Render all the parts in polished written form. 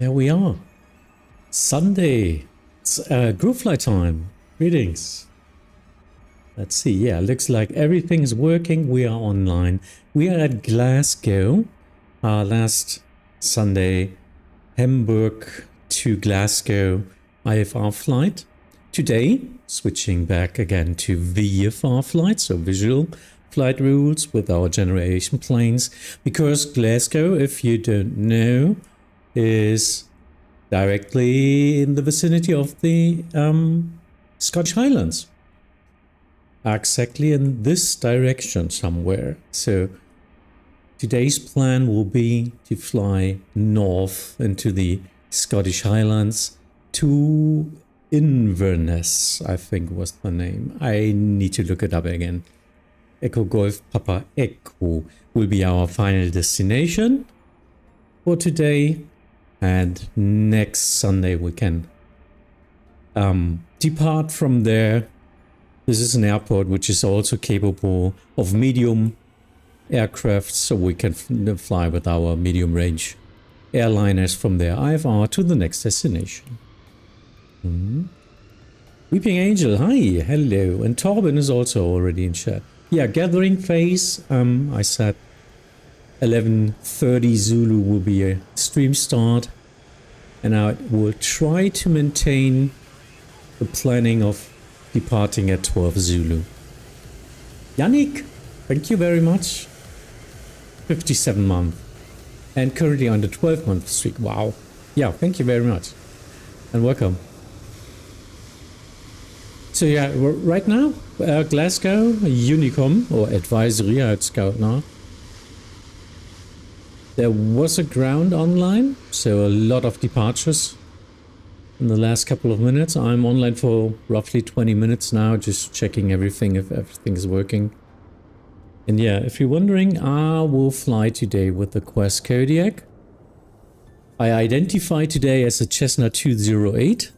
There we are. Sunday. It's group flight time. Greetings. Let's see. Yeah, looks like everything is working. We are online. We are at Glasgow. Last Sunday, Hamburg to Glasgow IFR flight. Today, switching back again to VFR flight, so visual flight rules with our generation planes, because Glasgow, if you don't know, is directly in the vicinity of the Scottish Highlands. Exactly in this direction somewhere. So today's plan will be to fly north into the Scottish Highlands to Inverness, I think was the name. I need to look it up again. Echo Golf Papa Echo will be our final destination for today. And next Sunday we can depart from there. This is an airport which is also capable of medium aircraft, so we can fly with our medium range airliners from there IFR to the next destination. Weeping Angel, hi, hello. And Torben is also already in chat. Yeah, gathering phase. I said 11:30 Zulu will be a stream start, and I will try to maintain the planning of departing at 12 Zulu. Yannick, thank you very much. 57 month and currently on the 12-month streak. Wow. Yeah, thank you very much and welcome. So yeah, right now, Glasgow, Unicom or advisory, it's called now. There was a ground online, so a lot of departures in the last couple of minutes. I'm online for roughly 20 minutes now, just checking everything, if everything is working. And yeah, if you're wondering, I will fly today with the Quest Kodiak. I identify today as a Cessna 208.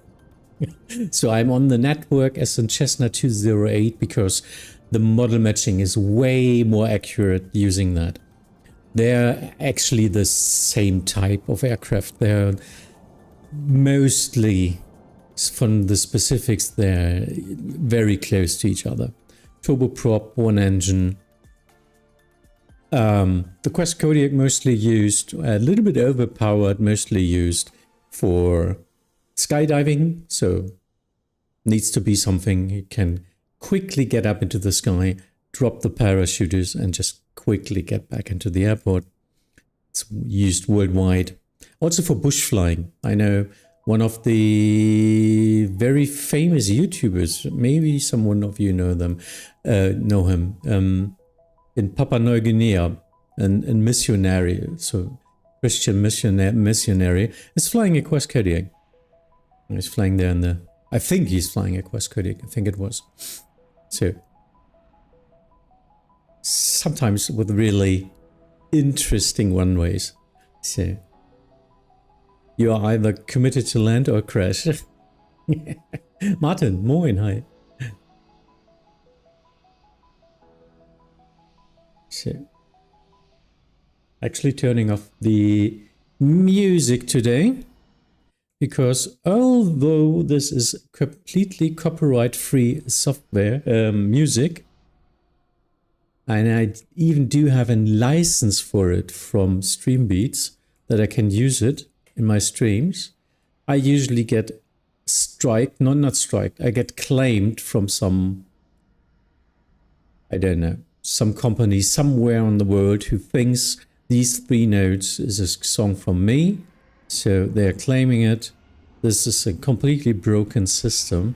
So I'm on the network as a Cessna 208 because the model matching is way more accurate using that. They're actually the same type of aircraft. They're mostly, from the specifics, they're very close to each other. Turboprop, one engine. The Quest Kodiak mostly used, a little bit overpowered, mostly used for skydiving. So needs to be something you can quickly get up into the sky, drop the parachuters and just quickly get back into the airport. It's used worldwide. Also for bush flying. I know one of the very famous YouTubers, maybe someone of you know them, know him, in Papua New Guinea, and missionary, so Christian missionary, is flying a Quest Kodiak. He's flying there in the, I think he's flying a Quest Kodiak, I think it was. So sometimes with really interesting runways. So you are either committed to land or crash. Martin, moin, hi. So actually turning off the music today, because although this is completely copyright-free software, music, and I even do have a license for it from Streambeats that I can use it in my streams, I usually get not striked, I get claimed from some, I don't know, some company somewhere in the world who thinks these 3 notes is a song from me. So they're claiming it. This is a completely broken system.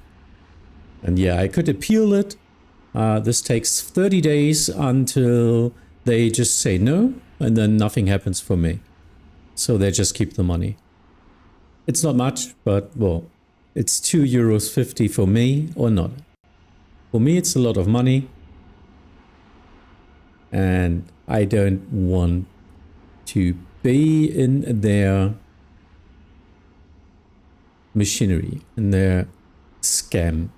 And yeah, I could appeal it. This takes 30 days until they just say no, and then nothing happens for me. So they just keep the money. It's not much, but well, it's €2.50 for me or not. For me, it's a lot of money. And I don't want to be in their machinery, in their scam,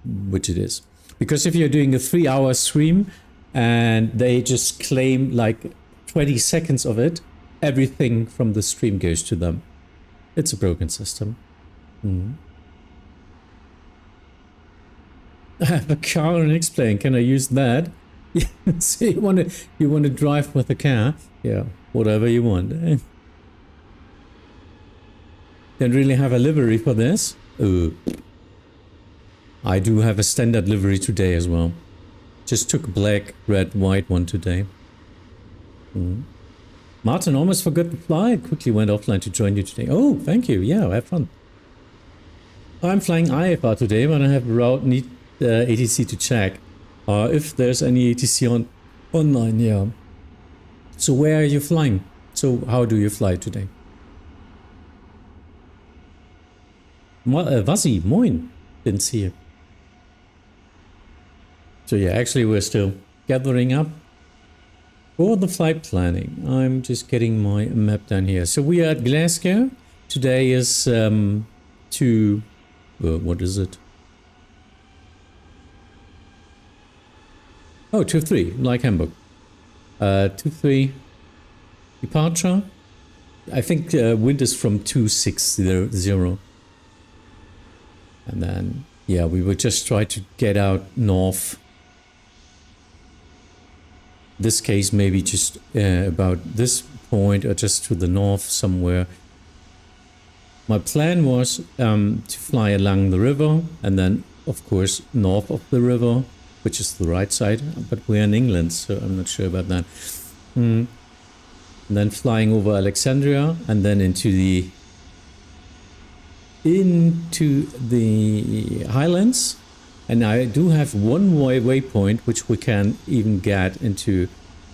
which it is. Because if you're doing a 3-hour stream and they just claim like 20 seconds of it, everything from the stream goes to them. It's a broken system. I have a car and an X-plane. Can I use that? So you want to drive with a car? Yeah, whatever you want. Don't really have a livery for this. I do have a standard livery today as well. Just took a black, red, white one today. Martin almost forgot to fly. Quickly went offline to join you today. Oh, thank you. Yeah, have fun. I'm flying IFR today, but I have route need ATC to check if there's any ATC online. Yeah. So where are you flying? So how do you fly today? Vasi, moin. Didn't see you. So yeah, actually we're still gathering up for the flight planning. I'm just getting my map down here. So we are at Glasgow. Today is what is it? Oh, 2-3, like Hamburg. 2-3 departure. I think wind is from 260. And then, yeah, we will just try to get out north. This case, maybe just about this point or just to the north somewhere. My plan was to fly along the river and then, of course, north of the river, which is the right side. But we're in England, so I'm not sure about that. And then flying over Alexandria and then into the Highlands. And I do have one waypoint which we can even get into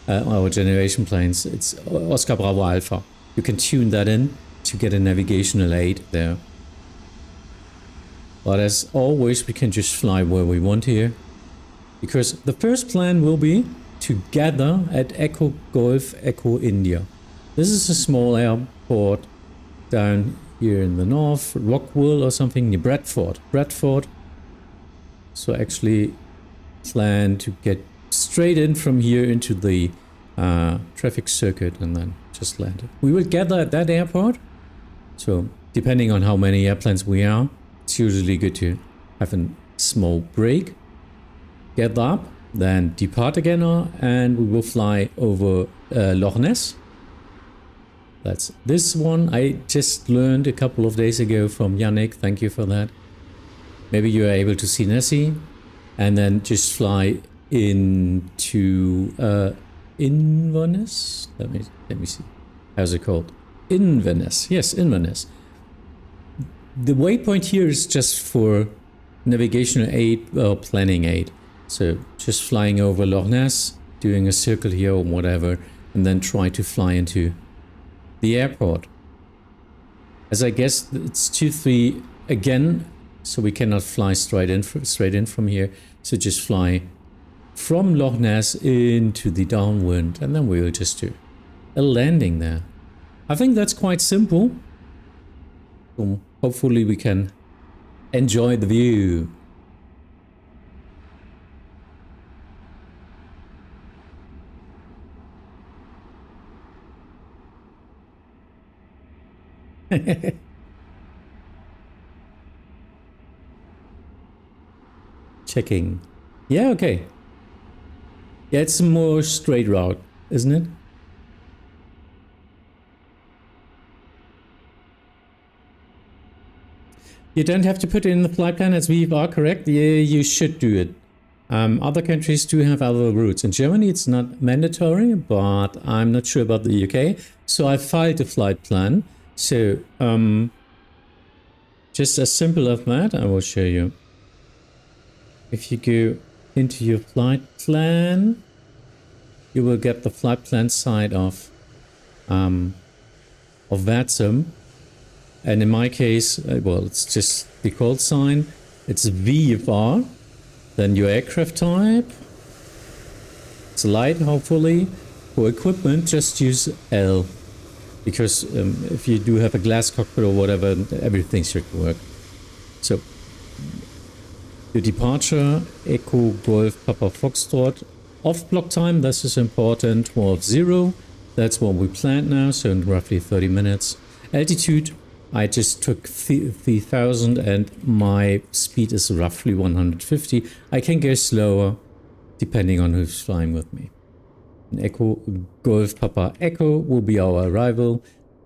our generation planes. It's Oscar Bravo Alpha. You can tune that in to get a navigational aid there. But as always, we can just fly where we want here. Because the first plan will be to gather at Echo Golf Echo India. This is a small airport down here in the north, Rockwool or something, near Bradford. So actually plan to get straight in from here into the traffic circuit and then just land it. We will gather at that airport. So depending on how many airplanes we are, it's usually good to have a small break, gather up, then depart again, and we will fly over Loch Ness. That's this one. I just learned a couple of days ago from Yannick. Thank you for that. Maybe you are able to see Nessie and then just fly into Inverness. Let me see. How's it called? Inverness. Yes, Inverness. The waypoint here is just for navigational aid or planning aid. So just flying over Loch Ness, doing a circle here or whatever, and then try to fly into the airport. As I guess it's 2-3 again, so we cannot fly straight in from here. So just fly from Loch Ness into the downwind, and then we will just do a landing there. I think that's quite simple. So hopefully we can enjoy the view. Checking. Yeah, okay. Yeah, it's a more straight route, isn't it? You don't have to put it in the flight plan as VFR, correct? Yeah, you should do it. Other countries do have other routes. In Germany, it's not mandatory, but I'm not sure about the UK. So I filed a flight plan. So, just as simple as that, I will show you. If you go into your flight plan, you will get the flight plan side of VATSIM. And in my case, well, it's just the call sign. It's VFR. Then your aircraft type. It's light, hopefully. For equipment, just use L. Because if you do have a glass cockpit or whatever, everything should work. So, the departure, Echo Golf Papa Foxtrot. Off block time, this is important, 12:0. That's what we planned now, so in roughly 30 minutes. Altitude, I just took 3000 and my speed is roughly 150. I can go slower depending on who's flying with me. An Echo Golf Papa Echo will be our arrival.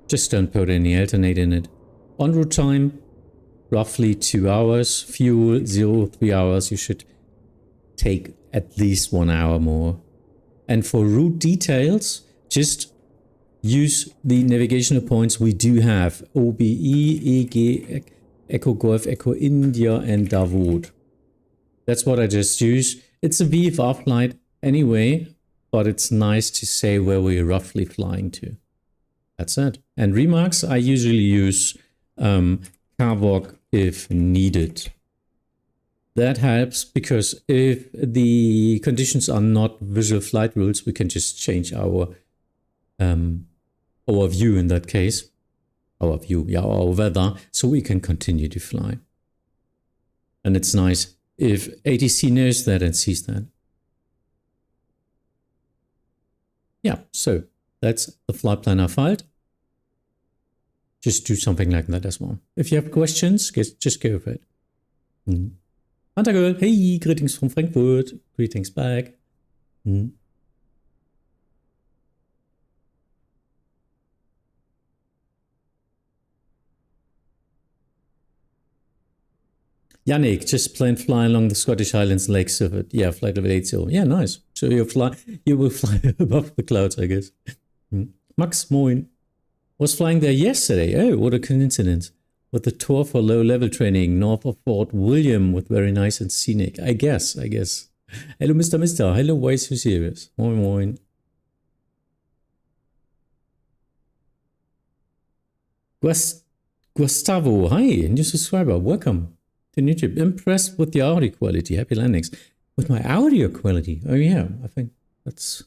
Just don't put any alternate in it. En route time, roughly 2 hours. Fuel, 3 hours. You should take at least 1 hour more. And for route details, just use the navigational points we do have. OBE, EG, Echo Golf, Echo India, and Davut. That's what I just used. It's a VFR flight anyway, but it's nice to say where we're roughly flying to. That's it. And remarks, I usually use Kavok if needed. That helps because if the conditions are not visual flight rules, we can just change our view in that case. Our weather, so we can continue to fly. And it's nice if ATC knows that and sees that. Yeah, so that's the flight plan I filed. Just do something like that as well. If you have questions, just go for it. Hunter Girl, hey, greetings from Frankfurt. Greetings back. Yannick, just plain fly along the Scottish Highlands Lake Circuit. Yeah, flight level 80. Yeah, nice. So you will fly above the clouds, I guess. Max, moin. Was flying there yesterday. Oh, what a coincidence. With the tour for low-level training north of Fort William with very nice and scenic. I guess. Hello, Mr. Hello, why so serious? Moin, moin. Gustavo, hi, new subscriber. Welcome to YouTube. Impressed with the audio quality. Happy landings. With my audio quality? Oh, yeah. I think that's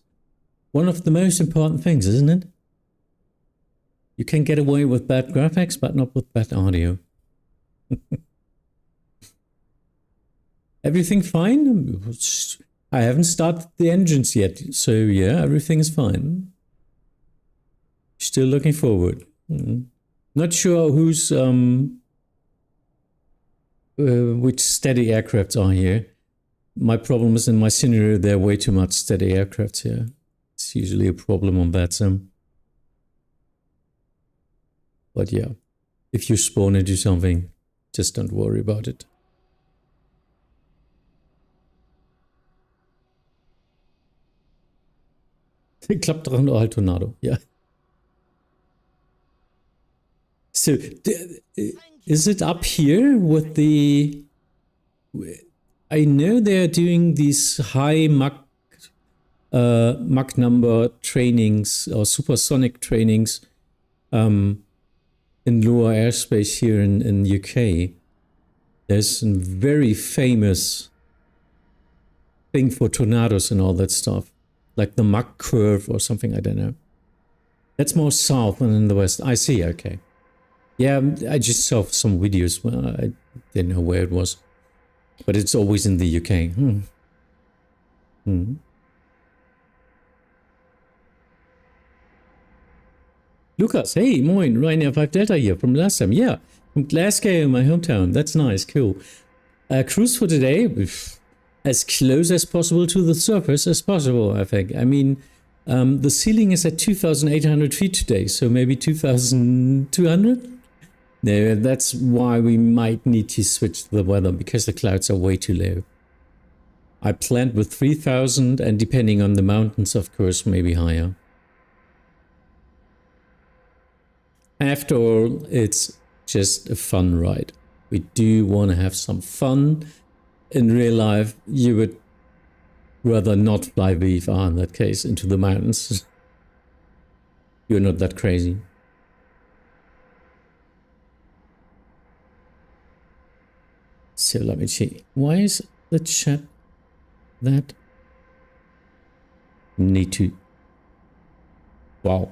one of the most important things, isn't it? You can get away with bad graphics, but not with bad audio. Everything fine? I haven't started the engines yet, so yeah, everything is fine. Still looking forward. Not sure who's which steady aircrafts are here. My problem is in my scenario there are way too much steady aircrafts here. It's usually a problem on VATSIM. But yeah, if you spawn into something, just don't worry about it. Klappt doch nur halt Tornado, yeah. So, is it up here with the... I know they're doing these high Mach number trainings or supersonic trainings in lower airspace here in UK. There's some very famous thing for tornadoes and all that stuff. Like the Mach curve or something, I don't know. That's more south than in the west. I see, okay. Yeah, I just saw some videos. Well, I didn't know where it was. But it's always in the UK. Lucas, hey, moin, Ryanair 5 Delta here from last time. Yeah, from Glasgow, my hometown. That's nice, cool. Cruise for today, as close as possible to the surface as possible, I think. I mean, the ceiling is at 2,800 feet today, so maybe 2,200? No, that's why we might need to switch the weather, because the clouds are way too low. I planned with 3,000, and depending on the mountains, of course, maybe higher. After all, it's just a fun ride. We do want to have some fun. In real life, you would rather not fly VFR in that case into the mountains. You're not that crazy. So let me see. Why is the chat that? Need to. Wow.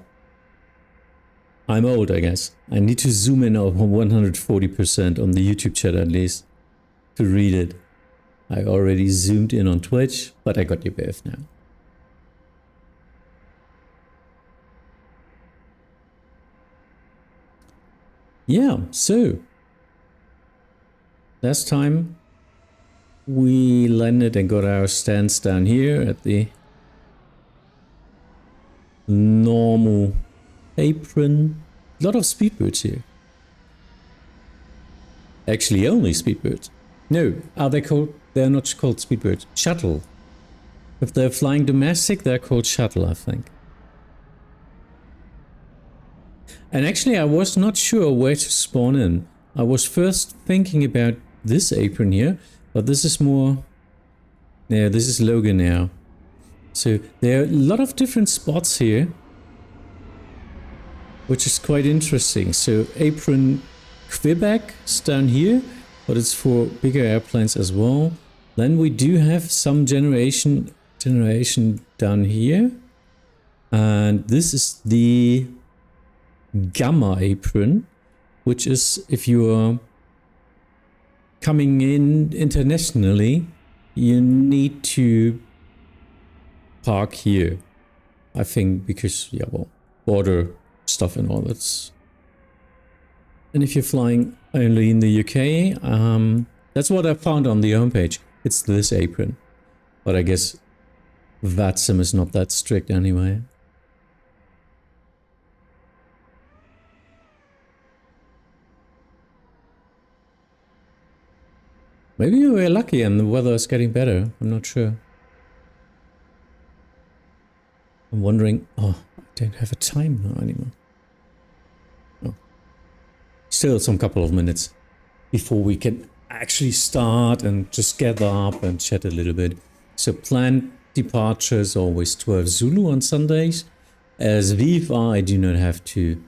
I'm old, I guess. I need to zoom in over 140% on the YouTube chat at least to read it. I already zoomed in on Twitch, but I got you both now. Yeah, so last time we landed and got our stance down here at the normal apron. A lot of speedbirds here. Actually, only speedbirds. No, are they called? They're not called speedbirds. Shuttle. If they're flying domestic, they're called shuttle, I think. And actually, I was not sure where to spawn in. I was first thinking about this apron here, but this is more... Yeah, this is Logan now. So there are a lot of different spots here, which is quite interesting. So apron Quebec is down here, but it's for bigger airplanes as well. Then we do have some generation down here. And this is the Gamma apron, which is if you are coming in internationally, you need to park here. I think because, yeah, well, border stuff and all that. And if you're flying only in the UK, that's what I found on the homepage. It's this apron. But I guess VATSIM is not that strict anyway. Maybe we're lucky and the weather is getting better. I'm not sure. I'm wondering... Oh, I don't have a time now anymore. Oh. Still some couple of minutes before we can actually start and just gather up and chat a little bit. So planned departure is always 12 Zulu on Sundays. As VFR, I do not have to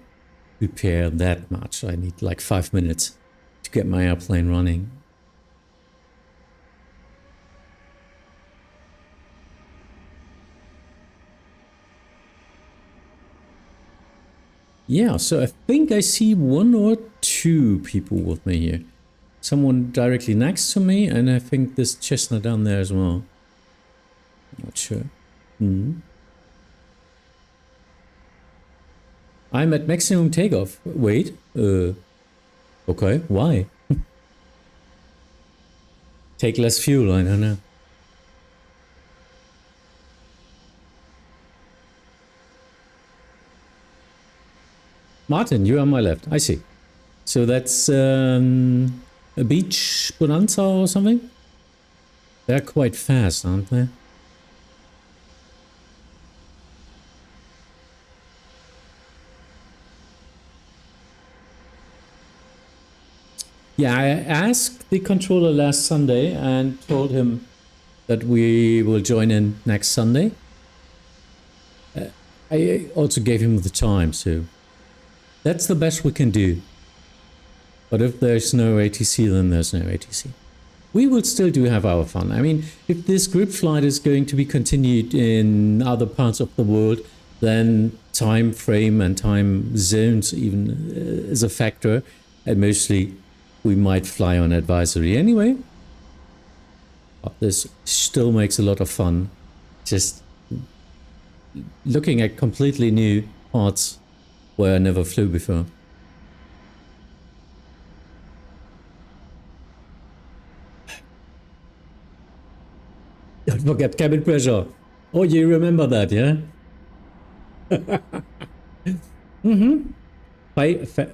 prepare that much. I need like 5 minutes to get my airplane running. Yeah, so I think I see 1 or 2 people with me here. Someone directly next to me, and I think this Cessna down there as well. Not sure. I'm at maximum takeoff. Wait. Okay, why? Take less fuel, I don't know. Martin, you're on my left. I see. So that's a beach bonanza or something? They're quite fast, aren't they? Yeah, I asked the controller last Sunday and told him that we will join in next Sunday. I also gave him the time, so... That's the best we can do. But if there's no ATC, then there's no ATC. We will still do have our fun. I mean, if this group flight is going to be continued in other parts of the world, then time frame and time zones even is a factor. And mostly we might fly on advisory anyway. But this still makes a lot of fun. Just looking at completely new parts where I never flew before. Don't forget cabin pressure. Oh, you remember that, yeah?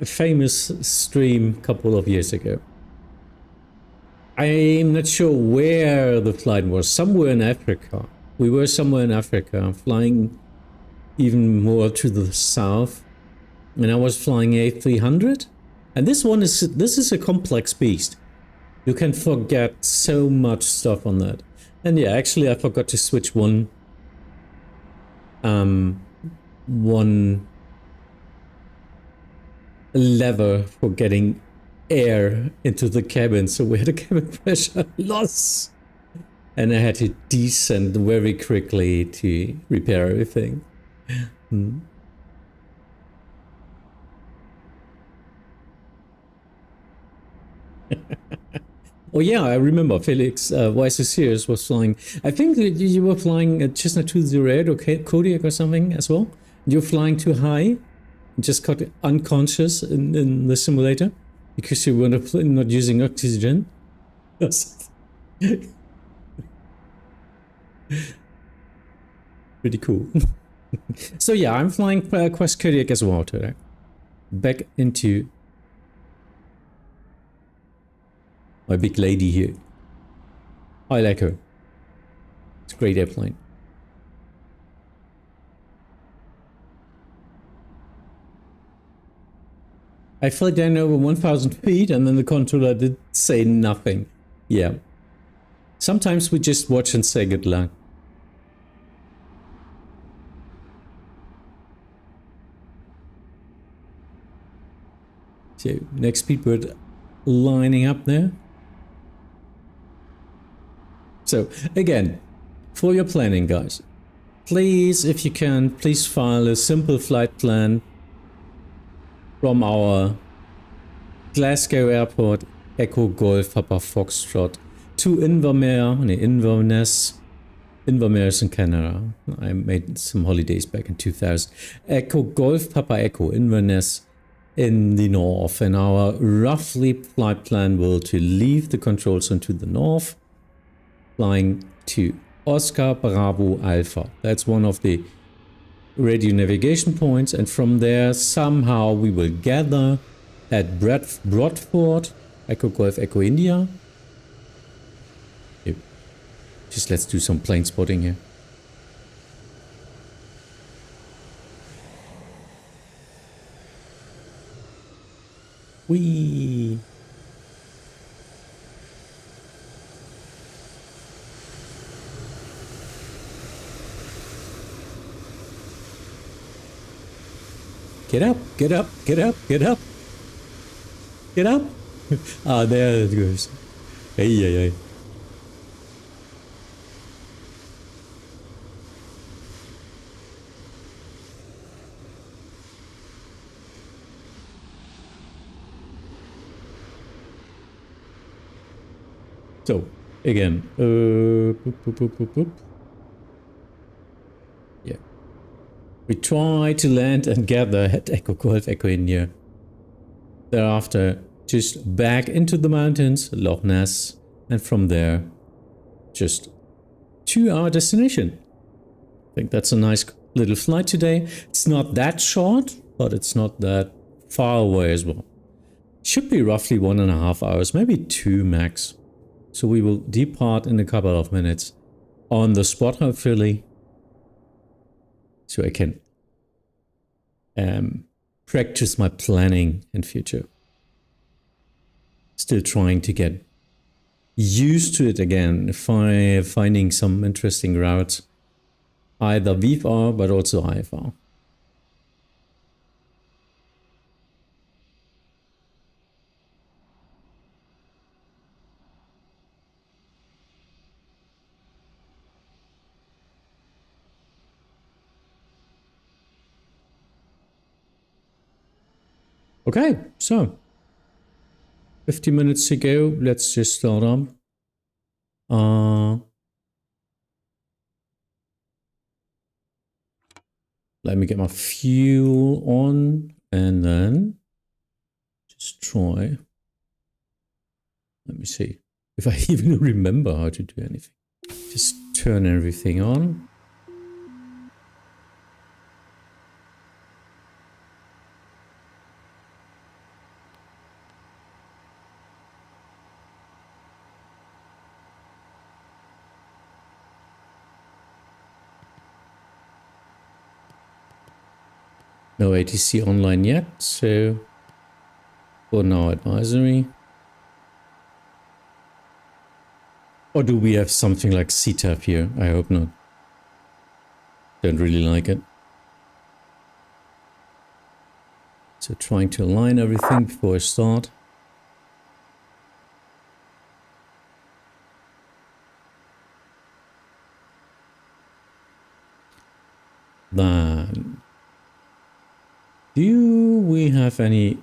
Famous stream a couple of years ago. I'm not sure where the flight was. Somewhere in Africa. We were somewhere in Africa, flying even more to the south. And I was flying A300, and this is a complex beast. You can forget so much stuff on that. And yeah, actually I forgot to switch one lever for getting air into the cabin, so we had a cabin pressure loss. And I had to descend very quickly to repair everything. Oh yeah, I remember Felix Weiss was flying. I think that you were flying a Cessna 208 or Kodiak or something as well. You're flying too high just got unconscious in the simulator because you were not using oxygen. Pretty cool. So yeah, I'm flying Quest Kodiak as well today. Back into my big lady here. I like her. It's a great airplane. I flew down over 1,000 feet and then the controller did say nothing. Yeah. Sometimes we just watch and say good luck. So, next speedbird lining up there. So, again, for your planning, guys, please, if you can, please file a simple flight plan from our Glasgow Airport, Echo Golf Papa Foxtrot to Inverness. Inverness is in Canada. I made some holidays back in 2000. Echo Golf Papa Echo Inverness in the north, and our roughly flight plan will to leave the control zone to the north, flying to Oscar Bravo Alpha. That's one of the radio navigation points, and from there somehow we will gather at Bradford, Echo Golf Echo India. Yep. Just let's do some plane spotting here. Whee! Get up, get up, get up, get up. Get up. Ah, there it goes. Hey, hey, hey. So, again, boop, boop, boop, boop, boop. Yeah. We try to land and gather at Echo Golf Echo India. Thereafter, just back into the mountains, Loch Ness, and from there, just to our destination. I think that's a nice little flight today. It's not that short, but it's not that far away as well. Should be roughly 1.5 hours, maybe 2 max. So we will depart in a couple of minutes on the spot, hopefully, so I can practice my planning in future. Still trying to get used to it again, finding some interesting routes, either VFR but also IFR. Okay, so 50 minutes to go. Let's just start up. Let me get my fuel on and then just try. Let me see if I even remember how to do anything. Just turn everything on. No ATC online yet, so for now advisory. Or do we have something like CTAP here? I hope not. Don't really like it. So trying to align everything before I start. Then, do we have any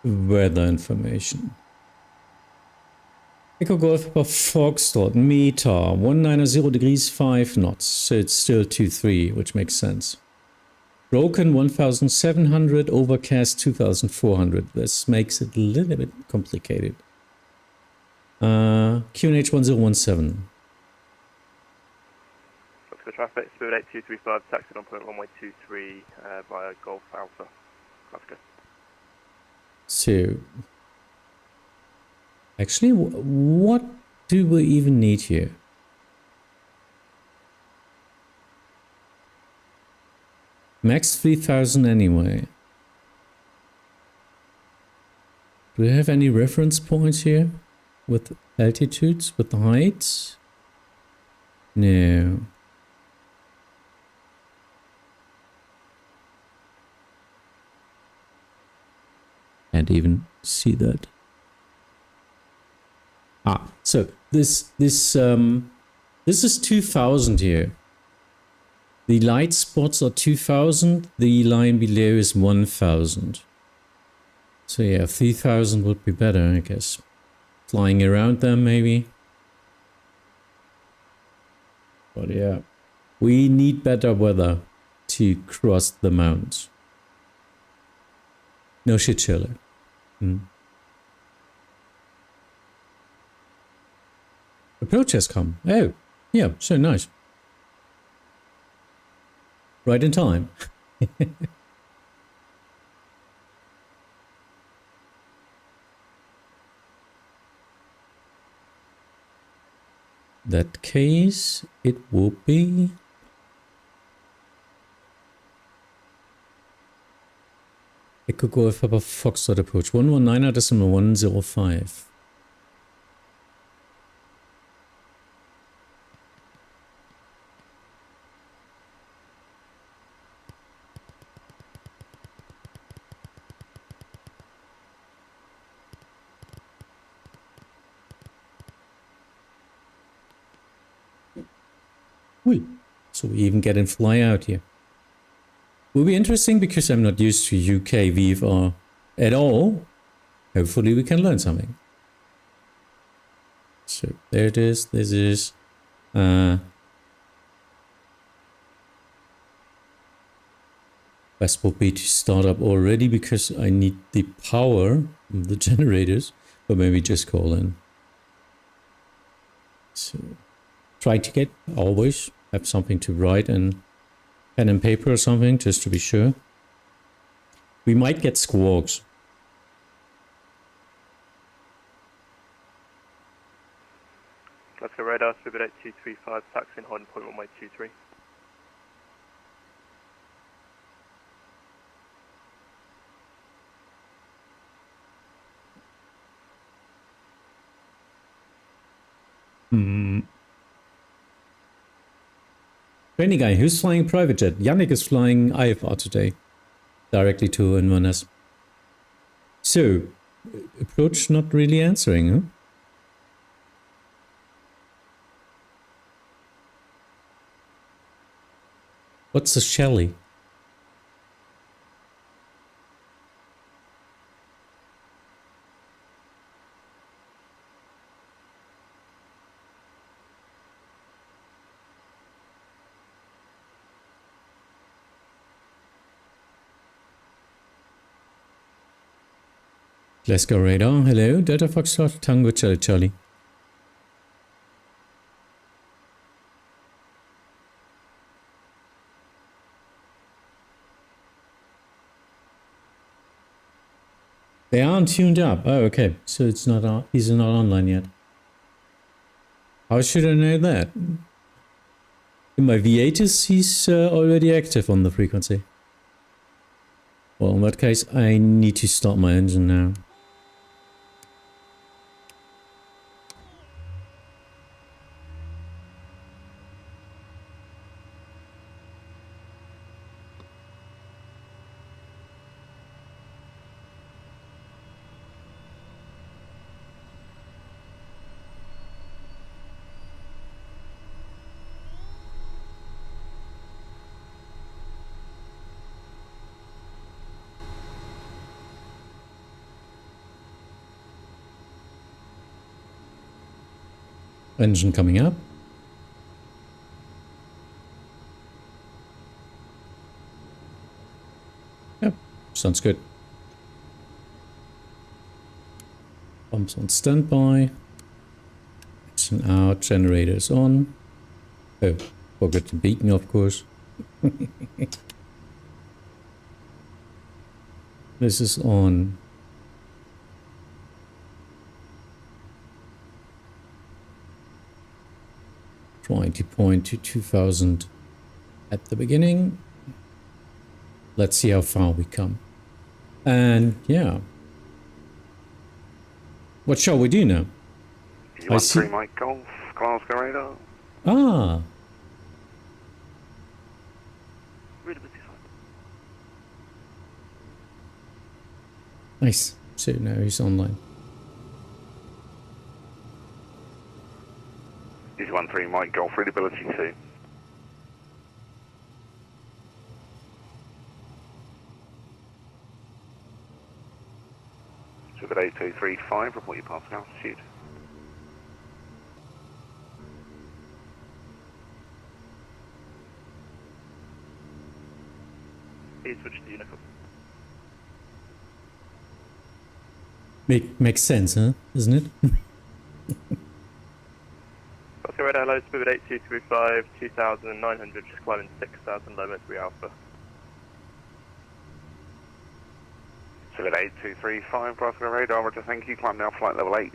weather information? Echo Golf Papa Foxtrot, META, 190 degrees 5 knots, so it's still 2-3, which makes sense. Broken 1700, overcast 2400. This makes it a little bit complicated. QNH 1017. The traffic, Spirit 8235, taxi on point runway 23 via Golf Alpha. That's good. So, actually, what do we even need here? Max 3000 anyway. Do we have any reference points here? With altitudes, with the heights? No. Can't even see that. Ah, so this is 2000 here. The light spots are 2000. The line below is 1000. So yeah, 3000 would be better, I guess. Flying around them, maybe. But yeah, we need better weather to cross the mountains. No shit, chiller. Approach has come. Oh, yeah, so nice. Right in time. That case, it will be Echo Golf Papa Foxtrot approach 119.105. So we even get in fly out here. Will be interesting because I'm not used to UK VFR at all. Hopefully we can learn something. So there it is. This is best will be to start up already because I need the power of the generators, but maybe just call in. So try to get always have something to write and pen and paper or something just to be sure. We might get squawks. Let's go radar, Spirit 8235, taxi on point runway 23. Training guy, who's flying private jet? Yannick is flying IFR today, directly to Inverness. So, approach not really answering, huh? What's a Shelly? Glasgow radar, hello, Delta Foxtrot, Tango Charlie Charlie. They aren't tuned up. Oh, okay. So it's not on, he's not online yet. How should I know that? In my V8s, he's already active on the frequency. Well, in that case, I need to start my engine now. Engine coming up. Sounds good. Pumps on standby. Action out. Generators on. Oh, forgot the beacon, of course. This is on. Trying to point to 2000 at the beginning. Let's see how far we come. And yeah. What shall we do now? I see. Mike Golf, Glasgow radar. Ah. Nice. So now he's online. Easy 13 Mike Golf, readability 2. So at 8235, report your passing altitude. Please switch to Unicom. Makes sense, huh? Isn't it? Oscar Radar, hello, smooth at 8235, 2900, just climbing 6000, low Mercury Alpha. So at 8235, Glasgow radar, Roger, thank you. Climb now, flight level 80.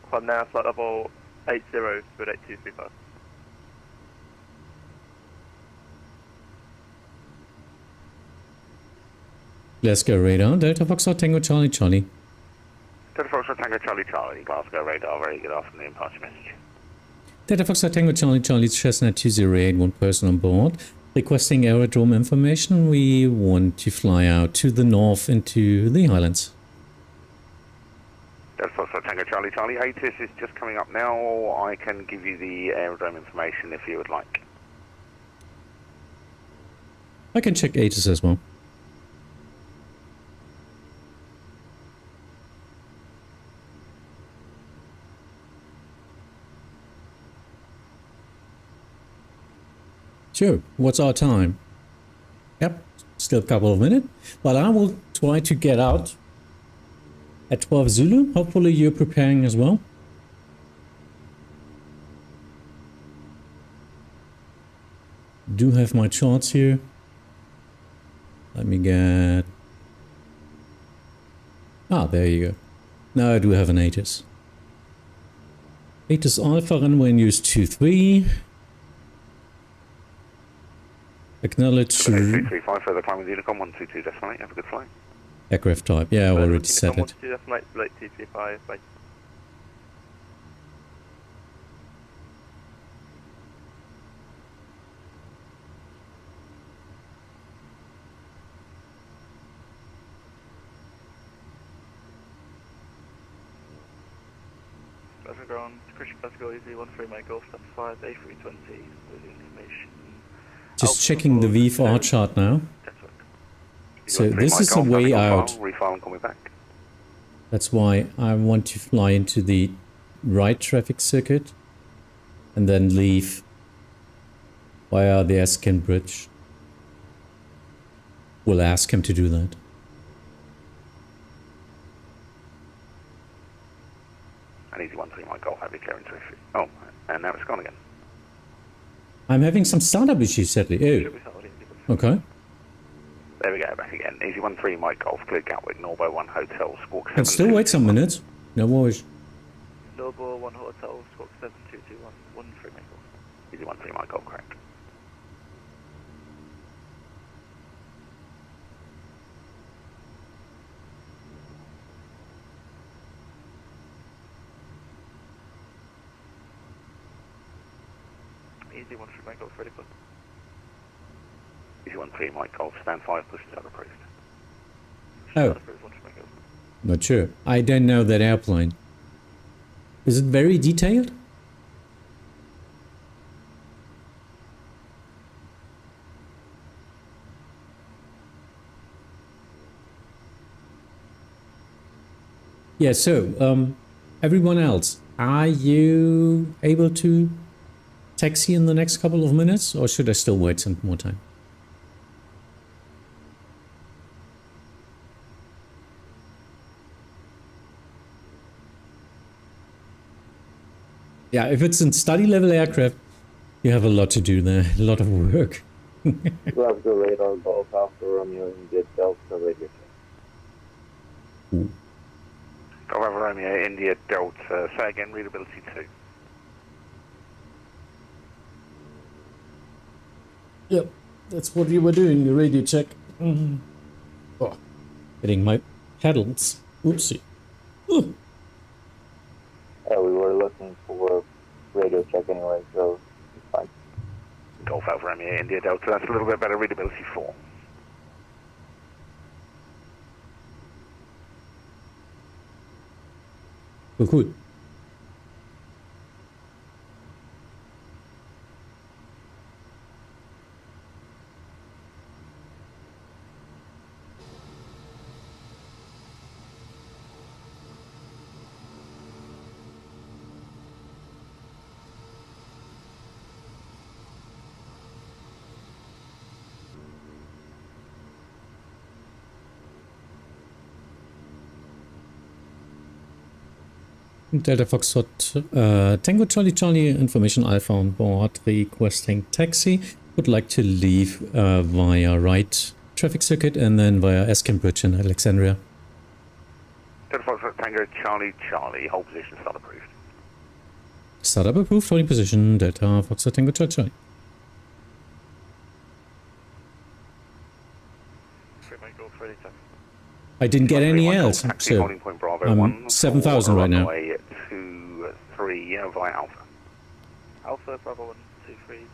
Climb now, flight level 80, smooth at 8235. Glasgow radar, Delta Foxtrot Tango Charlie Charlie. Delta Foxtrot Tango Charlie Charlie, Glasgow radar, very good afternoon, pass your message. Delta Foxtrot Tango Charlie Charlie, Cessna 208, one person on board. Requesting aerodrome information. We want to fly out to the north into the Highlands. Delta Foxtrot Tango Charlie Charlie, ATIS is just coming up now. I can give you the aerodrome information if you would like. I can check ATIS as well. Sure, what's our time? Yep, still a couple of minutes. But I will try to get out at 12 Zulu. Hopefully you're preparing as well. Do have my charts here. Let me get... Ah, there you go. Now I do have an ATIS. ATIS Alpha runway news 23. Acknowledge. 335 further climbing Unicom 122.8. Have a good flight. Aircraft type. Yeah, I already said it. 122.8, 235, bye. Glasgow ground, Christian Glasgow, easy 13 Mike Golf, stand 5, A320, with information. Just checking the VFR chart now. So this is a way out. Refile and call me back. That's why I want to fly into the right traffic circuit and then leave via the Erskine Bridge. We'll ask him to do that. An easy 13 Mike Golf, have you clearance to issue. Oh, and now it's gone again. I'm having some startup issues, sadly. Oh. Okay. There we go, back again. Easy 13 Mike Golf, clear Gatwick, Norbo 1 Hotel, Squawk 7. Can still wait some minutes. No worries. Norbo 1 Hotel, Squawk 7221, 13 Mike Golf. Easy 13 Mike Golf, correct. Easy 13 Mike Golf, ready for. Easy 13 Mike Golf, stand 5, pushes out approved. Oh. Not sure. I don't know that airplane. Is it very detailed? Yeah, so, everyone else, are you able to taxi in the next couple of minutes, or should I still wait some more time? Yeah, if it's in study level aircraft, you have a lot to do there, a lot of work. Glasgow radar, Golf Alpha Romeo, India Delta radio check. Golf Alpha Romeo, India Delta. Say again, readability 2. Yep, that's what you were doing, the radio check. Oh, hitting my pedals. Oopsie. Ooh. We were looking for radio check anyway, so it's fine. Golf Alpha Romeo, India Delta. That's a little bit better, readability 4. Cool. Delta Foxtrot, Tango Charlie Charlie, information Alpha on board, requesting taxi. Would like to leave via right traffic circuit and then via Eskin Bridge in Alexandria. Delta Foxtrot Tango Charlie Charlie, hold position, start approved. Startup approved, holding position, Delta Foxtrot Tango Charlie Charlie. I didn't get any else, so I'm 7,000 right now. 2-3 via Alpha. Alpha, Bravo 1, 2, 3, 1,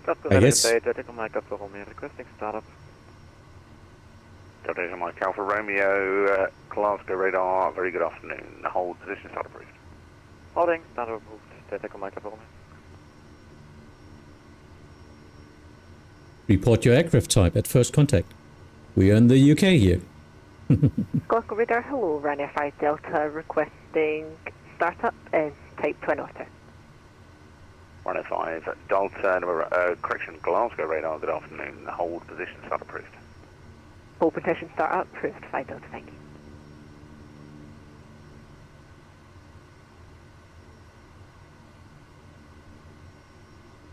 3, Golf. I guess. Delta Mike Alpha Romeo, requesting startup. Delta Mike Alpha Romeo, Glasgow radar, very good afternoon. Hold position, start approved. Holding, startup approved. Delta Mike Alpha Romeo. Report your aircraft type at first contact. We are in the UK here. Glasgow radar, hello, Ryanair 5 Delta requesting startup and type twin otter. 105 Delta, correction, Glasgow radar, good afternoon. Hold position, start approved. Full petition startup, approved 5 Delta, thank you.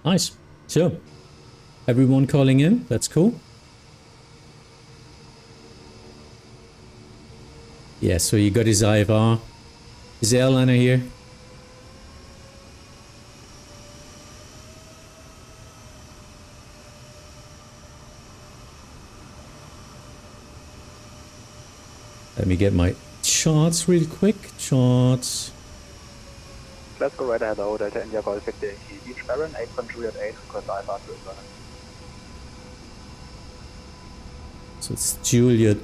Nice. So, everyone calling in, that's cool. Yeah, so you got his IFR, his airliner here. Let me get my charts real quick. Charts. Glasgow radar, hello, Delta India Golf Victor Yankee, Beach Baron, 8 Juliet 8, request Alpha to Inverness. So it's Juliet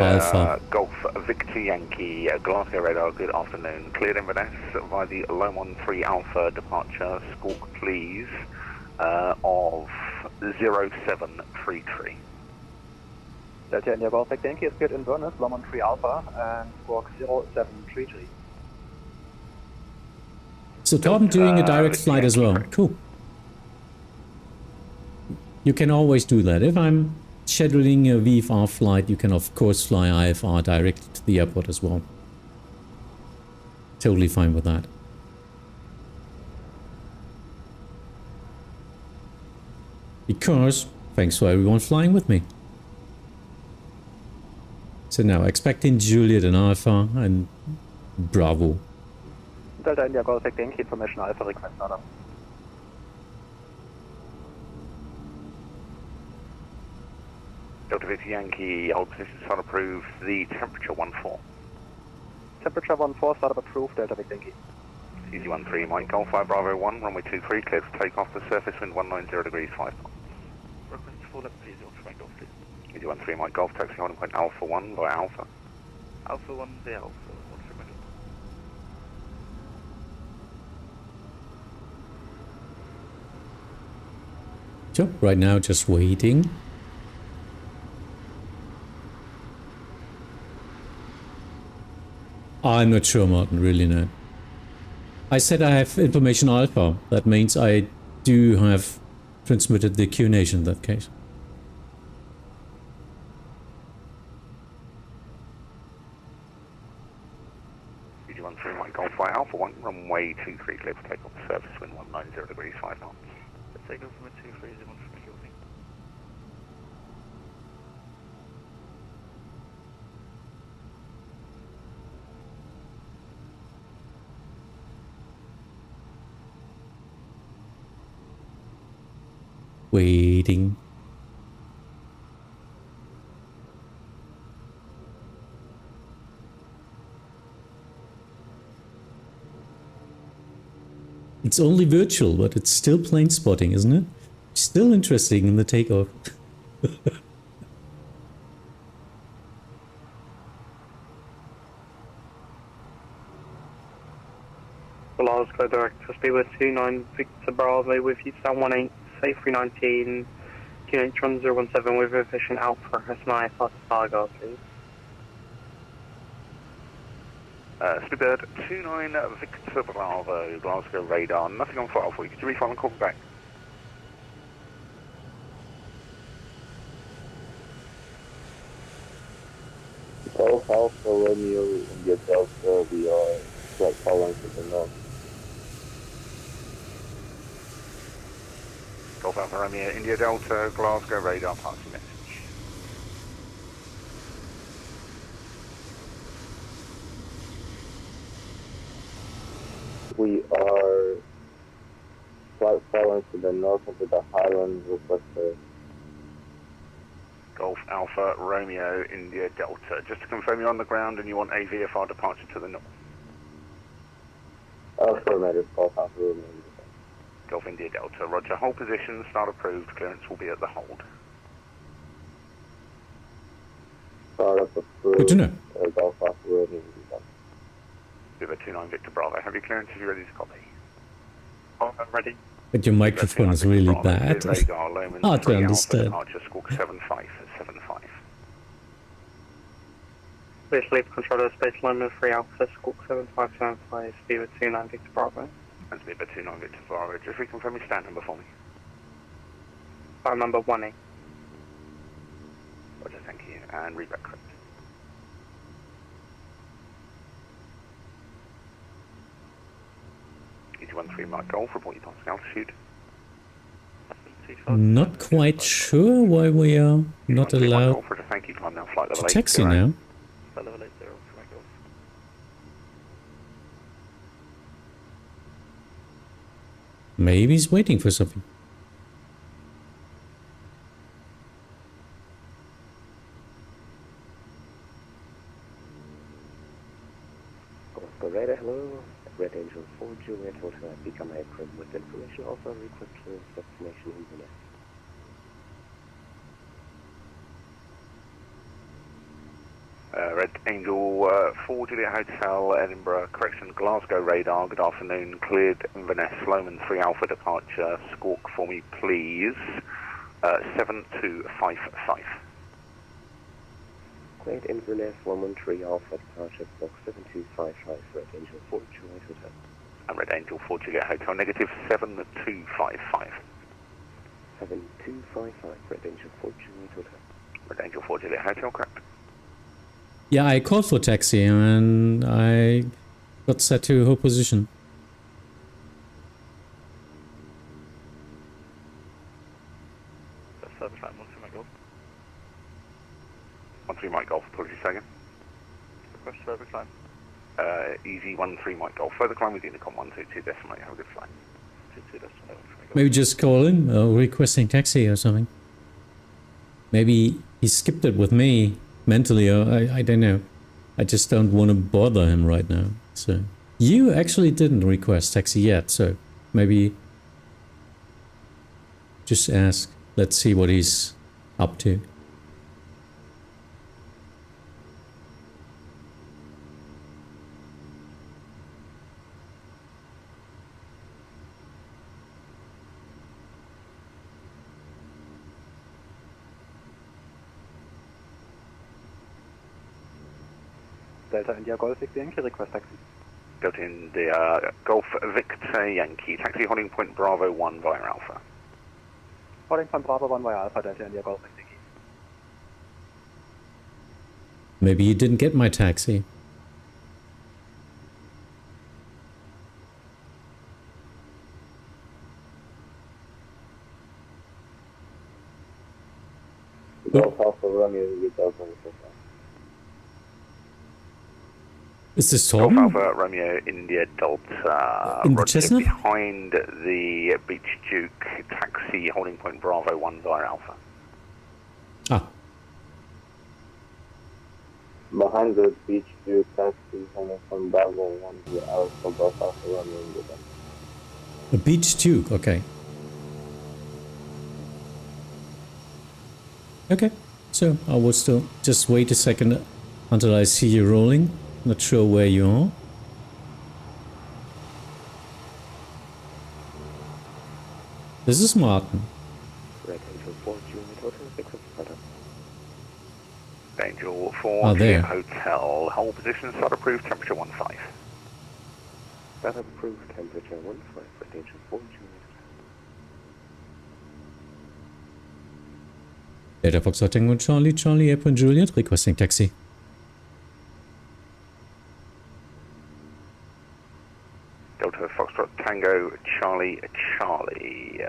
Alpha. Golf Victor Yankee, Glasgow radar, good afternoon. Cleared Inverness via the Lomon 3 Alpha departure, squawk please, of 0733. Delta India Golf Victor Yankee is cleared Inverness, Lomon 3 Alpha, and squawk 0733. So Tom doing a direct flight as well. Cool. You can always do that. If I'm scheduling a VFR flight, you can of course fly IFR direct to the airport as well. Totally fine with that. Because, thanks for everyone flying with me. So now, expecting Juliet and Alpha and Bravo. Delta India Golf Victor Yankee, information Alpha request startup. Delta Victor Yankee, hold position, start approved. The temperature 14. Temperature 14, startup approved, Delta Victor Yankee. CZ13, Mike Golf 5 Bravo 1, runway 23, cleared for takeoff, the surface wind 190 degrees 5 knots. Request full up, please, Mike Golf, please. CZ13, Mike Golf, taxi holding point Alpha 1 via Alpha. Alpha 1, the Alpha, 1 3 Mike Golf. So, right now just waiting. I'm not sure, Martin, really not. I said I have information Alpha. That means I do have transmitted the QNH in that case. EG13 Mike Golf White Alpha 1, runway 23, clear for takeoff, surface wind 190 degrees, 5 knots. Let's take off from a 230 from a Gilby. Waiting. It's only virtual, but it's still plane spotting, isn't it? Still interesting in the takeoff. Glasgow direct to speed with 29 Victor Bravo with you, Sound 18, say 319, QNH 1017 with efficient Alpha, S9 plus Fargo, please. Speedbird 29 Victor Bravo, Glasgow radar, nothing on file for you. Could you refile and call back? Golf Alpha Romeo India Delta, we are flight following to the north. Golf Alpha Romeo, India Delta, Glasgow radar, passing message. We are flight following to the north into the Highlands, request for Golf Alpha Romeo, India Delta. Just to confirm you're on the ground and you want a VFR departure to the north. affirmative, Golf Alpha Romeo India Delta. Golf India Delta, roger. Hold position, start approved, clearance will be at the hold. Startup approved. Good to know. Golf Alpha Romeo India Delta. River 29 Victor Bravo, have your clearance if you're ready to copy. Oh, I'm ready. But your microphone is really bad. Radar, Lomond, Hard to 3 Alpha, understand. departure, squawk 75, 75. Please leave controller space London 3 Alpha, squawk 7575, speed with 29 Victor Bravo. And River 29 Victor Bravo, just reconfirm your stand number for me. Phone number 18. Roger, thank you, and read back correct. EG13 Mike Golf, report your passing altitude. Not quite sure why we are not EG13 Mike allowed Golf, roger, thank you, climb now, flight to level 8. taxi clear now. Flight level 80 from Mike Golf. Maybe he's waiting for something. Go radar, hello. Red Angel 4 Juliet Hotel, become aircraft with information, also request clearance destination Inverness. Red Angel 4 Juliet Hotel, Edinburgh, correction, Glasgow radar, good afternoon, cleared Inverness, Lomond 3 Alpha departure, squawk for me please, 7255. Cleared Inverness, 113 Alpha departure, box 7255, Red Angel 4 Juliet Hotel. And Red Angel 4 Juliet Hotel, negative 7255. 7255, Red Angel 4 Juliet Hotel. Red Angel 4 Juliet Hotel, correct. Yeah, I called for taxi and I got set to hold position. That's flight 13 Mike Golf. 13 Mike Golf, apologies second. Request further climb. Easy 13 Mike Golf, further climb with Unicom 122 decimal, have a good flight. 22 decimal from Mike Golf. Maybe just call him requesting taxi or something. Maybe he skipped it with me mentally, or I don't know. I just don't want to bother him right now. So you actually didn't request taxi yet, so maybe just ask. Let's see what he's up to. Delta India Golf Yankee, request taxi. Delta India Golf Victor Yankee. Taxi holding point Bravo 1 via Alpha. Holding point Bravo 1 via Alpha, Delta India Golf Victor. Maybe you didn't get my taxi. Golf Alpha Romeo, India Delta VFR. Is this Golf Torben? Alpha Romeo India Delta. In the Roger, Chestnut? behind the Beach Duke. Taxi holding point Bravo 1 via Alpha. Ah, Behind the Beach View taxi coming from Bravo 1 via Alpha, Golf Alpha Romeo, India Delta. a Beach Duke, okay. Okay, so I will still just wait a second until I see you rolling. Not sure where you are. This is Martin. Red Angel 4, Juliet Hotel, 6 of Sparta. Angel 4, Oh, there. Hotel. Hold position, start approved, temperature 15. Start approved, temperature 15, Red Angel 4, Juliet. Delta Foxtrot Tango Charlie, Charlie, April Juliet, requesting taxi. Delta Foxtrot Tango Charlie Charlie.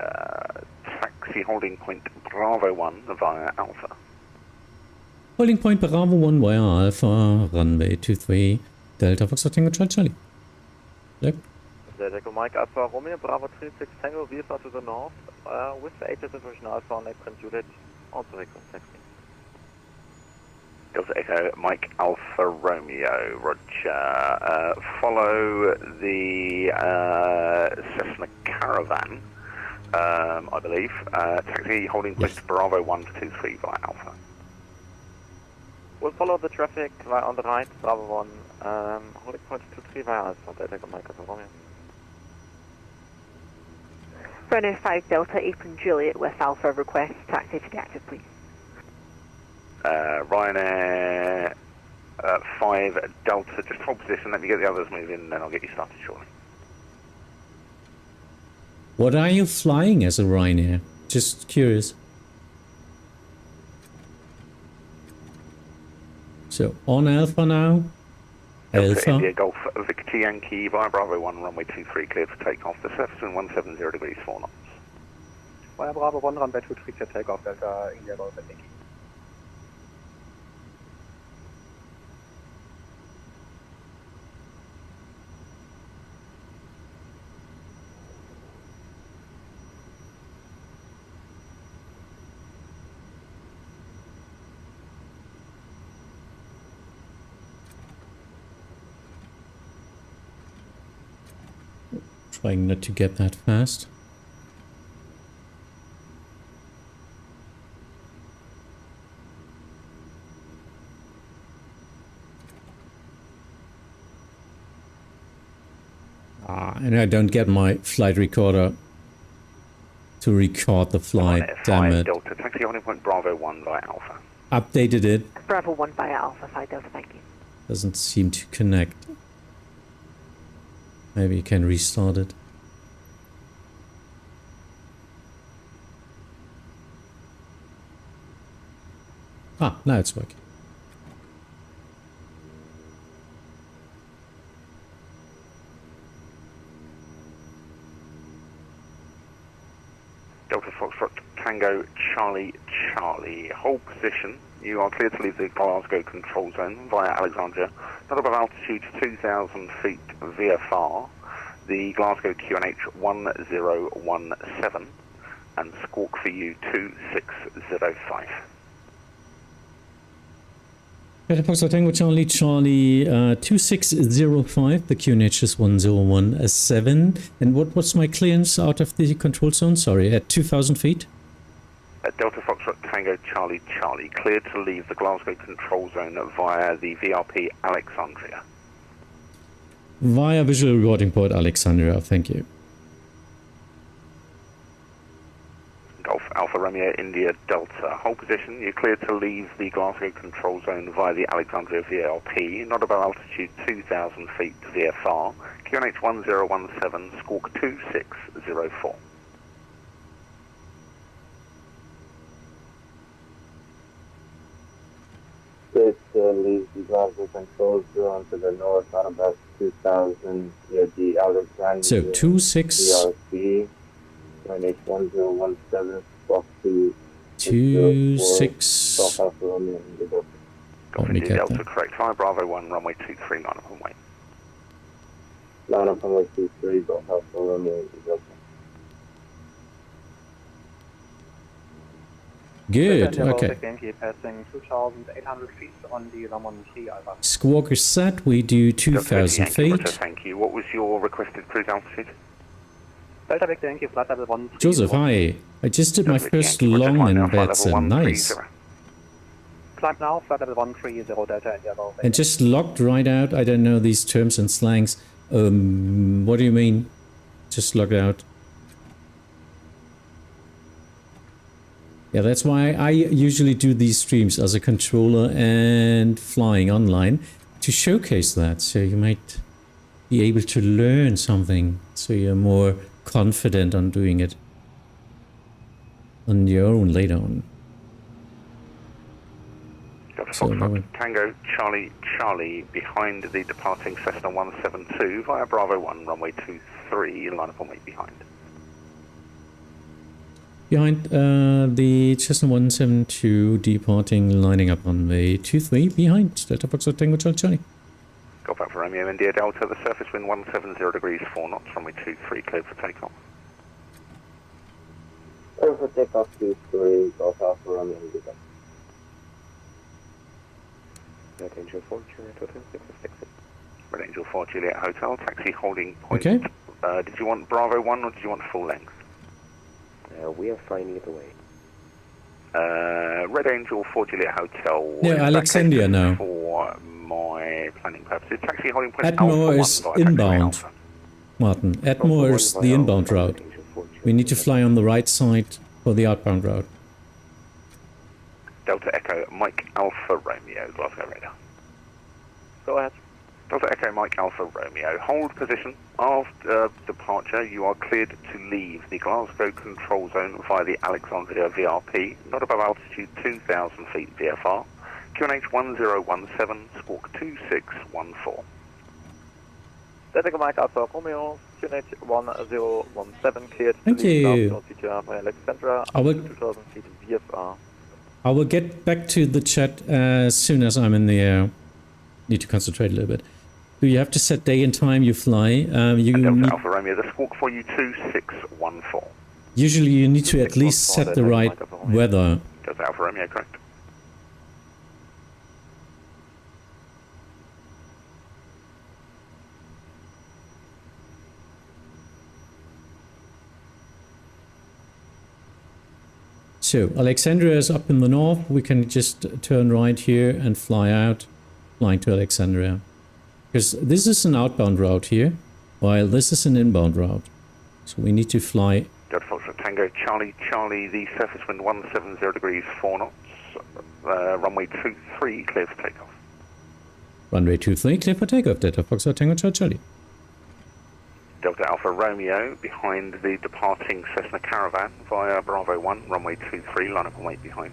Taxi holding point Bravo 1 via Alpha. Holding point Bravo 1 via Alpha, runway 23, Delta Foxtrot Tango Charlie, Charlie. Yep. Delta Mike Alpha Romeo, Bravo 36 Tango, VFR to the north, with 8 version Alpha on April Juliet, also request taxi. Delta Echo Mike Alpha Romeo, Roger. Follow the Cessna Caravan, I believe. Taxi holding point Yes. Bravo 1 to 23 via Alpha. We'll follow the traffic on the right, Bravo 1, holding point 23 via Alpha, Delta Mike Alpha Romeo. Runner 5 Delta, April Juliet with Alpha, request taxi to be active, please. Ryanair 5 Delta, just hold position, let me get the others moving, and then I'll get you started shortly. What are you flying as a Ryanair? Just curious. So, on Alpha now. Delta India Alpha. Golf Victor Yankee via Bravo 1, runway 23, cleared for takeoff. The surface in 170 degrees, 4 knots. Via Bravo 1, runway 23, clear takeoff, Delta India Golf Victor. Trying not to get that fast. And I don't get my flight recorder to record the flight. Ryanair Damn 5 it. Delta, taxi holding point Bravo 1 via Alpha. Updated it. Bravo 1 via Alpha, 5 Delta, thank you. Doesn't seem to connect. Maybe you can restart it. Ah, now it's working. Delta Foxtrot Tango Charlie Charlie. Hold position. You are clear to leave the Glasgow control zone via Alexandria. Not above altitude 2,000 feet VFR. The Glasgow QNH 1017 and squawk for you 2605. Delta Foxtrot Tango Charlie Charlie 2605. The QNH is 1017. And what was my clearance out of the control zone? Sorry, at 2,000 feet? Delta Foxtrot Tango Charlie Charlie. Cleared to leave the Glasgow control zone via the VRP Alexandria. Via visual recording port Alexandria, thank you. Golf Alpha Alpha Romeo India Delta. Hold position. You're cleared to leave the Glasgow control zone via the Alexandria VLP. Not above altitude 2,000 feet to VFR. QNH 1017, squawk 2604. Cleared to leave the Glasgow control zone to the north on about 2,000 near the Alexandria So 26 VLP. QNH 1017, squawk 26. Golf Alpha Romeo India Delta. Golf Let me India get Delta, that. correct. Fly Bravo 1, runway 23, line up and wait. Line up runway 23, Golf Alpha Romeo India Delta. Good, India okay. Baltic Yankee passing 2,800 feet on the Lamont 3 Alpha. Squawk is set, we do Delta 2,000 Yankee, Roger, feet. thank you. What was your requested cruise altitude? Delta Victor Yankee, flight level 130. Joseph, hi. I just did my Delta first Yankee, Roger, long climb in now, flight level VATSIM, nice. 130. Climb now, flight level 130, Delta India Baltic. And just locked right out, I don't know these terms and slangs. What do you mean? Just locked out? Yeah, that's why I usually do these streams as a controller and flying online to showcase that. So you might be able to learn something, so you're more confident on doing it on your own later on. Delta So that would- Tango Charlie Charlie behind the departing Cessna 172 via Bravo 1, runway 23, line up on wait behind. Behind the Cessna 172 departing, lining up on the 23 behind Delta Foxtrot Tango Charlie Charlie. Golf Alpha Romeo India Delta, the surface wind 170 degrees 4 knots, runway 23, cleared for takeoff. Clear for takeoff 23, Golf Alpha Romeo India Delta. Red Angel 4, Juliet Hotel, 666. Red Angel 4 Juliet Hotel, taxi holding point. Okay. Did you want Bravo 1 or did you want full length? We are fine either way. Red Angel 4 Juliet Hotel. Yeah, in that Alexandria case, now. For my planning purposes, taxi holding point Atmore Alpha is 1 via taxiway inbound. Alpha. Martin, Atmore is the inbound route. We need to fly on the right side for the outbound route. Delta Echo Mike Alpha Romeo, Glasgow radar. Go ahead. Delta Echo Mike Alpha Romeo. Hold position. After departure, you are cleared to leave the Glasgow control zone via the Alexandria VRP, not above altitude 2,000 feet VFR. QNH 1017, squawk 2614. Delta Mike Alpha Romeo, QNH 1017, cleared to Thank leave you. North CTR by Alexandria, I will- 2,000 feet VFR. I will get back to the chat as soon as I'm in the air. Need to concentrate a little bit. Do you have to set day and time you fly? You Delta need, Alpha Romeo, the squawk for you 2614. usually you need to at least set the right weather. Delta Alpha Romeo, correct. So Alexandria is up in the north. We can just turn right here and fly out, flying to Alexandria. Because this is an outbound route here, while this is an inbound route. So we need to fly. Delta Foxtrot Tango Charlie Charlie, the surface wind 170 degrees 4 knots, runway 23, clear for takeoff. Runway 23, clear for takeoff. Delta Foxtrot Tango Charlie Charlie. Delta Alpha Romeo behind the departing Cessna Caravan via Bravo 1, runway 23, line up and wait behind.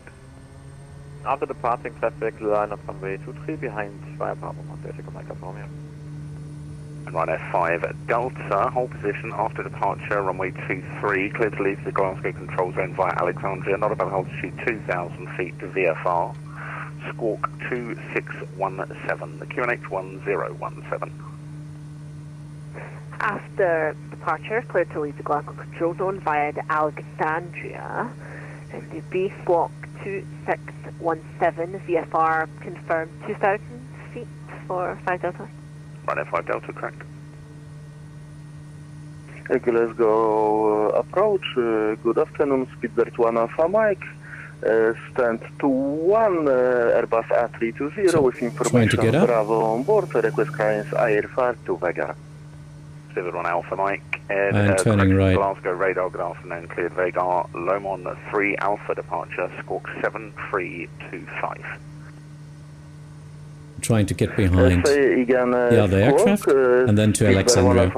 After departing traffic, line up runway 23 behind via Bravo 1, Delta Mike Alpha Romeo. And runway 5 Delta, hold position after departure, runway 23, clear to leave the Glasgow control zone via Alexandria, not above altitude 2,000 feet to VFR, squawk 2617, the QNH 1017. After departure, cleared to leave the Glasgow control zone via the Alexandria. And the B squawk 2617, VFR confirmed 2,000 feet for 5 Delta. Runway 5 Delta, correct. Glasgow approach, good afternoon, Speedbird 1 Alpha Mike, stand 21, Airbus A320 So, with trying to information get up. Bravo on board, request clients IR5 to Vega. Civic 1 Alpha Mike. And turning right. Glasgow radar, good afternoon, cleared Vega, Lomond 3 Alpha departure, squawk 7325. Trying to get behind the other aircraft, and then to Alexandria.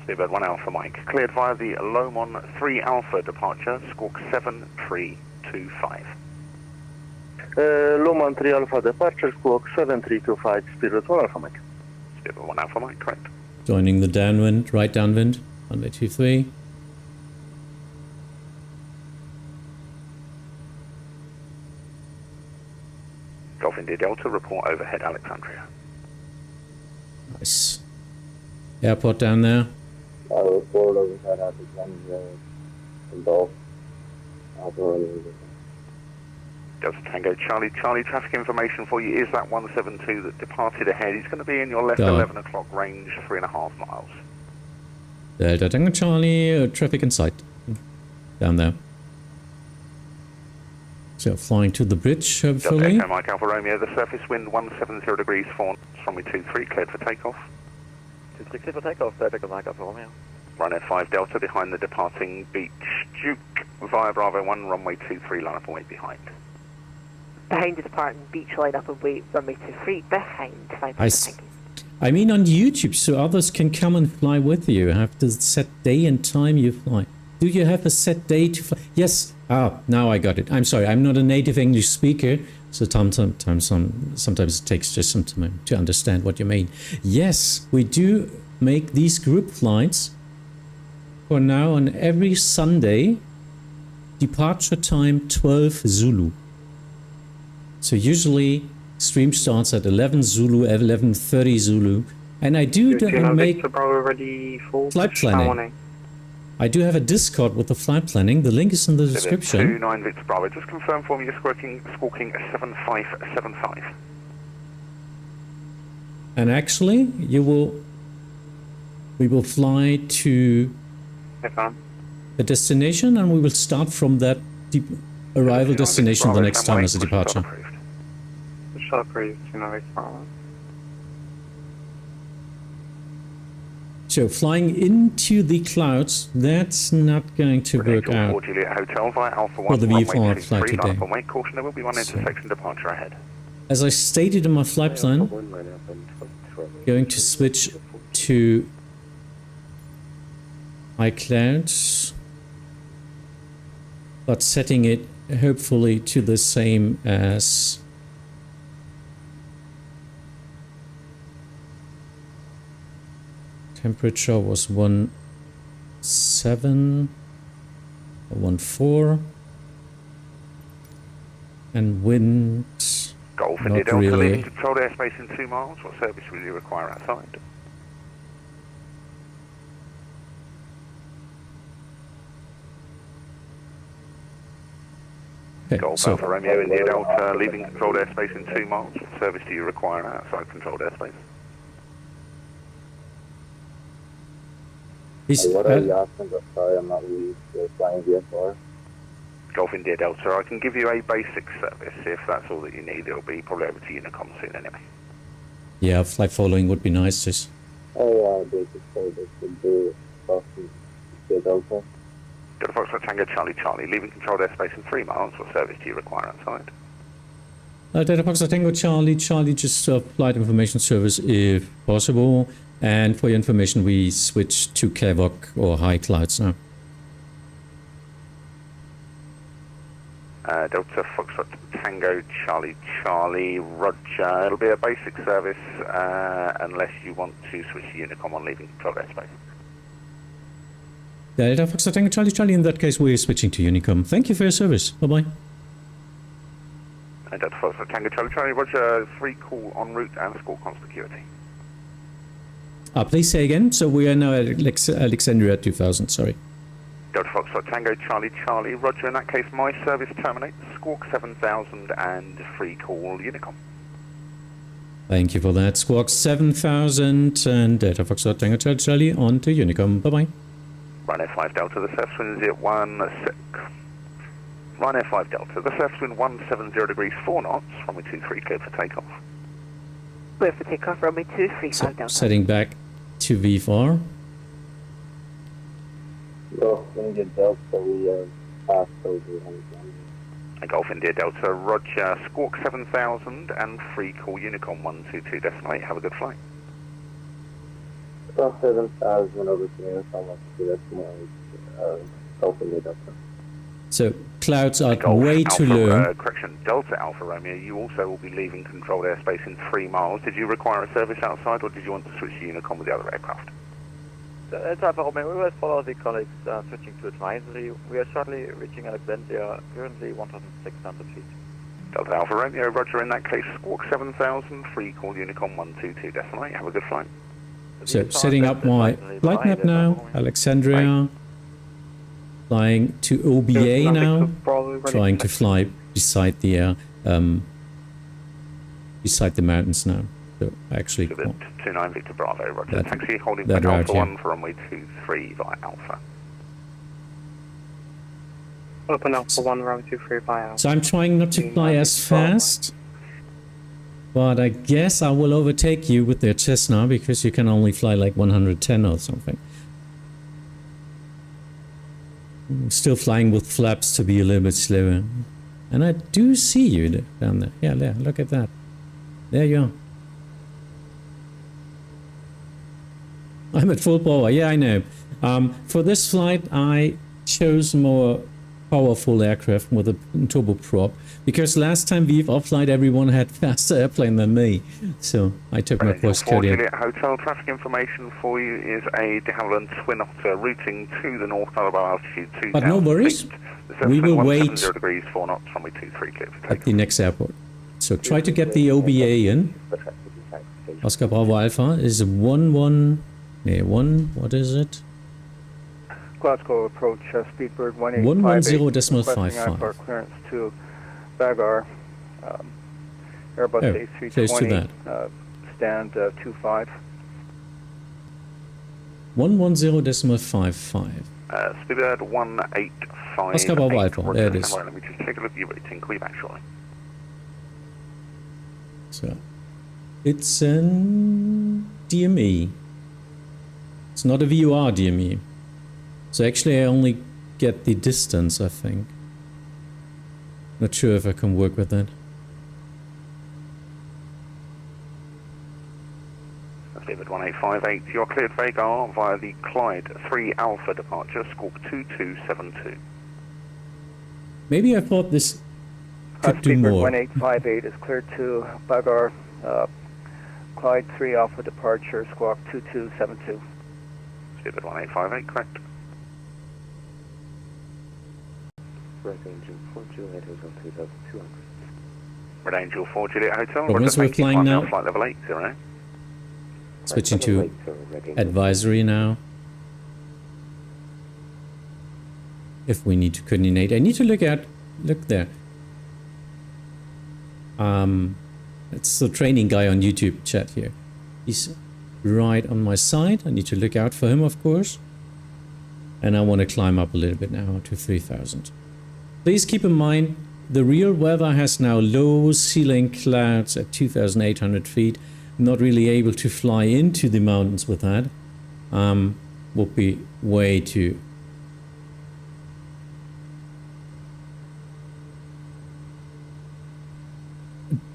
Seabird 1 Alpha Mike, cleared via the Lomond 3 Alpha departure, squawk 7325. Lomond 3 Alpha departure, squawk 7325, Spirit 1 Alpha Mike. Spirit 1 Alpha Mike, correct. Joining the downwind, right downwind, runway 23. Golf India Delta, report overhead Alexandria. Nice. Airport down there. Report overhead Alexandria. Golf. Delta Tango Charlie. Charlie, traffic information for you is that 172 that departed ahead. He's going to be in your left 11 o'clock range, 3.5 miles. Delta Tango Charlie, traffic in sight. Down there. So flying to the bridge, hopefully. Delta Mike Alpha Romeo, the surface wind 170 degrees 4 knots, runway 23, cleared for takeoff. 23 cleared for takeoff, Delta Mike Alpha Romeo. Runway 5 Delta behind the departing Beach Duke via Bravo 1, runway 23, line up and wait behind. Behind the departing Beach, line up and wait, runway 23, behind 5. I mean on YouTube, so others can come and fly with you. Have to set day and time you fly. Do you have a set day to fly? Yes. Ah, now I got it. I'm sorry, I'm not a native English speaker, so sometimes it takes just some time to understand what you mean. Yes, we do make these group flights for now on every Sunday. Departure time 12 Zulu. So usually stream starts at 11 Zulu, 11:30 Zulu, and I do make flight planning. I do have a Discord with the flight planning. The link is in the description. 29 Victor Bravo. Just confirm for me you're squawking 7575. And actually, we will fly to a destination, and we will start from that arrival destination the next time as a departure. So flying into the clouds, that's not going to work out for the VFR flight today. Caution, there will be one intersection departure ahead. As I stated in my flight plan, going to switch to high clouds, but setting it hopefully to the same as temperature was 17 or 14, and wind Golf not Delta, really. leaving controlled airspace in 2 miles. What service will you require outside? Okay, Golf so Alpha Romeo India Delta, leaving controlled airspace in 2 miles. What service do you require outside controlled airspace? What are the options? I'm sorry, I'm not really flying VFR. Golf India Delta, I can give you a basic service if that's all that you need. It'll be probably over to Unicom soon anyway. yeah, flight following would be nice. Just Basic service would do Delta. Delta Foxtrot Tango Charlie Charlie, leaving controlled airspace in 3 miles. What service do you require outside? Delta Foxtrot Tango Charlie Charlie, just flight information service if possible. And for your information, we switch to Kodiak or high clouds now. Delta Foxtrot Tango Charlie Charlie, roger. It'll be a basic service unless you want to switch to Unicom on leaving controlled airspace. Delta Foxtrot Tango Charlie Charlie, in that case we're switching to Unicom. Thank you for your service. Bye bye. Delta Foxtrot Tango Charlie Charlie, roger. 3 call en route and squawk on security. Please say again. So we are now at Alexandria 2000, sorry. Delta Foxtrot Tango Charlie Charlie, roger. In that case, my service terminates. Squawk 7000 and free call Unicom. Thank you for that. Squawk 7000 and Delta Foxtrot Tango Charlie Charlie on to Unicom. Bye bye. Run F5 Delta, the surface wind is at 16. Run F5 Delta, the surface wind 170 degrees 4 knots, runway 23 cleared for takeoff. Clear for takeoff, runway 23, So, Delta. setting back to VFR. Golf India Delta, we are past over Alexandria. Golf India Delta, Roger, Squawk 7000 and free call Unicorn 122.8. Have a good flight. Golf 7000 over to Unicorn 122, that's more Golf India Delta. So clouds are Golf way Alpha, too low. correction, Delta Alpha Romeo, you also will be leaving controlled airspace in 3 miles. Did you require a service outside or did you want to switch to Unicorn with the other aircraft? Alpha Romeo, we will follow the colleagues switching to advisory. We are shortly reaching Alexandria, currently 1,600 feet. Delta Alpha Romeo, Roger, in that case, Squawk 7000, free call Unicorn 122.8. Have a good flight. So setting up my flight map now, Alexandria, flying to OBA now, trying to fly beside the mountains now. So actually, 29 Victor Bravo, Roger. That- Taxi holding that back route, Alpha yeah. 1 for runway 23 via Alpha. Open Alpha 1, runway 23 via. so I'm trying not to fly as fast, but I guess I will overtake you with the Cessna because you can only fly like 110 or something. I'm still flying with flaps to be a little bit slower. And I do see you down there. Yeah, there, look at that. There you are. I'm at full power. Yeah, I know. For this flight, I chose more powerful aircraft with a turboprop because last time VFR flight, everyone had faster airplane than me. So I took my course Kodiak. Juliet Hotel, traffic information for you is a de Havilland Twin Otter routing to the north at about altitude 2,000 But no worries. feet. We will wait 0 degrees, 4 knots, runway 23 clear for at the next airport. So try to get the OBA in. Oscar Bravo Alpha is 1, what is it? Glasgow approach, Speedbird 1858. 110.55. For clearance to Bagar, Airbus Oh, A320. close to that. Stand 25. 110.55. Speedbird 185. Oscar Bravo Alpha, there it is. Let me just take a look at your rating. Call you back shortly. So it's an DME. It's not a VUR DME. So actually I only get the distance, I think. Not sure if I can work with that. Speedbird 1858, you're cleared Vagar via the Clyde 3 Alpha departure, Squawk 2272. Maybe I thought this could do Speedbird more. 1858 is cleared to Bagar, Clyde 3 Alpha departure, Squawk 2272. Speedbird 1858, correct. Red Angel 4 Juliet Hotel 3200. Red Angel 4 Juliet Hotel, Problems Roger, we're thank you, flying climb now? down Flight level 80. Switching to advisory now. If we need to coordinate, I need to look there. It's the training guy on YouTube chat here. He's right on my side. I need to look out for him, of course. And I want to climb up a little bit now to 3000. Please keep in mind, the real weather has now low ceiling clouds at 2,800 feet. Not really able to fly into the mountains with that. Would be way too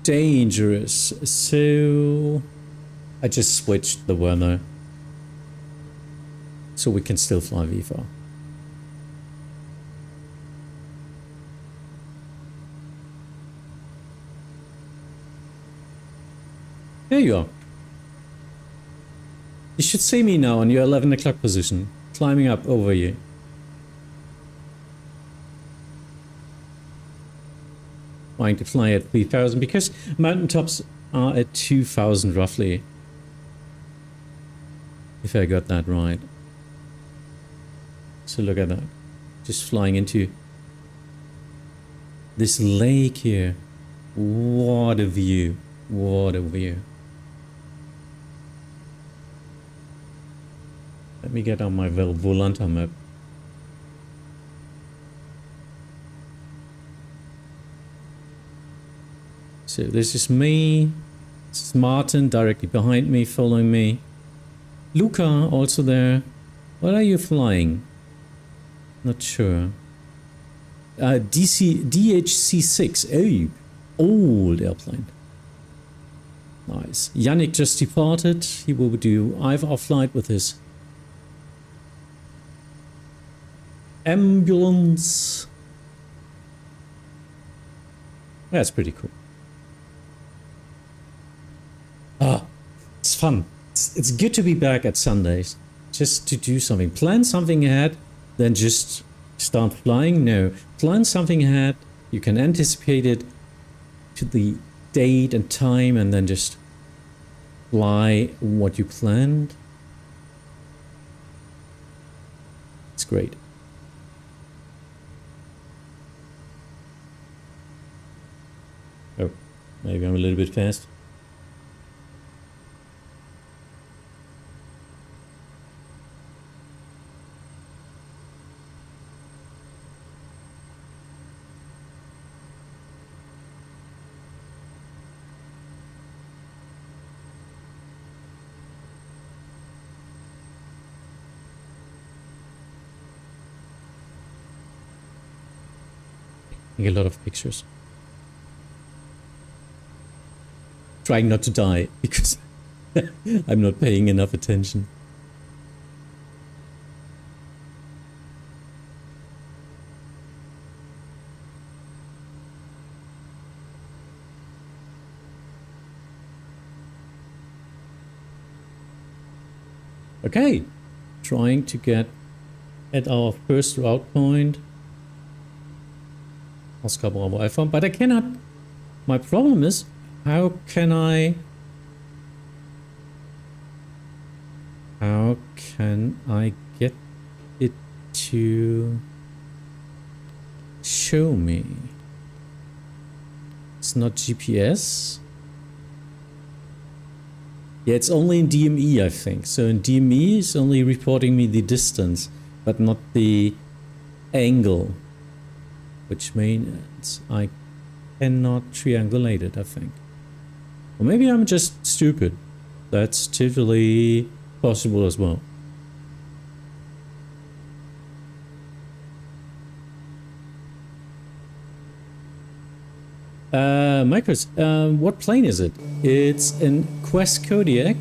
dangerous. So I just switched the weather so we can still fly VFR. There you are. You should see me now on your 11 o'clock position, climbing up over you. Trying to fly at 3000 because mountaintops are at 2000 roughly. If I got that right. So look at that. Just flying into this lake here. What a view. What a view. Let me get on my Volanta map. So this is me. This is Martin directly behind me, following me. Luca also there. What are you flying? Not sure. DHC6. Oh, old airplane. Nice. Yannick just departed. He will do IFR flight with his ambulance. That's pretty cool. Ah, it's fun. It's good to be back at Sundays. Just to do something. Plan something ahead, then just start flying. No. Plan something ahead. You can anticipate it to the date and time and then just fly what you planned. It's great. Oh, maybe I'm a little bit fast. A lot of pictures. Trying not to die because I'm not paying enough attention. Okay, trying to get at our first route point. Oscar Bravo Alpha, but I cannot. My problem is, how can I get it to show me? It's not GPS. Yeah, it's only in DME, I think. So in DME, it's only reporting me the distance, but not the angle. Which means I cannot triangulate it, I think. Or maybe I'm just stupid. That's totally possible as well. Micros, what plane is it? It's in Quest Kodiak.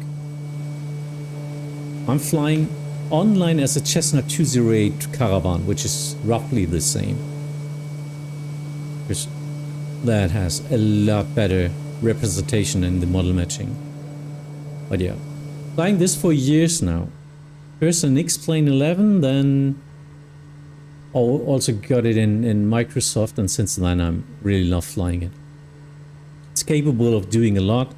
I'm flying online as a Cessna 208 Caravan, which is roughly the same. Because that has a lot better representation in the model matching. But yeah, flying this for years now. First an X-Plane 11, then also got it in Microsoft, and since then I really love flying it. It's capable of doing a lot.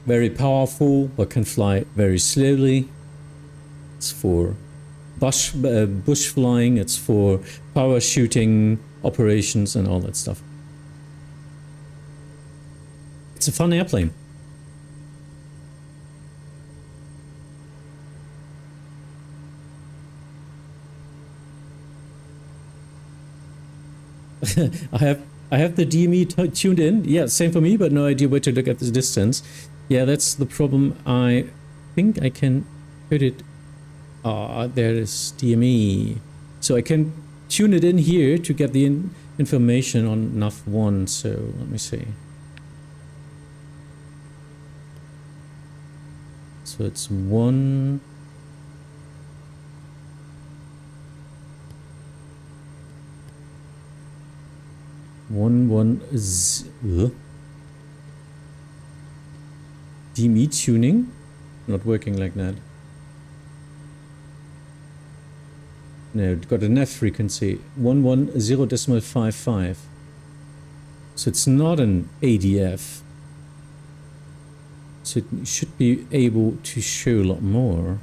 Very powerful, but can fly very slowly. It's for bush flying, it's for power shooting operations and all that stuff. It's a fun airplane. I have the DME tuned in. Yeah, same for me, but no idea where to look at the distance. Yeah, that's the problem. I think I can put it. Ah, there is DME. So I can tune it in here to get the information on NAV 1. So let me see. So it's 1. DME tuning, not working like that. No, it got a NAV frequency 110.55. So it's not an ADF. So it should be able to show a lot more.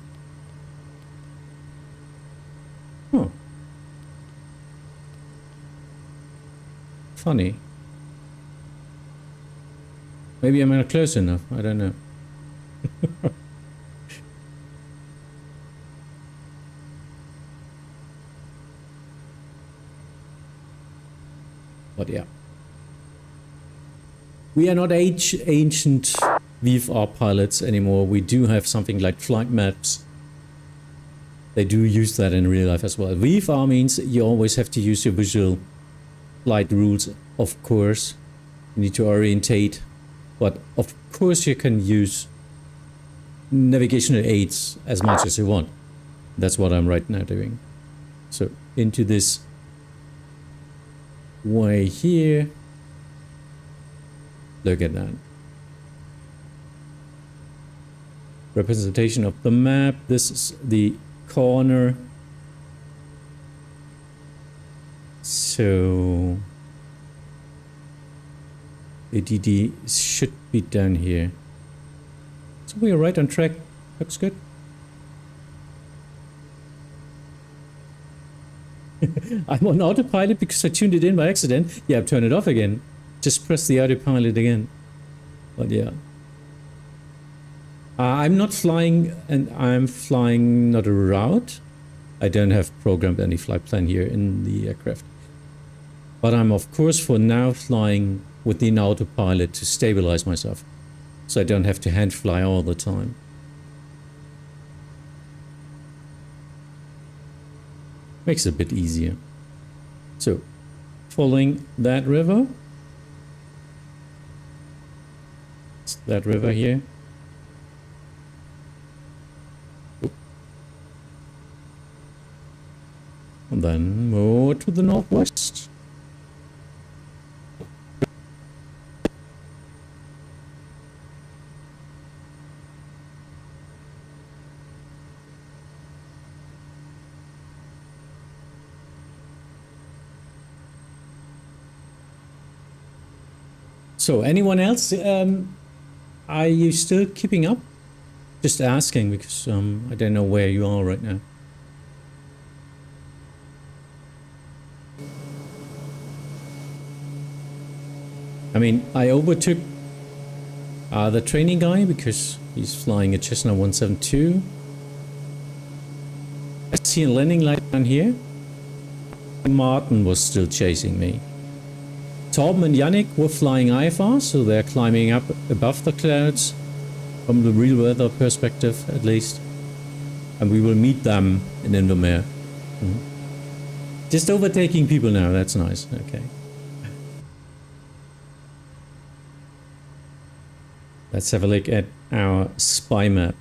Huh. Funny. Maybe I'm not close enough. I don't know. But yeah. We are not ancient VFR pilots anymore. We do have something like flight maps. they do use that in real life as well. VFR means you always have to use your visual flight rules, of course. You need to orientate, but of course you can use navigational aids as much as you want. That's what I'm right now doing. So into this way here. Look at that. Representation of the map. This is the corner. So ADD should be down here. So we are right on track. Looks good. I'm on autopilot because I tuned it in by accident. Yeah, turn it off again. Just press the autopilot again. But yeah. I'm not flying, and I'm flying not a route. I don't have programmed any flight plan here in the aircraft. But I'm of course for now flying within autopilot to stabilize myself. So I don't have to hand fly all the time. Makes it a bit easier. So, following that river. It's that river here. And then more to the northwest. So, anyone else? Are you still keeping up? Just asking because I don't know where you are right now. I mean, I overtook the training guy because he's flying a Cessna 172. I see a landing light down here. Martin was still chasing me. Torben and Yannick were flying IFR, so they're climbing up above the clouds from the real weather perspective, at least. And we will meet them in Inverness. Just overtaking people now, that's nice. Okay. Let's have a look at our spy map.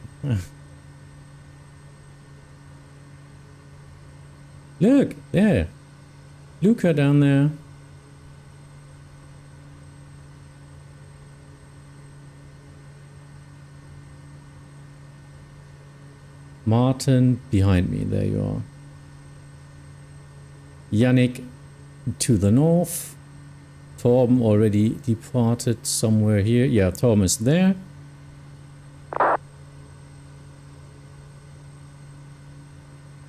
Look, there. Luca down there. Martin behind me, there you are. Yannick to the north. Torben already departed somewhere here. Yeah, Torben is there.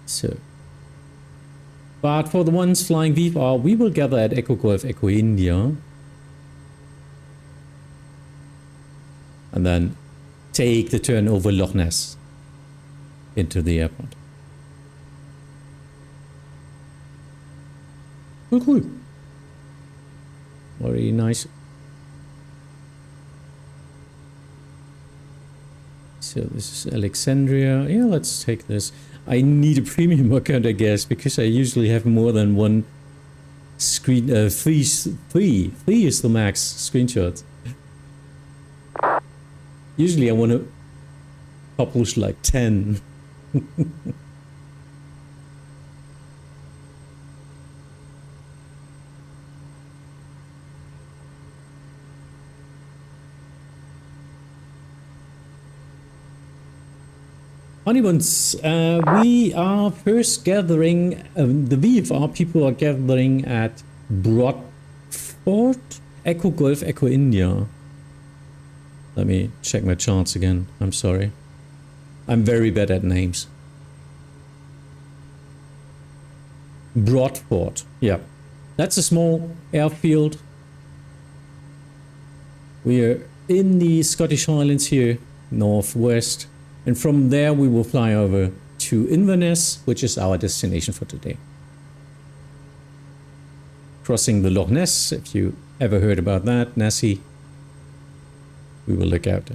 So. But for the ones flying VFR, we will gather at Echo Golf, Echo India. And then take the turn over Loch Ness into the airport. Cool, cool. Very nice. So this is Alexandria. Yeah, let's take this. I need a premium account, I guess, because I usually have more than one screen. Three is the max screenshots. Usually I want to publish like 10. Honeybuns, we are first gathering, the VFR people are gathering at Broadford, Echo Golf, Echo India. Let me check my charts again, I'm sorry. I'm very bad at names. Broadford, yeah. That's a small airfield. We are in the Scottish Highlands here, northwest. And from there we will fly over to Inverness, which is our destination for today. Crossing the Loch Ness, if you ever heard about that, Nessie. We will look out.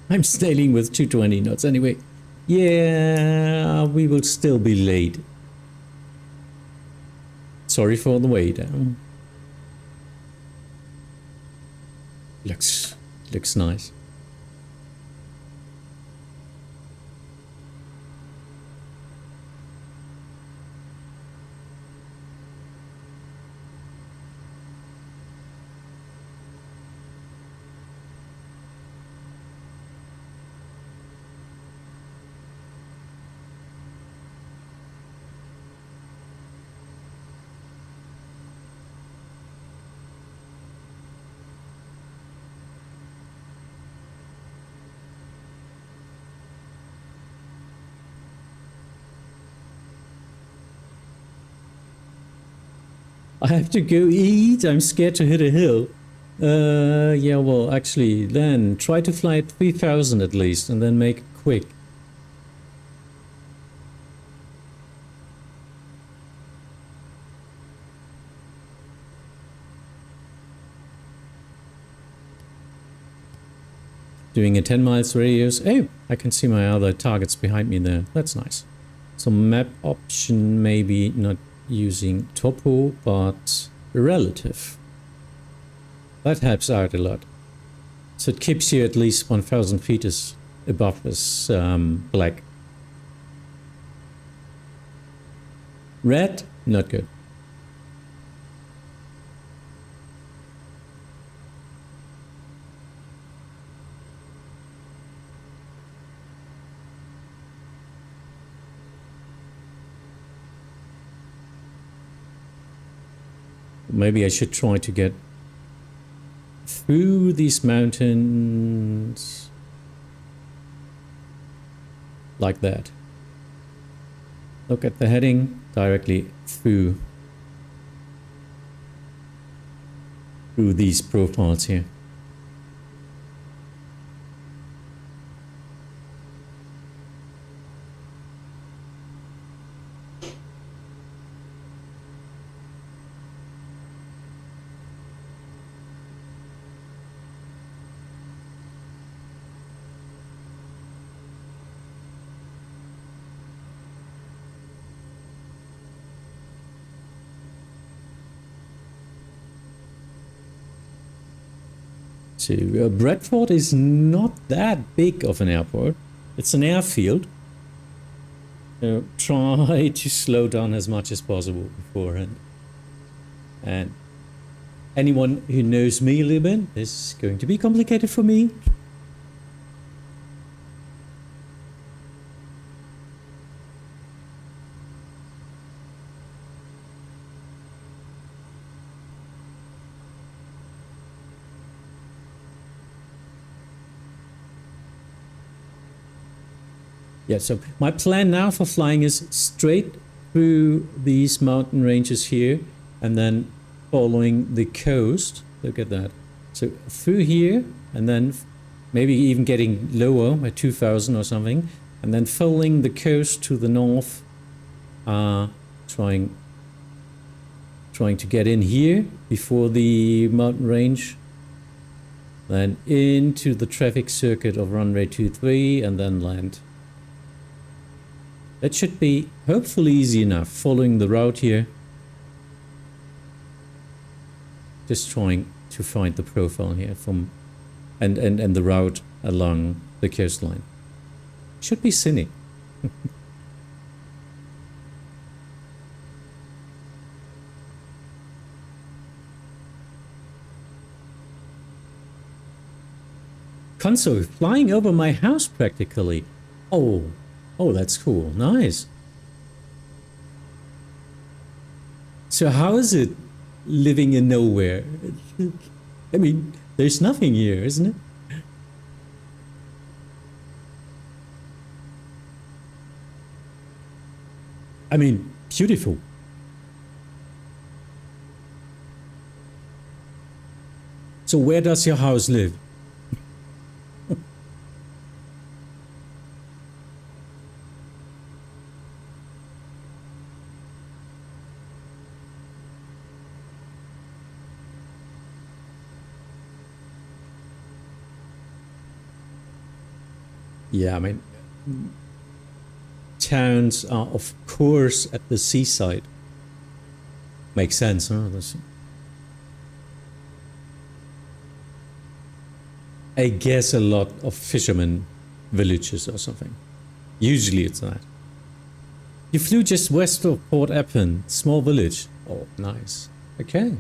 I'm sailing with 220 knots anyway. Yeah, we will still be late. Sorry for the wait. Looks nice. I have to go eat. I'm scared to hit a hill. Yeah, well, actually, then try to fly at 3000 at least and then make it quick. Doing a 10 miles radius. Oh, I can see my other targets behind me there. That's nice. So map option, maybe not using topo, but relative. That helps out a lot. So it keeps you at least 1000 feet above this black. Red, not good. Maybe I should try to get through these mountains like that. Look at the heading directly through these profiles here. So Bradford is not that big of an airport. It's an airfield. So try to slow down as much as possible beforehand. And anyone who knows me a little bit, this is going to be complicated for me. Yeah, so my plan now for flying is straight through these mountain ranges here and then following the coast. Look at that. So through here and then maybe even getting lower at 2000 or something and then following the coast to the north, trying to get in here before the mountain range, then into the traffic circuit of runway 23 and then land. That should be hopefully easy enough, following the route here. Just trying to find the profile here from and the route along the coastline. Should be scenic. Console flying over my house practically. Oh, that's cool. Nice. So how is it living in nowhere? I mean, there's nothing here, isn't it? I mean, beautiful. So where does your house live? yeah, I mean, towns are of course at the seaside. Makes sense, huh? I guess a lot of fishermen villages or something. Usually it's that. You flew just west of Port Eppin, small village. Oh, nice. Okay.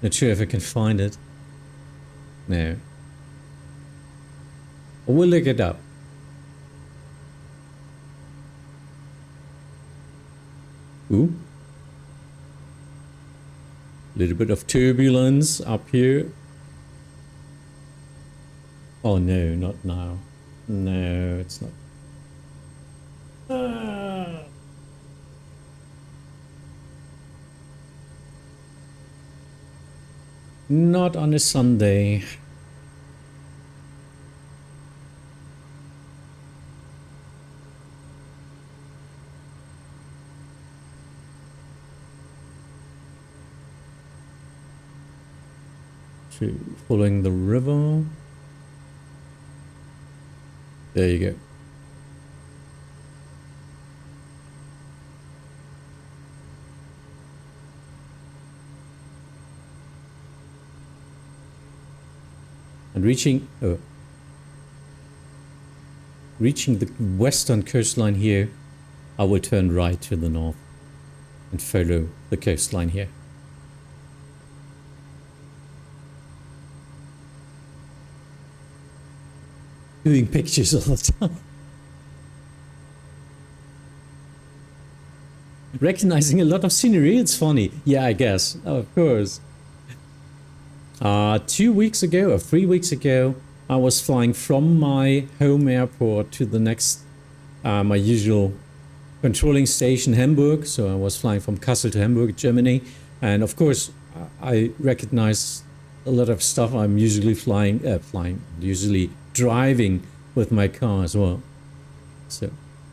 Not sure if I can find it. No. We'll look it up. Ooh. Little bit of turbulence up here. Oh no, not now. No, it's not. Not on a Sunday. Following the river. There you go. And reaching the western coastline here, I will turn right to the north and follow the coastline here. Doing pictures all the time. Recognizing a lot of scenery, it's funny. Yeah, I guess. Oh, of course. 2 weeks ago or 3 weeks ago, I was flying from my home airport to the next, my usual controlling station, Hamburg. So I was flying from Kassel to Hamburg, Germany. And of course, I recognize a lot of stuff. I'm usually usually driving with my car as well. So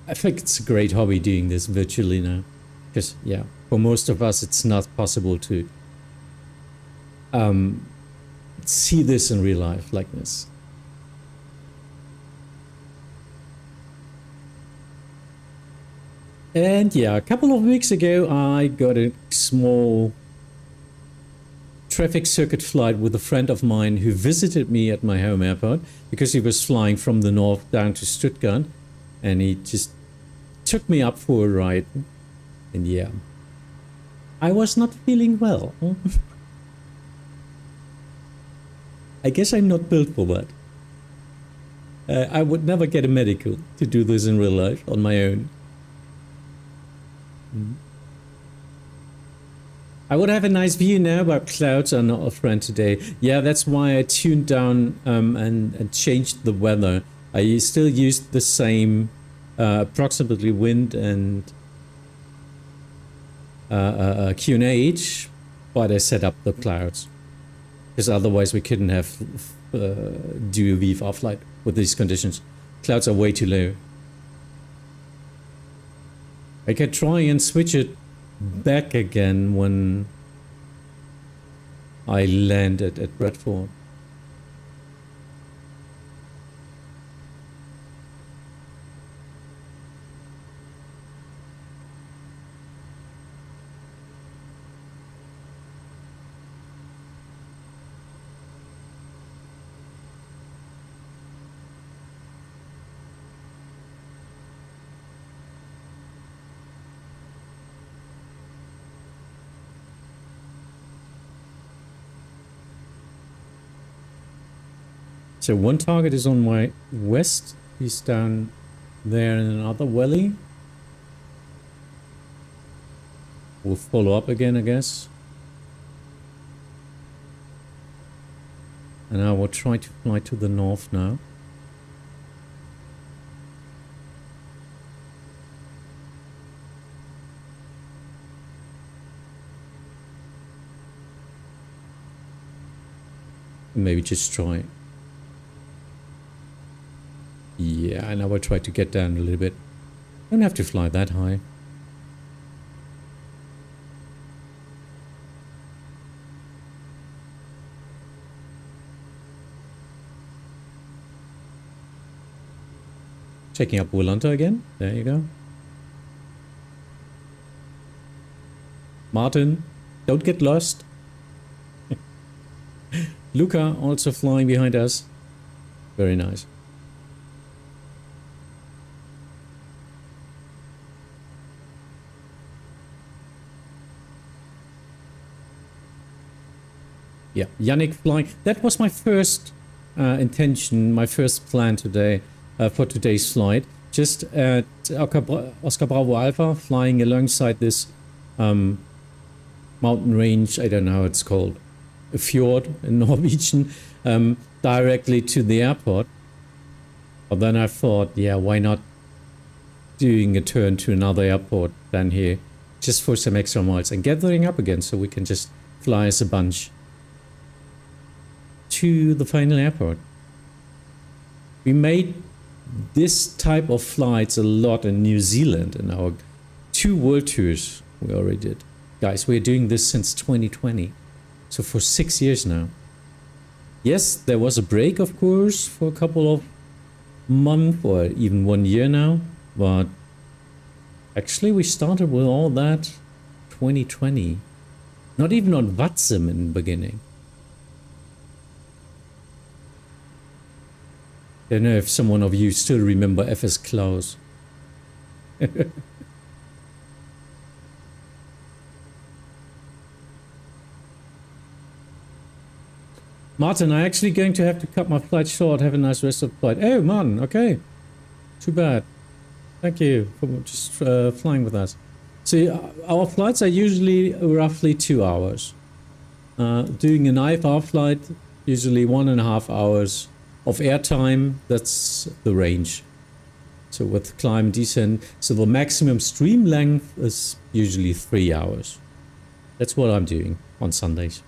I think it's a great hobby doing this virtually now. Because, yeah, for most of us, it's not possible to see this in real life like this. And yeah, a couple of weeks ago, I got a small traffic circuit flight with a friend of mine who visited me at my home airport because he was flying from the north down to Stuttgart, and he just took me up for a ride. And yeah, I was not feeling well. I guess I'm not built for that. I would never get a medical to do this in real life on my own. I would have a nice view now, but clouds are not a friend today. Yeah, that's why I tuned down and changed the weather. I still used the same approximately wind and QNH, but I set up the clouds. Because otherwise we couldn't have do a VFR flight with these conditions. Clouds are way too low. I can try and switch it back again when I land at Bradford. So one target is on my west, he's down there in another valley. We'll follow up again, I guess. And I will try to fly to the north now. Maybe just try. Yeah, and I will try to get down a little bit. Don't have to fly that high. Checking up Willunter again. There you go. Martin, don't get lost. Luca also flying behind us. Very nice. Yeah, Yannick flying. That was my first intention, my first plan today for today's flight. Just at Oscar Bravo Alpha, flying alongside this mountain range. I don't know how it's called. A fjord in Norwegian, directly to the airport. But then I thought, yeah, why not doing a turn to another airport than here, just for some extra miles and gathering up again so we can just fly as a bunch to the final airport. We made this type of flights a lot in New Zealand in our 2 world tours we already did. Guys, we're doing this since 2020, so for 6 years now. Yes, there was a break, of course, for a couple of months or even 1 year now, but actually we started with all that 2020. Not even on VATSIM in the beginning. I don't know if someone of you still remember FS Klaus. Martin, I'm actually going to have to cut my flight short. Have a nice rest of the flight. Oh, Martin, okay. Too bad. Thank you for just flying with us. So our flights are usually roughly 2 hours. Doing an IFR flight, usually 1.5 hours of airtime. That's the range. So with climb, descent. So the maximum stream length is usually 3 hours. That's what I'm doing on Sundays.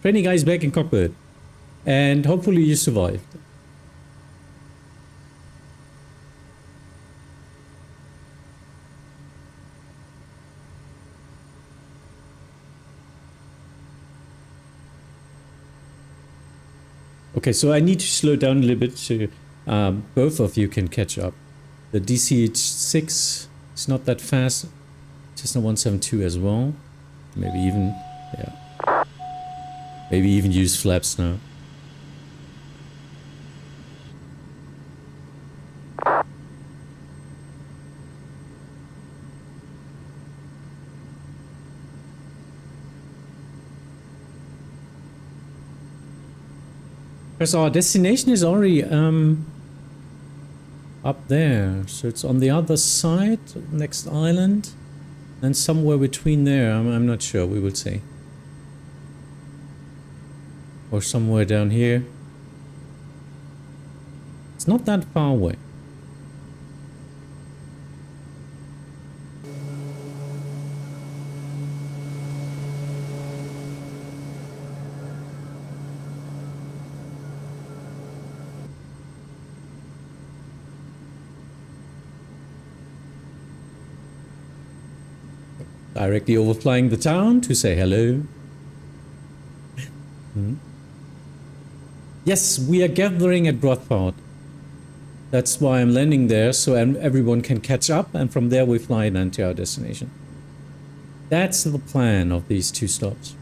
Training guys back in cockpit. And hopefully you survived. Okay, so I need to slow down a little bit so both of you can catch up. The DCH6 is not that fast. Cessna 172 as well. Maybe even, yeah. Maybe even use flaps now. Because our destination is already up there, so it's on the other side, next island, and somewhere between there. I'm not sure. We will see. Or somewhere down here. It's not that far away. Directly overflying the town to say hello. Yes, we are gathering at Brothport. That's why I'm landing there, so everyone can catch up, and from there we fly then to our destination. That's the plan of these 2 stops.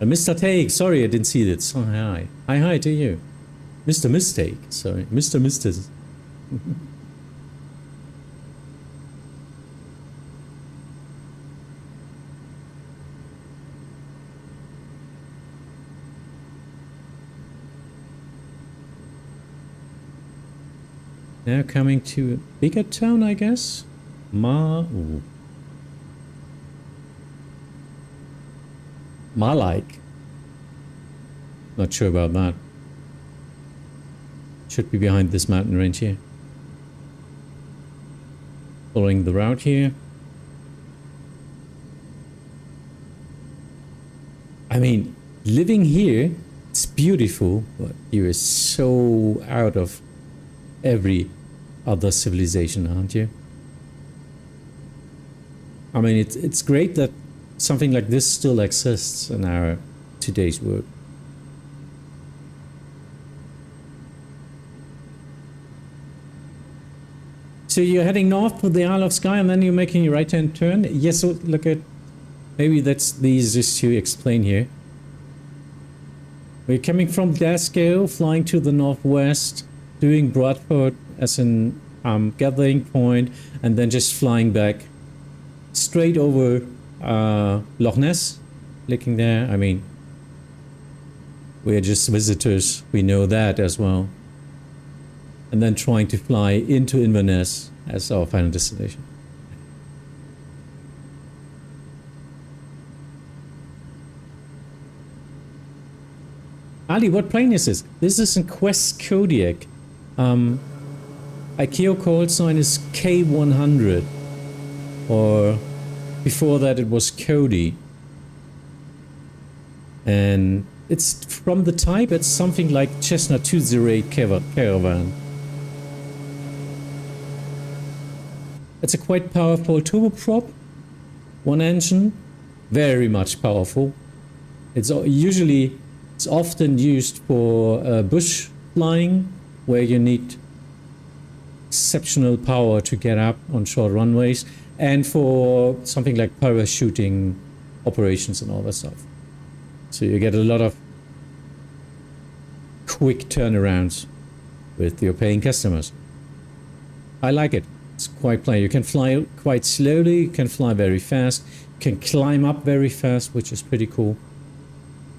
Mr. Take, sorry I didn't see that. So hi. Hi to you. Mr. Mistake, sorry. Mr. Misters. Now coming to a bigger town, I guess. Malike. Not sure about that. Should be behind this mountain range here. Following the route here. I mean, living here, it's beautiful, but you are so out of every other civilization, aren't you? I mean, it's great that something like this still exists in our today's world. So you're heading north to the Isle of Skye and then you're making a right-hand turn? Yes, so look at... Maybe that's the easiest to explain here. We're coming from Glasgow, flying to the northwest, doing Bradford as an gathering point, and then just flying back straight over Loch Ness, looking there. I mean, we're just visitors, we know that as well. And then trying to fly into Inverness as our final destination. Ali, what plane is this? This is in Quest Kodiak. ICAO call sign is K100. Or before that it was Cody. And it's from the type, it's something like Cessna 208 Caravan. It's a quite powerful turboprop. One engine. Very much powerful. It's often used for bush flying, where you need exceptional power to get up on short runways, and for something like parachuting operations and all that stuff. So you get a lot of quick turnarounds with your paying customers. I like it. It's quite plain. You can fly quite slowly, you can fly very fast, you can climb up very fast, which is pretty cool.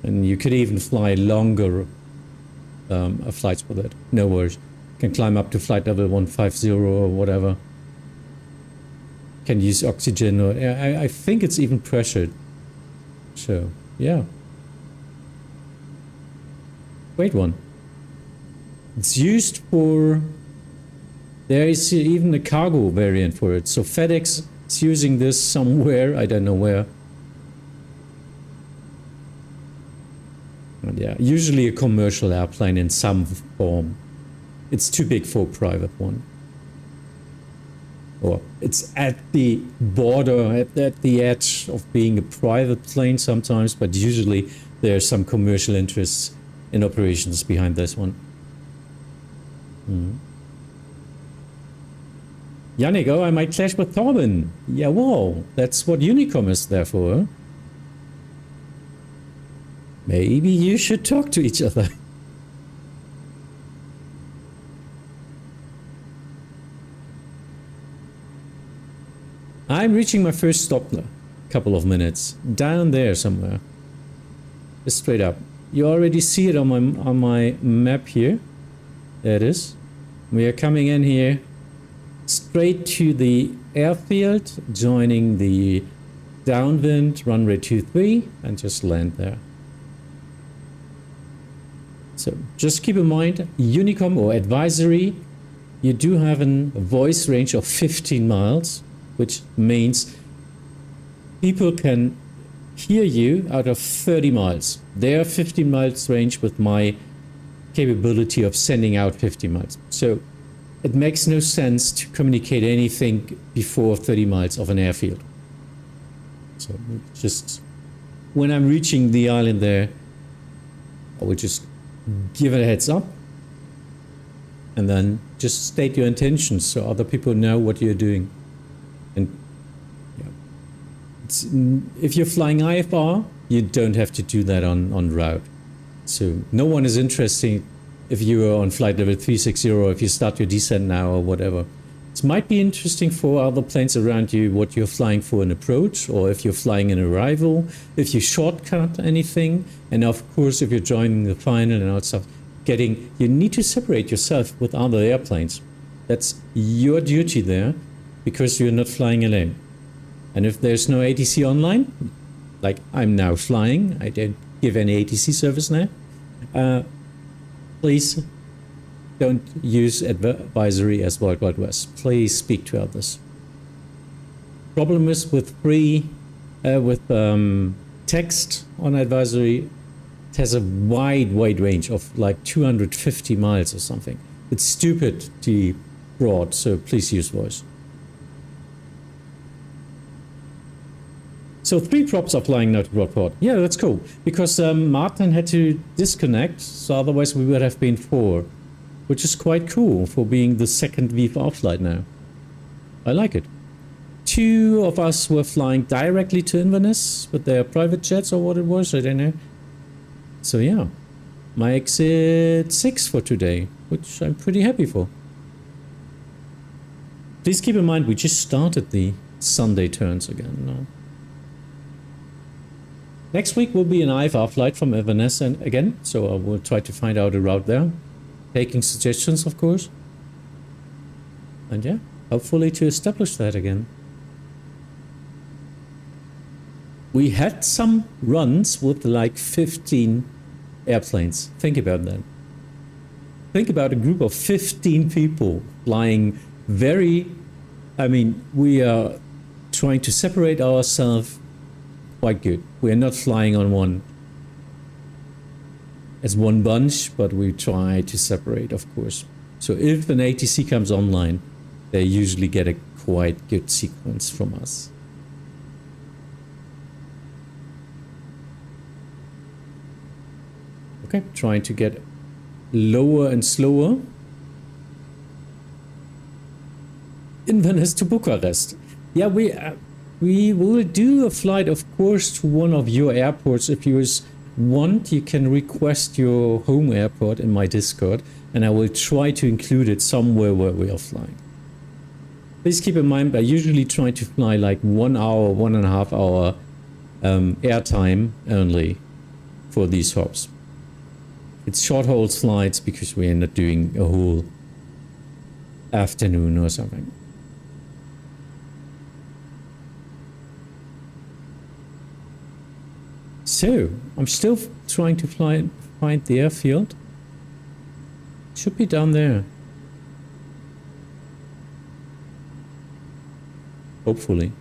And you could even fly longer flights with it. No worries. You can climb up to flight level 150 or whatever. Can use oxygen, or I think it's even pressured. So, yeah. Great one. It's used for... There is even a cargo variant for it. So FedEx is using this somewhere. I don't know where. And yeah, usually a commercial airplane in some form. It's too big for a private one. Or it's at the border, at the edge of being a private plane sometimes, but usually there are some commercial interests in operations behind this one. Yannick, oh, I might clash with Torben. Yeah, whoa, that's what Unicom is there for. Maybe you should talk to each other. I'm reaching my first stop now. Couple of minutes. Down there somewhere. Just straight up. You already see it on my map here. There it is. We are coming in here straight to the airfield, joining the downwind runway 23 and just land there. So just keep in mind, Unicom or advisory, you do have a voice range of 15 miles, which means people can hear you out of 30 miles. They are 15 miles range with my capability of sending out 50 miles. So it makes no sense to communicate anything before 30 miles of an airfield. So just when I'm reaching the island there, I would just give it a heads up and then just state your intentions so other people know what you're doing. And yeah, if you're flying IFR, you don't have to do that on route. So no one is interested if you are on flight level 360 or if you start your descent now or whatever. It might be interesting for other planes around you what you're flying for in approach, or if you're flying in arrival, if you shortcut anything, and of course if you're joining the final and all that stuff. You need to separate yourself with other airplanes. That's your duty there, because you're not flying alone. And if there's no ATC online, like I'm now flying, I don't give any ATC service now, please don't use advisory as Wild Wild West. Please speak to others. Problem is with text on advisory, it has a wide range of like 250 miles or something. It's stupidly broad, so please use voice. So 3 props are flying now to Broadport. Yeah, that's cool. Because Martin had to disconnect, so otherwise we would have been 4. Which is quite cool for being the second VFR flight now. I like it. 2 of us were flying directly to Inverness with their private jets or what it was, I don't know. So yeah, makes it 6 for today, which I'm pretty happy for. Please keep in mind we just started the Sunday turns again now. Next week will be an IFR flight from Inverness and again, so I will try to find out a route there. Taking suggestions, of course. And yeah, hopefully to establish that again. We had some runs with like 15 airplanes. Think about that. Think about a group of 15 people flying very... I mean, we are trying to separate ourselves quite good. We are not flying on one as one bunch, but we try to separate, of course. So if an ATC comes online, they usually get a quite good sequence from us. Okay, trying to get lower and slower. Inverness to Bucharest. Yeah, we will do a flight, of course, to one of your airports. If you want, you can request your home airport in my Discord, and I will try to include it somewhere where we are flying. Please keep in mind, I usually try to fly like 1 hour, 1.5 hour airtime only for these hops. It's short haul flights because we are not doing a whole afternoon or something. So, I'm still trying to find the airfield. Should be down there. Hopefully.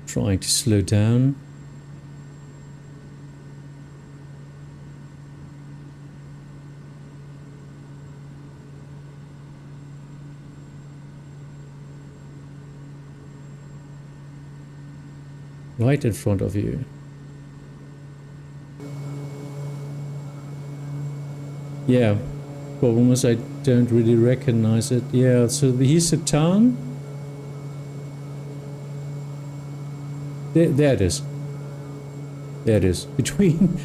Trying to slow down. Right in front of you. Yeah, problem is I don't really recognize it. Yeah, so here's the town. There it is. There it is. Between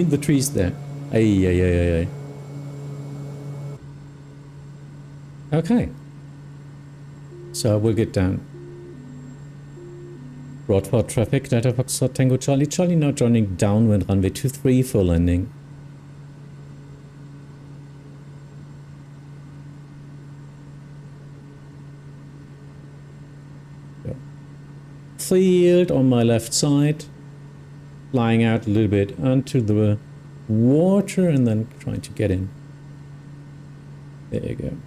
the trees there. Ay. Okay. So we'll get down. Broadport traffic, Delta Foxtrot Tango Charlie. Charlie now joining downwind runway 23 for landing. Yeah. Field on my left side. Flying out a little bit onto the water and then trying to get in. There you go.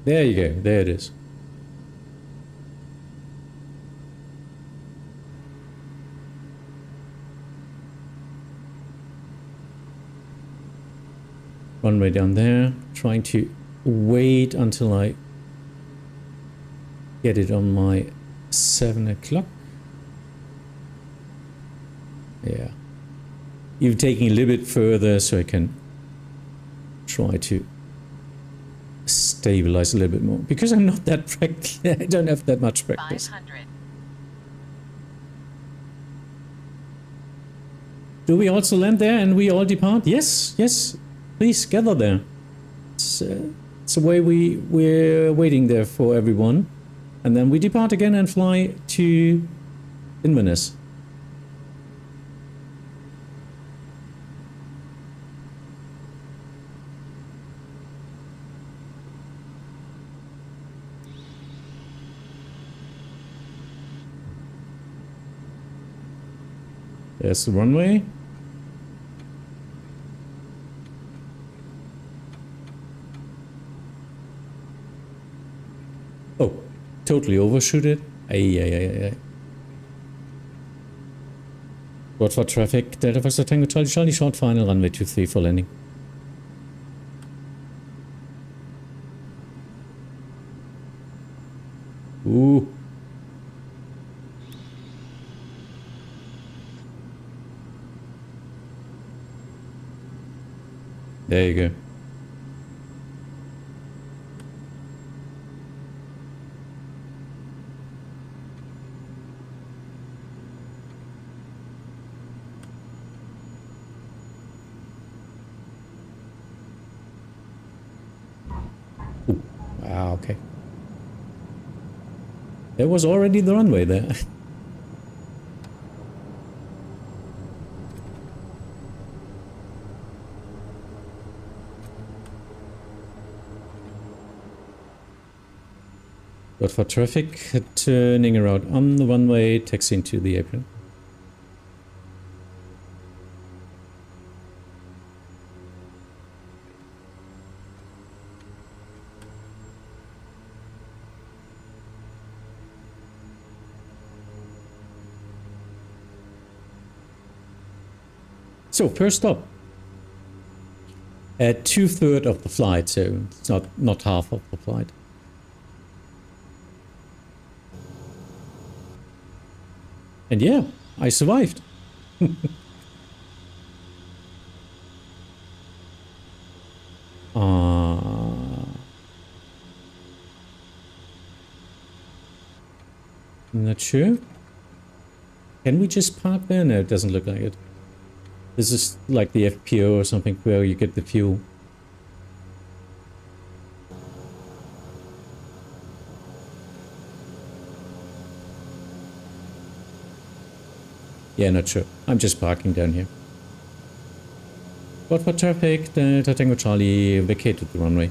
There you go, there it is. Runway down there, trying to wait until I get it on my 7 o'clock. Yeah. Even taking a little bit further so I can try to stabilize a little bit more because I'm not that practice. I don't have that much practice. 500. Do we also land there and we all depart? Yes, please gather there. It's the way we're waiting there for everyone, and then we depart again and fly to Inverness. There's the runway. totally overshoot it. Ay. What for traffic? Delta Foxtrot Tango Charlie, short final, runway 23 for landing. Ooh. There you go. Ooh. Ah, okay. There was already the runway there. But for traffic, turning around on the runway, taxiing to the apron. So, first stop. At 2/3 of the flight, so it's not half of the flight. And yeah, I survived. Not sure. Can we just park there? No, it doesn't look like it. This is like the FPO or something where you get the fuel. Yeah, not sure. I'm just parking down here. But for traffic, Delta Tango Charlie vacated the runway.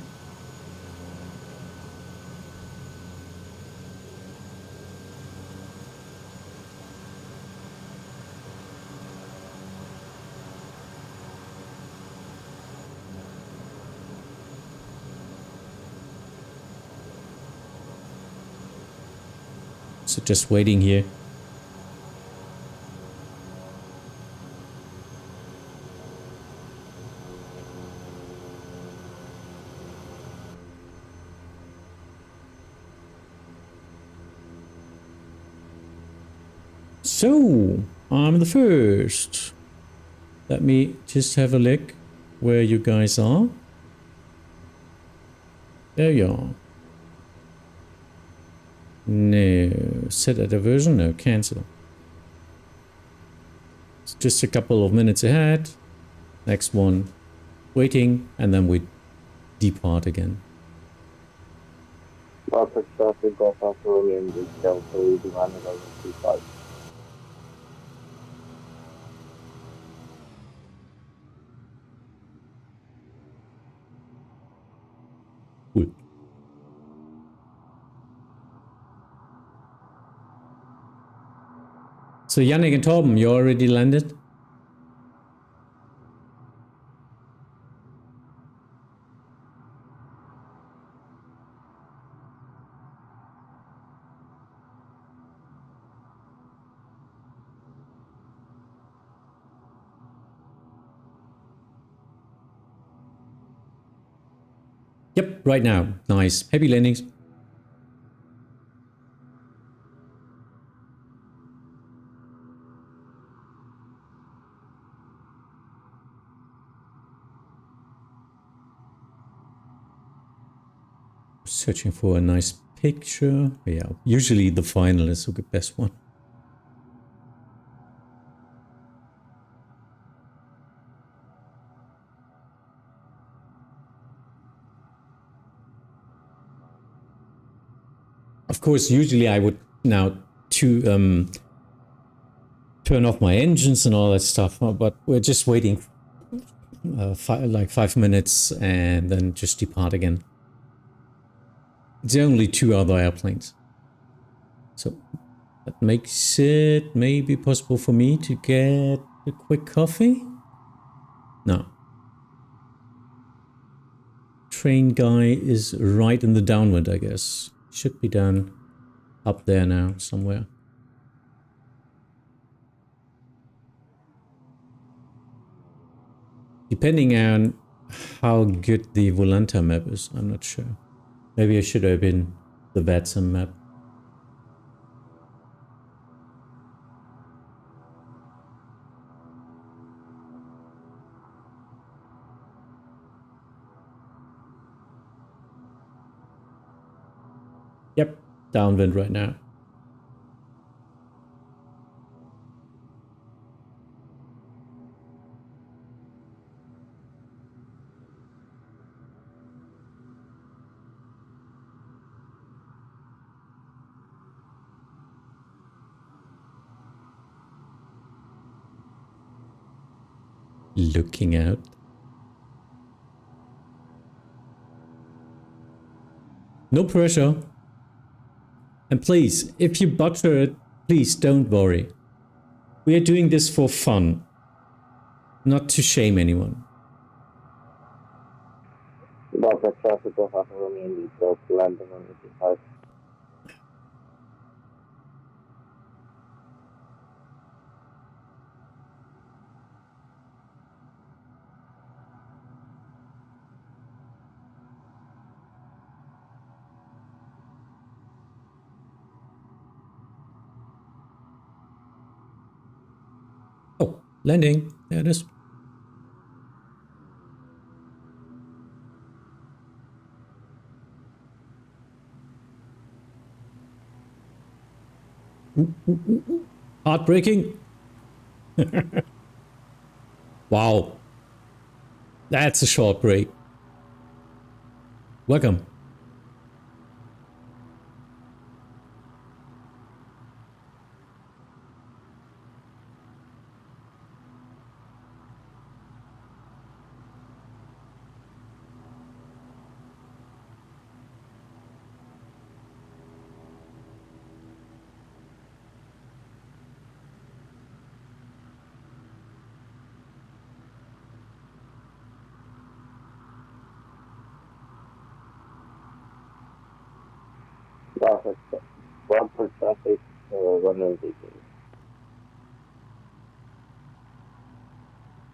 So just waiting here. So, I'm the first. Let me just have a look where you guys are. There you are. No, set a diversion, no, cancel. It's just a couple of minutes ahead. Next one, waiting, and then we depart again. Perfect traffic, Golf Alpha Romeo and Delta, we landed over 25. Cool. So Yannick and Torben, you already landed? Yep, right now. Nice. Happy landings. Searching for a nice picture. Yeah, usually the final is the best one. Of course, usually I would now turn off my engines and all that stuff, but we're just waiting like 5 minutes and then just depart again. It's only 2 other airplanes. So that makes it maybe possible for me to get a quick coffee? No. Train guy is right in the downwind, I guess. Should be done. up there now somewhere. Depending on how good the Volanta map is, I'm not sure. Maybe I should open the VATSIM map. Yep, downwind right now. Looking out. No pressure. And please, if you butcher it, please don't worry. We are doing this for fun, not to shame anyone. Delta traffic of Romeo and details landing on 85. Oh, landing. There it is. Heartbreaking. Wow. That's a short break. Welcome. Bumper traffic, runway 18.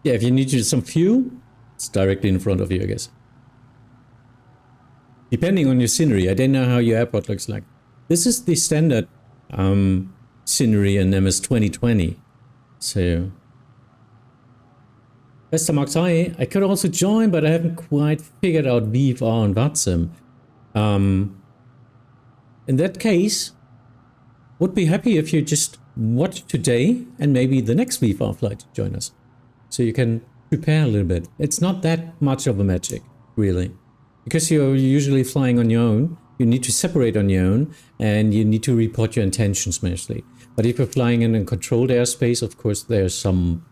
Yeah, if you need some fuel, it's directly in front of you, I guess. Depending on your scenery, I don't know how your airport looks like. This is the standard scenery in MS 2020. So, Vesta Max I could also join, but I haven't quite figured out VFR and VATSIM. In that case, would be happy if you just watch today and maybe the next VFR flight to join us. So you can prepare a little bit. It's not that much of a magic, really. Because you're usually flying on your own, you need to separate on your own and you need to report your intentions mostly. But if you're flying in a controlled airspace, of course, there's some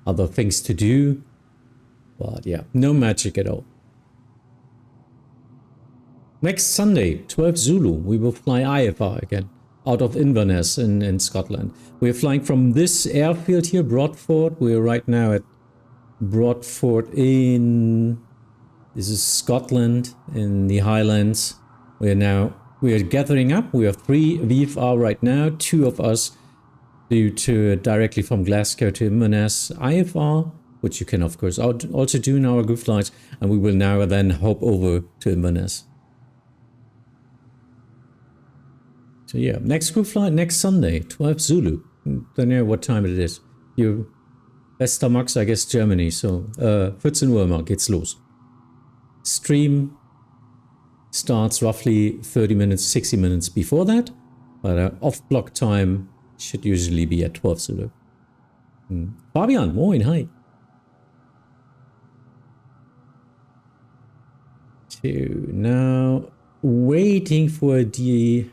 other things to do. But yeah, no magic at all. Next Sunday, 12 Zulu, we will fly IFR again, out of Inverness in Scotland. We're flying from this airfield here, Broadford. We're right now at Broadford this is Scotland, in the Highlands. We are gathering up. We have 3 VFR right now, 2 of us due to directly from Glasgow to Inverness IFR, which you can of course also do in our group flights, and we will now then hop over to Inverness. So yeah, next group flight next Sunday, 12 Zulu. Don't know what time it is. You Vesta Max, I guess Germany. So 14 Uhr mal geht's los. Stream starts roughly 30 minutes, 60 minutes before that, but off-block time should usually be at 12 Zulu. Fabian, moin, hi. So now waiting for the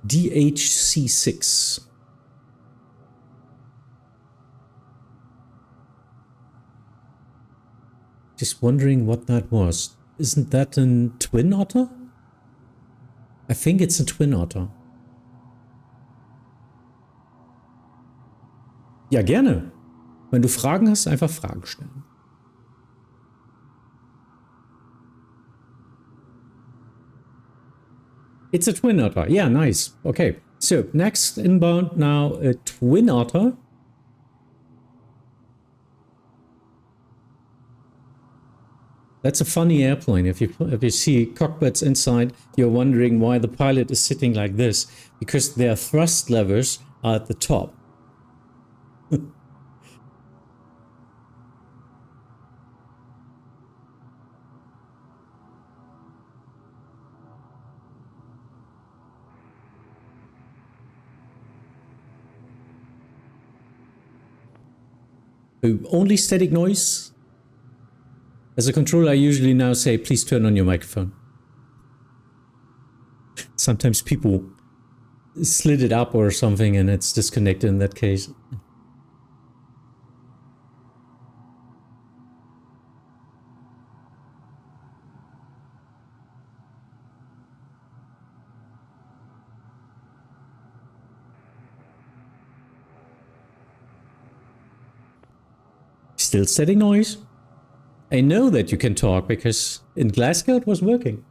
DHC6. Just wondering what that was. Isn't that a Twin Otter? I think it's a Twin Otter. Ja, gerne. Wenn du Fragen hast, einfach Fragen stellen. It's a twin otter. Yeah, nice. Okay, so next inbound now, a twin otter. That's a funny airplane. If you see cockpits inside, you're wondering why the pilot is sitting like this, because their thrust levers are at the top. Only static noise. As a controller, I usually now say, please turn on your microphone. Sometimes people slid it up or something and it's disconnected in that case. Still static noise. I know that you can talk because in Glasgow it was working.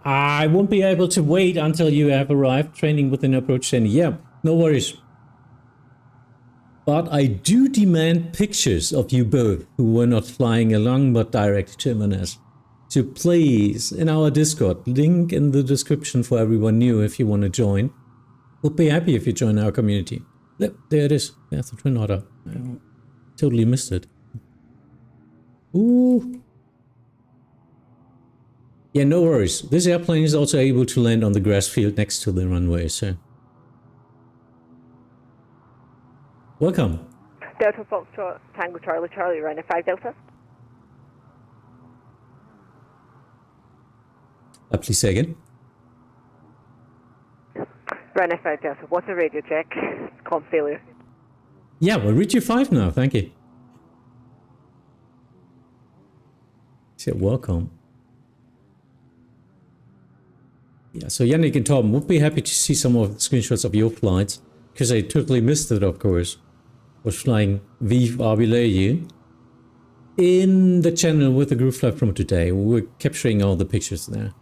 I won't be able to wait until you have arrived training with an approach training. Yeah, no worries. But I do demand pictures of you both who were not flying along but direct to Inverness. So please, in our Discord, link in the description for everyone new if you want to join. We'll be happy if you join our community. There it is. There's the twin otter. I totally missed it. Ooh. Yeah, no worries. This airplane is also able to land on the grass field next to the runway, so. Welcome. Delta Foxtrot, Tango Charlie Charlie, Ryanair 5 Delta. Please say again. Ryanair 5 Delta, what's the radio check? Comp failure. Yeah, we'll reach you 5 now, thank you. So, welcome. Yeah, so Yannick and Tom would be happy to see some of the screenshots of your flights, because I totally missed it, of course. Was flying VFR below you in the channel with the group flight from today. We were capturing all the pictures there.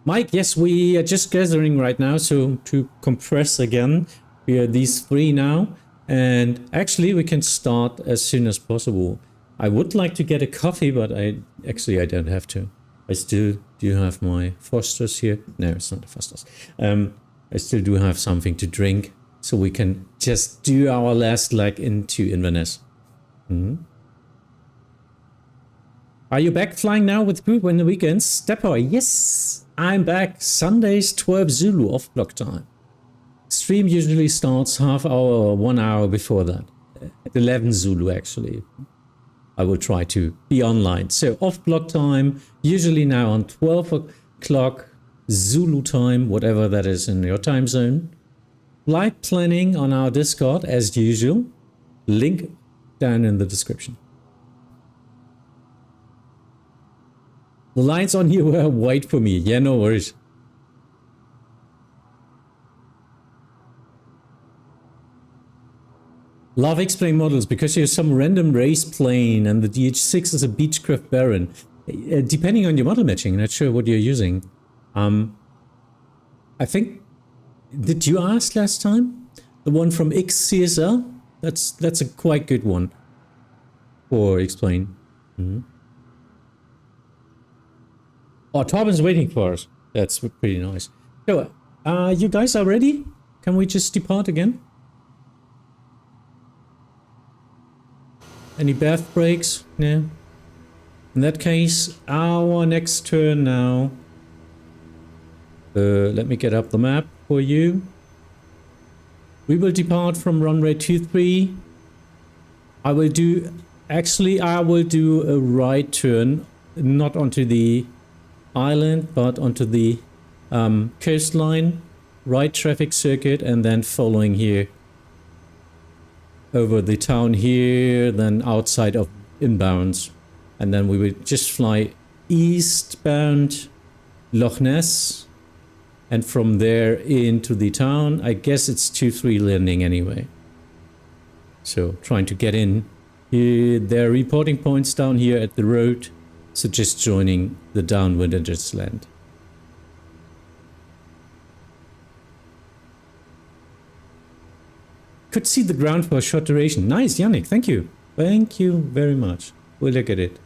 Mike, yes, we are just gathering right now, so to compress again, we are these 3 now, and actually we can start as soon as possible. I would like to get a coffee, but I don't have to. I still do have my Fosters here. No, it's not the Fosters. I still do have something to drink, so we can just do our last leg into Inverness. Are you back flying now with group in the weekends? Stepper, yes, I'm back. Sundays, 12 Zulu off block time. Stream usually starts half hour or 1 hour before that. At 11 Zulu, actually. I will try to be online. So off block time, usually now on 12 o'clock Zulu time, whatever that is in your time zone. Flight planning on our Discord as usual. Link down in the description. The lines on here were white for me. Yeah, no worries. Love explain models because you're some random race plane and the DH6 is a Beechcraft Baron. Depending on your model matching, not sure what you're using. I think, did you ask last time? The one from XCSL? That's a quite good one. Or explain. Oh, Torben's waiting for us. That's pretty nice. So, you guys are ready? Can we just depart again? Any bath breaks? No. In that case, our next turn now. Let me get up the map for you. We will depart from runway 23. I will do a right turn, not onto the island, but onto the coastline, right traffic circuit, and then following here over the town here, then outside of inbounds, and then we will just fly eastbound Loch Ness, and from there into the town. I guess it's 2-3 landing anyway, so trying to get in Their reporting points down here at the road suggest joining the downwind and just land. Could see the ground for a short duration. Nice, Yannick. Thank you. Thank you very much. We'll look at it.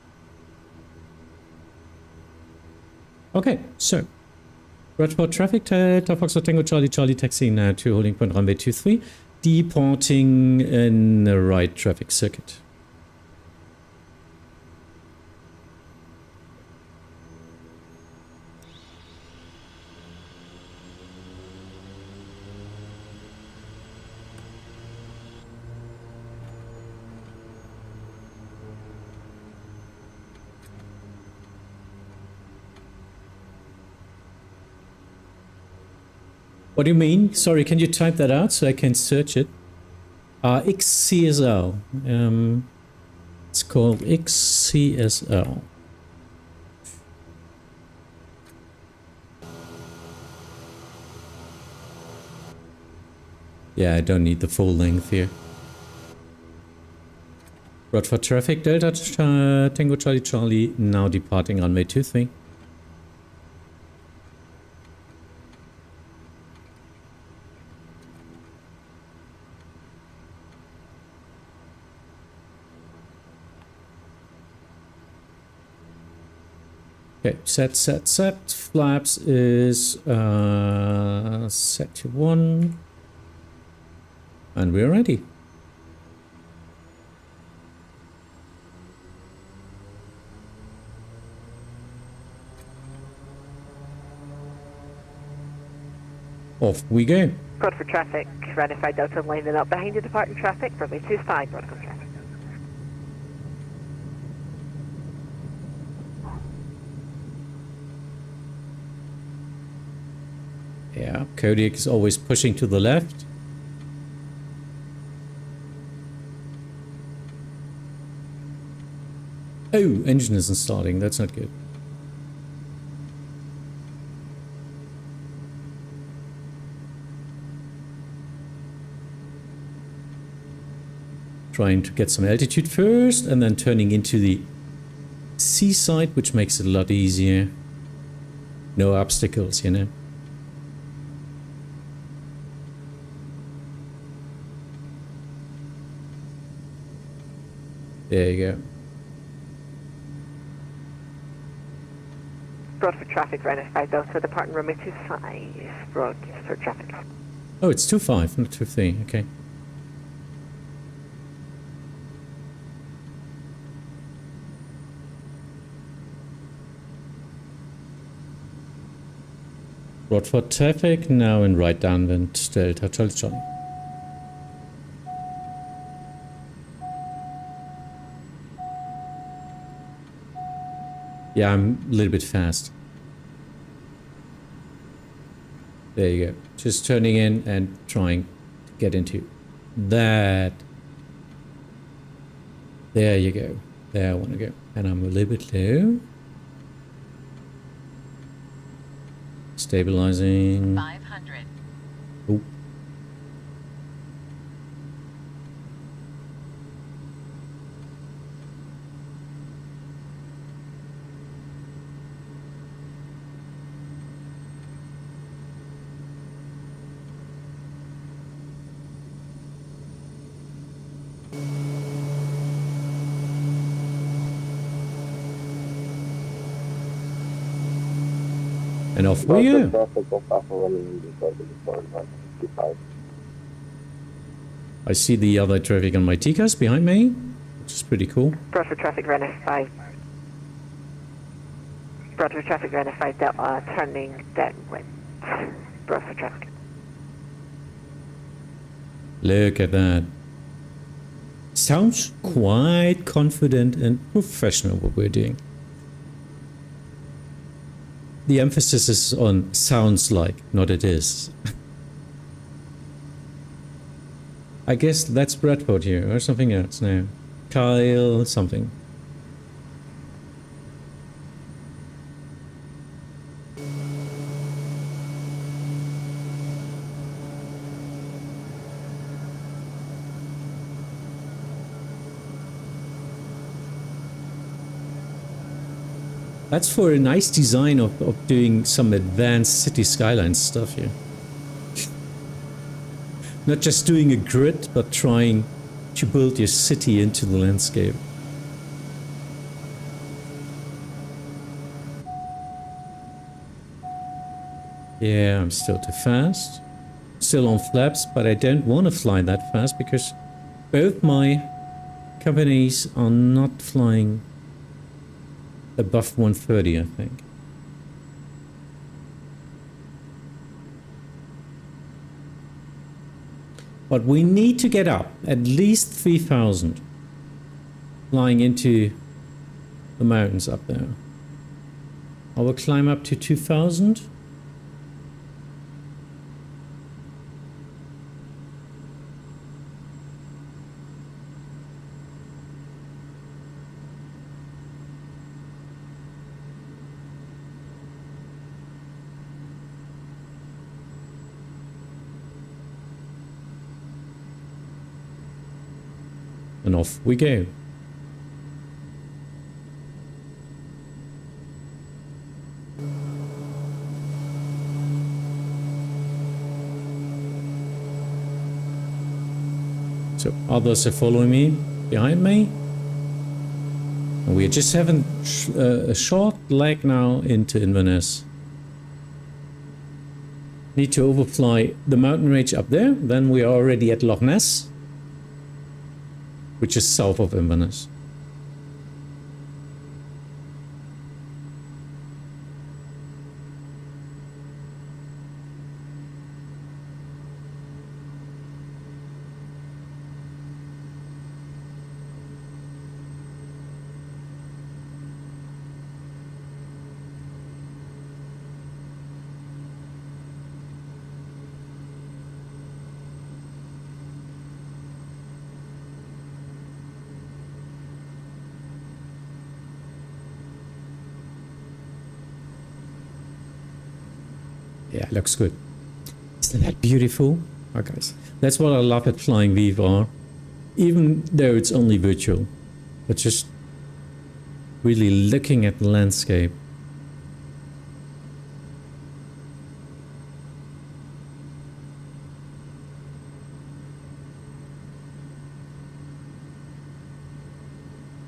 Okay, so. Bradford traffic, Delta Foxtrot Tango Charlie Charlie taxiing now to holding point runway 23. Departing in the right traffic circuit. What do you mean? Sorry, can you type that out so I can search it? XCSL. It's called XCSL. Yeah, I don't need the full length here. Bradford traffic, Delta Tango Charlie Charlie, now departing runway 23. Okay, set. Flaps is set to 1. And we're ready. Off we go. Code for traffic, Ratified Delta lining up behind the departing traffic, runway 25, Broadcom traffic. Yeah, Kodiak is always pushing to the left. Oh, engine isn't starting. That's not good. Trying to get some altitude first and then turning into the seaside, which makes it a lot easier. No obstacles, you know. There you go. Broadford traffic, Ratified Delta departing runway 25, Broadford traffic. Oh, it's 25, not 23. Okay. Broadford traffic now in right downwind, Delta Charlie Charlie. Yeah, I'm a little bit fast. There you go. Just turning in and trying to get into that. There you go. There I want to go. And I'm a little bit low. Stabilizing. 500. Oh. And off we go. I see the other traffic on my TCAS behind me, which is pretty cool. Broadford traffic, Ratified. Broadford traffic, Ratified Delta turning downwind. Broadford traffic. Look at that. Sounds quite confident and professional what we're doing. The emphasis is on sounds like, not it is. I guess that's Bradford here, or something else now. Kyle something. That's for a nice design of doing some advanced city skyline stuff here. Not just doing a grid, but trying to build your city into the landscape. Yeah, I'm still too fast. Still on flaps, but I don't want to fly that fast because both my companies are not flying above 130, I think. But we need to get up at least 3,000 flying into the mountains up there. I will climb up to 2,000. And off we go. So others are following me, behind me. And we are just having a short leg now into Inverness. Need to overfly the mountain range up there, then we are already at Loch Ness, which is south of Inverness. Yeah, looks good. Isn't that beautiful? Oh, guys, that's what I love at flying VFR. Even though it's only virtual, but just really looking at the landscape.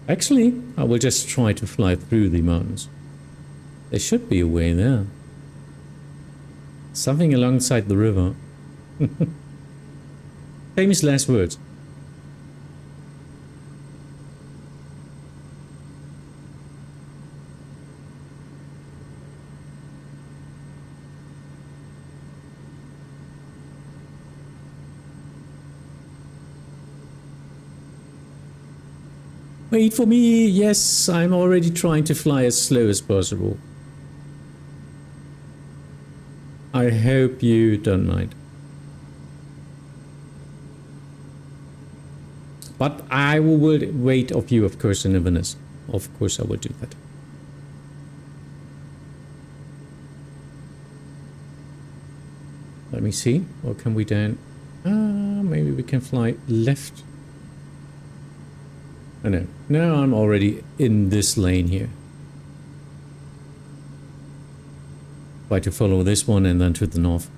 Actually, I will just try to fly through the mountains. There should be a way there. Something alongside the river. Famous last words. Wait for me. Yes, I'm already trying to fly as slow as possible. I hope you don't mind. But I will wait of you, of course, in Inverness. Of course I will do that. Let me see. Or can we then... maybe we can fly left. Oh no. No, I'm already in this lane here. Try to follow this one and then to the north.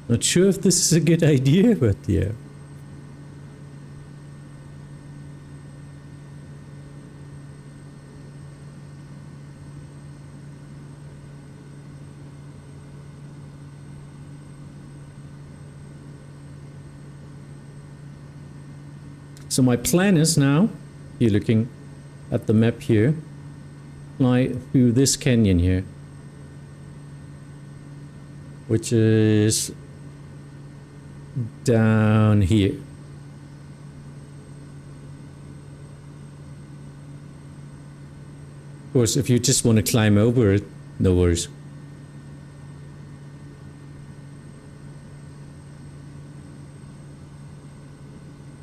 Not sure if this is a good idea, but yeah. So my plan is now, you're looking at the map here, fly through this canyon here, which is down here. Of course, if you just want to climb over it, no worries.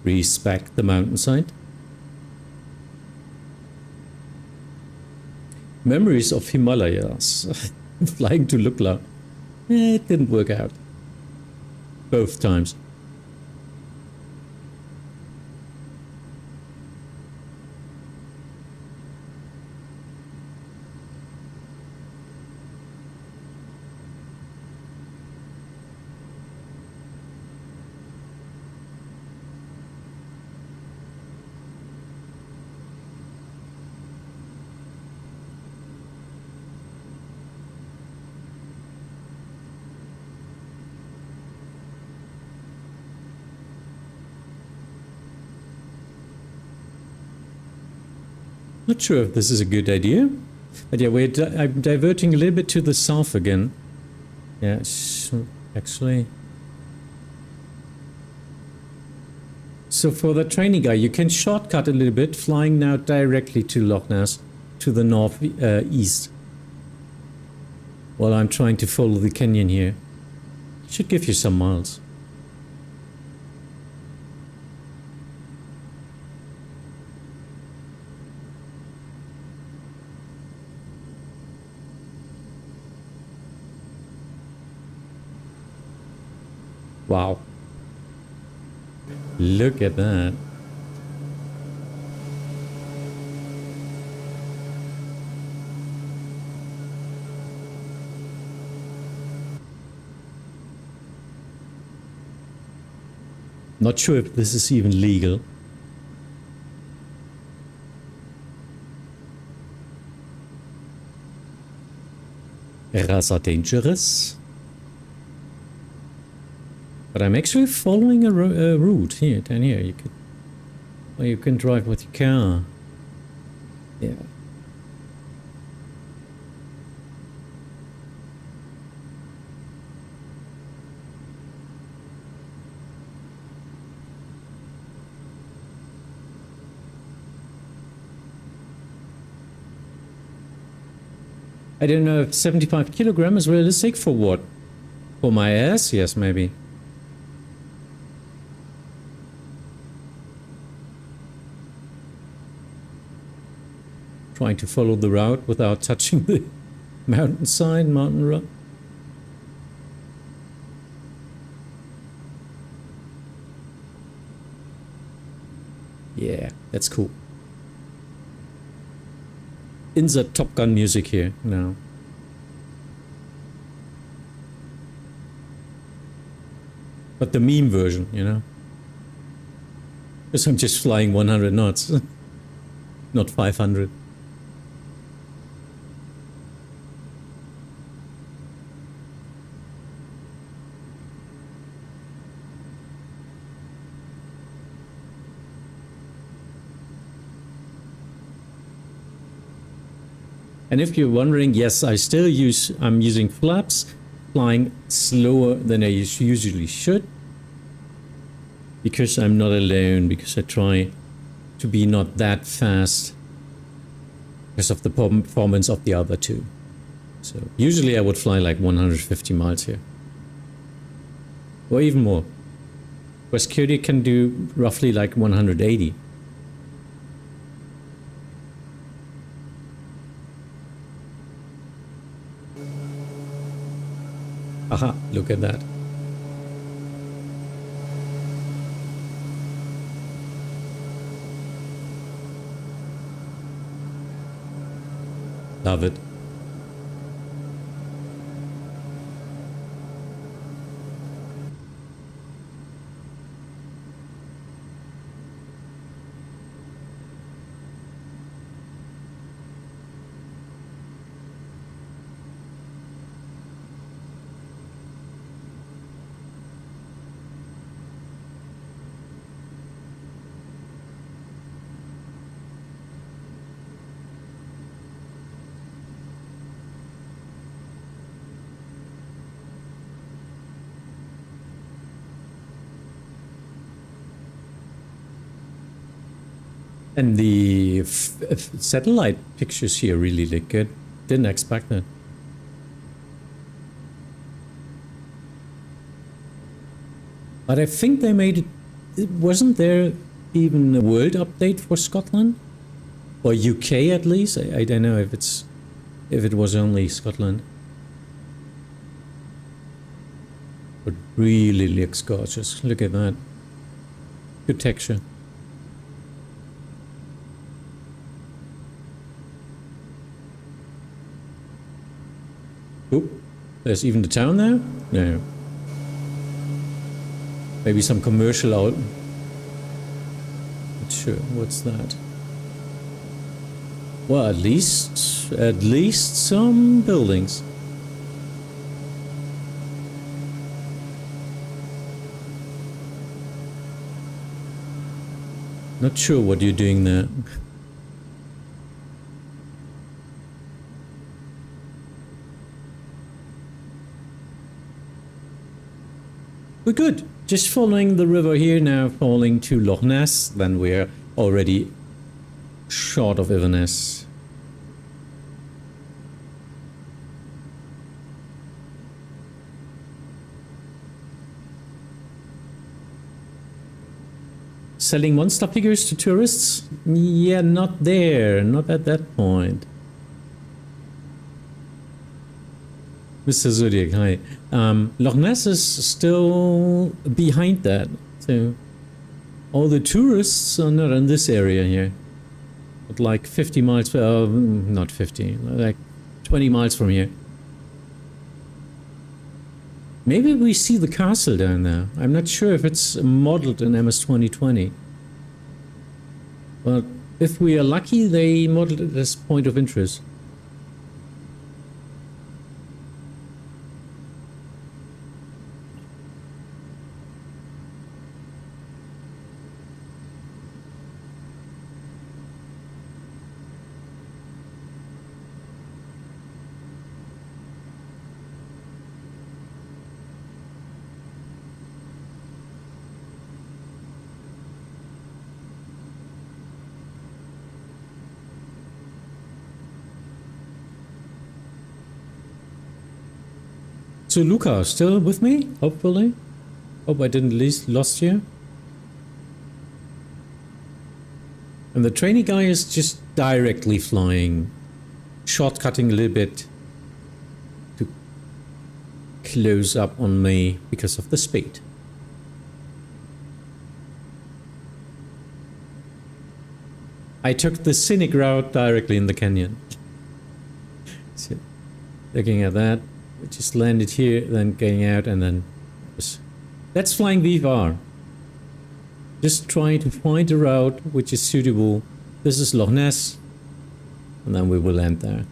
Respect the mountainside. Memories of Himalayas. Flying to Lukla. It didn't work out. Both times. Not sure if this is a good idea, but yeah, I'm diverting a little bit to the south again. Yeah, actually. So for the training guy, you can shortcut a little bit, flying now directly to Loch Ness, to the north east. While I'm trying to follow the canyon here. Should give you some miles. Wow. Look at that. Not sure if this is even legal. Rather dangerous. But I'm actually following a route here, down here. You can drive with your car. Yeah. I don't know if 75 kilograms is realistic for what? For my ass? Yes, maybe. Trying to follow the route without touching the mountainside, mountain road. Yeah, that's cool. Insert Top Gun music here now. But the meme version, you know? Because I'm just flying 100 knots, not 500. And if you're wondering, yes, I'm using flaps, flying slower than I usually should. Because I'm not alone, because I try to be not that fast. Because of the performance of the other two. So usually I would fly like 150 miles here. Or even more. Whereas Kodiak can do roughly like 180. Aha, look at that. Love it. And the satellite pictures here really look good. Didn't expect that. But I think they made it. Wasn't there even a world update for Scotland? Or UK at least? I don't know if it was only Scotland. But really looks gorgeous. Look at that. Good texture. Oop. There's even the town there? No. Maybe some commercial out. Not sure. What's that? Well, at least some buildings. Not sure what you're doing there. We're good. Just following the river here now, falling to Loch Ness. Then we're already short of Inverness. Selling monster figures to tourists? Yeah, not there. Not at that point. Mr. Zodiac, hi. Loch Ness is still behind that. So all the tourists are not in this area here. But like 50 miles, not 50, like 20 miles from here. Maybe we see the castle down there. I'm not sure if it's modeled in MS 2020. But if we are lucky, they modeled it as point of interest. So Luca, still with me? Hopefully. Hope I didn't lost you. And the trainee guy is just directly flying, shortcutting a little bit to close up on me because of the speed. I took the scenic route directly in the canyon. So, looking at that. We just landed here, then getting out, and then... That's flying VFR. Just trying to find a route which is suitable. This is Loch Ness, and then we will land there.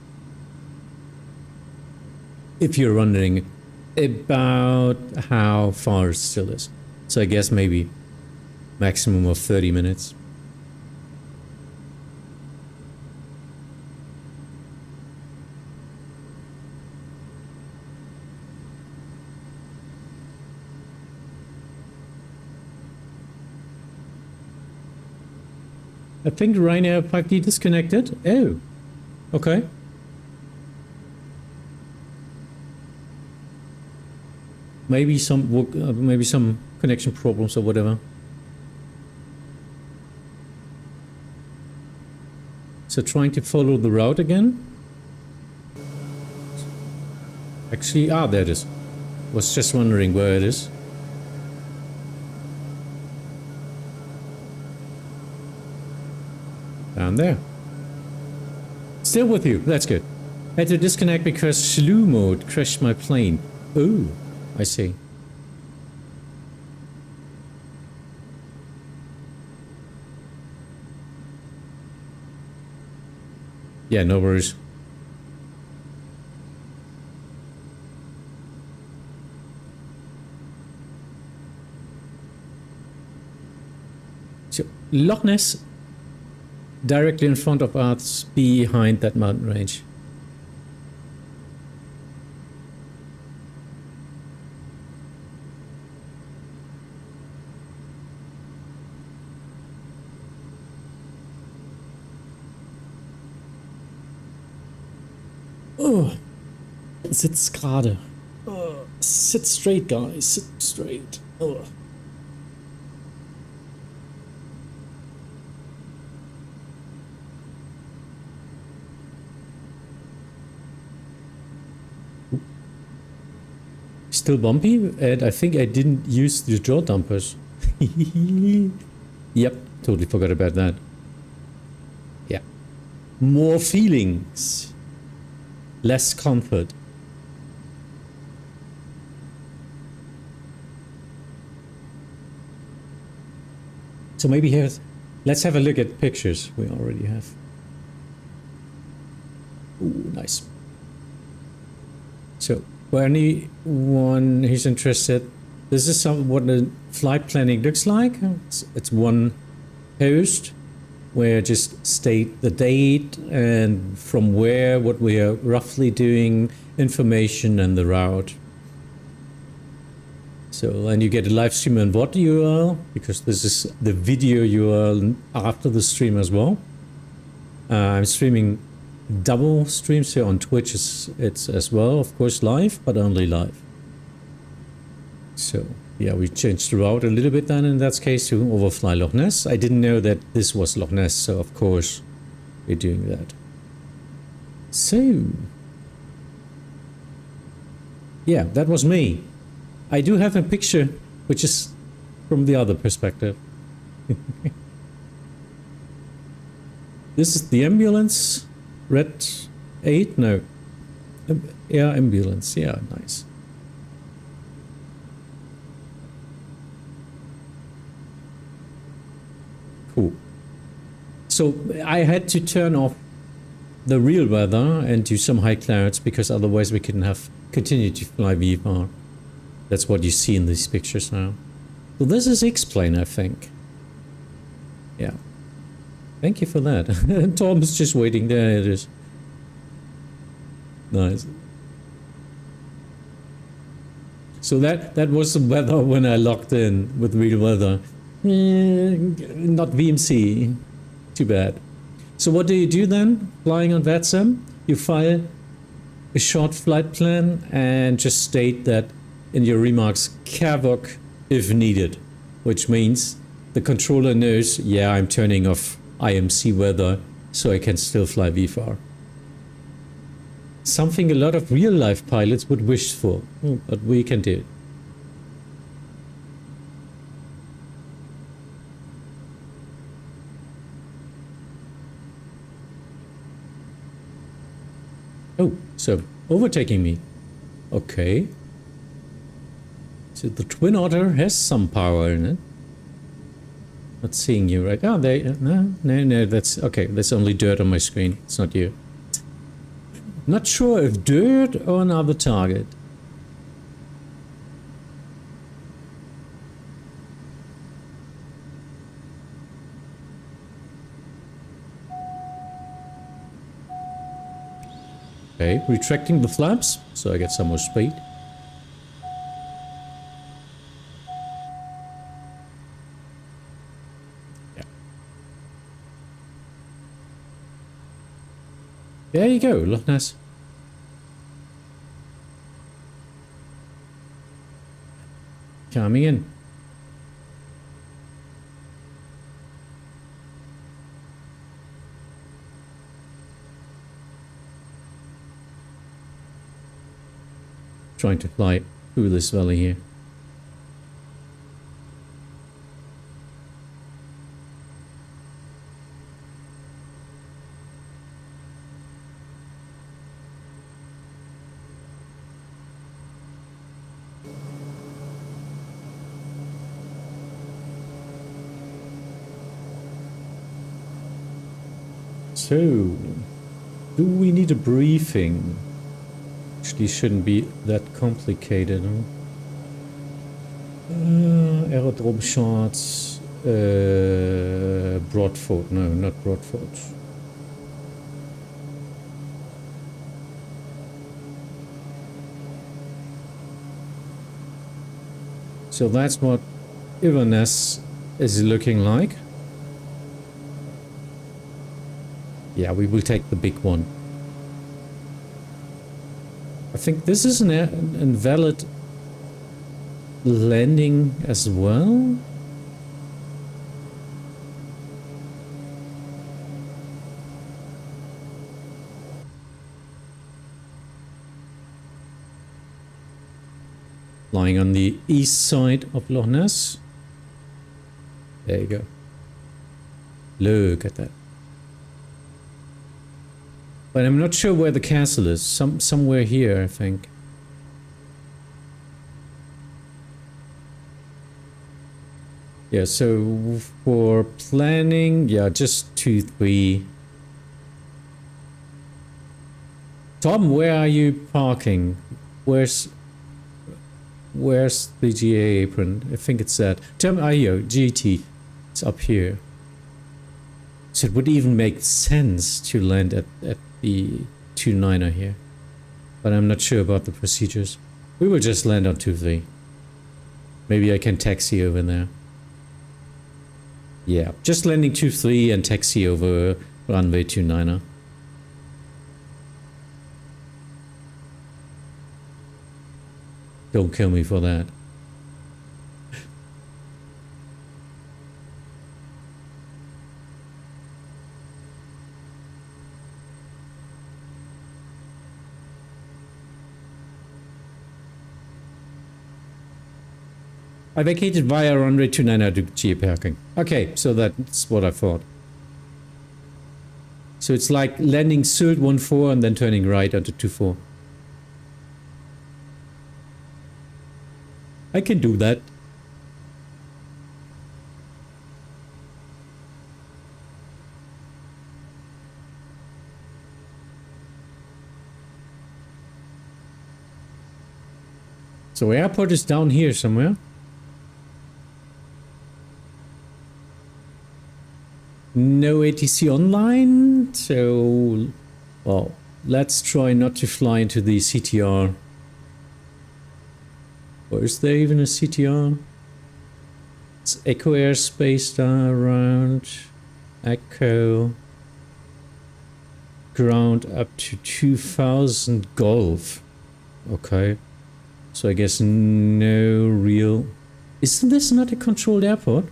If you're wondering about how far it still is. So I guess maybe maximum of 30 minutes. I think right now 5D disconnected. Oh, okay. Maybe some connection problems or whatever. So trying to follow the route again. Actually, there it is. Was just wondering where it is. Down there. Still with you. That's good. Had to disconnect because slew mode crashed my plane. Oh, I see. Yeah, no worries. So, Loch Ness directly in front of us, behind that mountain range. Oh, sitzt gerade. Oh, sit straight, guys. Sit straight. Oh. Still bumpy, and I think I didn't use the jaw dumpers. Yep, totally forgot about that. Yeah. More feelings. Less comfort. So maybe here's... Let's have a look at pictures we already have. Ooh, nice. So, for anyone who's interested, this is what the flight planning looks like. It's one post where just state the date and from where, what we are roughly doing, information and the route. So, and you get a live stream on VOD URL, because this is the video URL after the stream as well. I'm streaming double streams here on Twitch. It's as well, of course, live, but only live. So, yeah, we changed the route a little bit then in that case to overfly Loch Ness. I didn't know that this was Loch Ness, so of course we're doing that. So, yeah, that was me. I do have a picture, which is from the other perspective. This is the ambulance. Red 8? No. Yeah, ambulance. Yeah, nice. Cool. So I had to turn off the real weather and do some high clouds, because otherwise we couldn't have continued to fly VFR. That's what you see in these pictures now. So this is X-plane, I think. Yeah. Thank you for that. Tom is just waiting. There it is. Nice. So that was the weather when I logged in with real weather. Not VMC. Too bad. So what do you do then? Flying on VATSIM? You file a short flight plan and just state that in your remarks, CAVOC if needed. Which means the controller knows, yeah, I'm turning off IMC weather, so I can still fly VFR. Something a lot of real-life pilots would wish for, but we can do it. Oh, so overtaking me. Okay. So the Twin Otter has some power in it. Not seeing you right. Oh, no, that's okay. That's only dirt on my screen. It's not you. Not sure if dirt or another target. Okay, retracting the flaps so I get some more speed. There you go, Loch Ness. Coming in. Trying to fly through this valley here. So, do we need a briefing? Actually, shouldn't be that complicated. Huh? Aerodrome shots. Broadford. No, not Broadford. So that's what Inverness is looking like. Yeah, we will take the big one. I think this is an invalid landing as well. Flying on the east side of Loch Ness. There you go. Look at that. But I'm not sure where the castle is. Somewhere here, I think. Yeah, so for planning, yeah, just 2, 3. Tom, where are you parking? Where's the GA apron? I think it's that. Tom, here, GT. It's up here. So it would even make sense to land at the 29er here. But I'm not sure about the procedures. We will just land on 2-3. Maybe I can taxi over there. Yeah, just landing 2-3 and taxi over runway 29er. Don't kill me for that. I vacated via runway 29 to GA parking. Okay, so that's what I thought. So it's like landing Sylt 14 and then turning right onto 24. I can do that. So airport is down here somewhere. No ATC online, so well, let's try not to fly into the CTR. Or is there even a CTR? It's Echo airspace down around Echo ground up to 2000 Golf. Okay, so I guess no real. Isn't this not a controlled airport?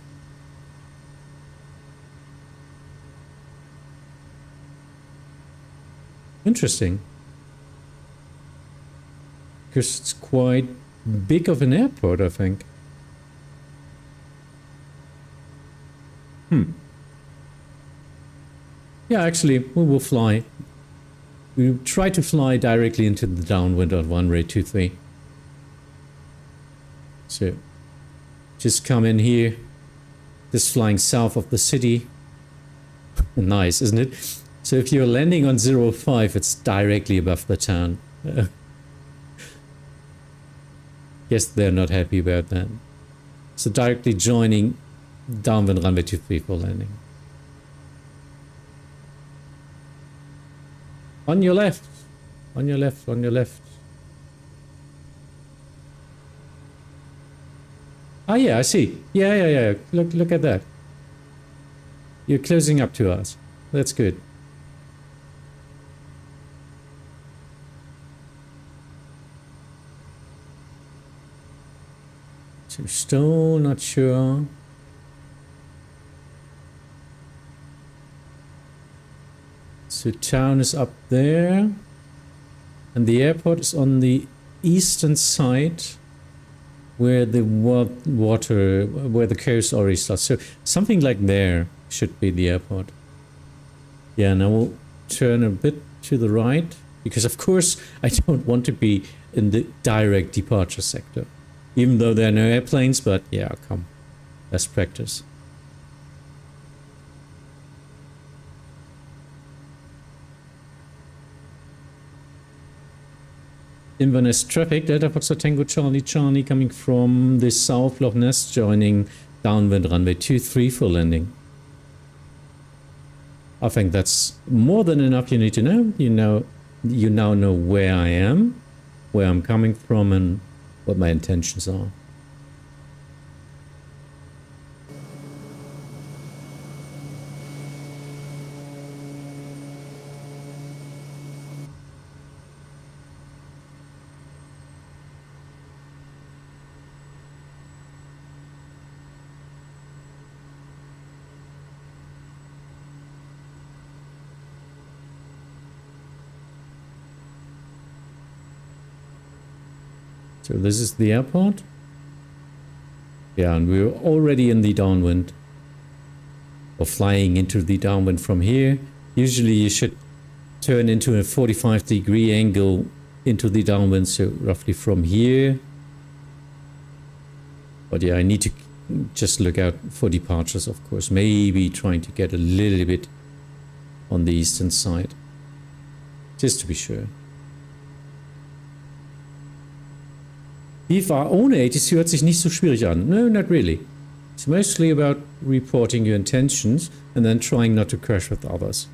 Interesting. Because it's quite big of an airport, I think. Yeah, actually, we will fly. We try to fly directly into the downwind on runway 23. So, just come in here. Just flying south of the city. Nice, isn't it? So if you're landing on 05, it's directly above the town. Guess they're not happy about that. So directly joining downwind runway 23 for landing. On your left. On your left, on your left. Ah yeah, I see. Yeah. Look at that. You're closing up to us. That's good. So still not sure. So town is up there. And the airport is on the eastern side where the water, where the coast already starts. So something like there should be the airport. Yeah, now we'll turn a bit to the right because of course I don't want to be in the direct departure sector. Even though there are no airplanes, but yeah, come. Best practice. Inverness traffic, Delta Foxtrot Tango Charlie coming from the south Loch Ness, joining downwind runway 23 for landing. I think that's more than enough you need to know. You now know where I am, where I'm coming from, and what my intentions are. So this is the airport. Yeah, and we're already in the downwind. Or flying into the downwind from here. Usually you should turn into a 45-degree angle into the downwind, so roughly from here. But yeah, I need to just look out for departures, of course. Maybe trying to get a little bit on the eastern side. Just to be sure. VFR ohne ATC hört sich nicht so schwierig an. No, not really. It's mostly about reporting your intentions and then trying not to crash with others.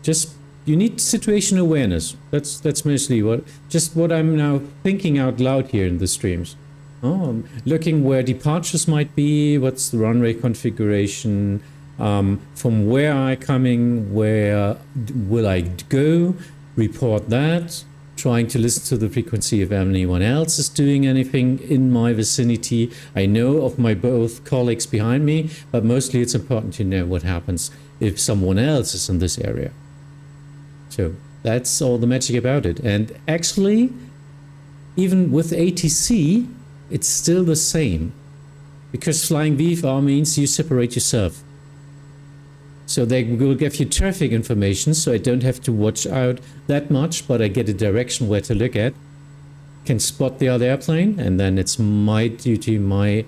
Just, you need situation awareness. That's mostly what I'm now thinking out loud here in the streams. Oh, looking where departures might be, what's the runway configuration, from where I'm coming, where will I go, report that, trying to listen to the frequency if anyone else is doing anything in my vicinity. I know of my both colleagues behind me, but mostly it's important to know what happens if someone else is in this area. So that's all the magic about it. And actually, even with ATC, it's still the same. Because flying VFR means you separate yourself. So they will give you traffic information, so I don't have to watch out that much, but I get a direction where to look at. Can spot the other airplane, and then it's my duty, my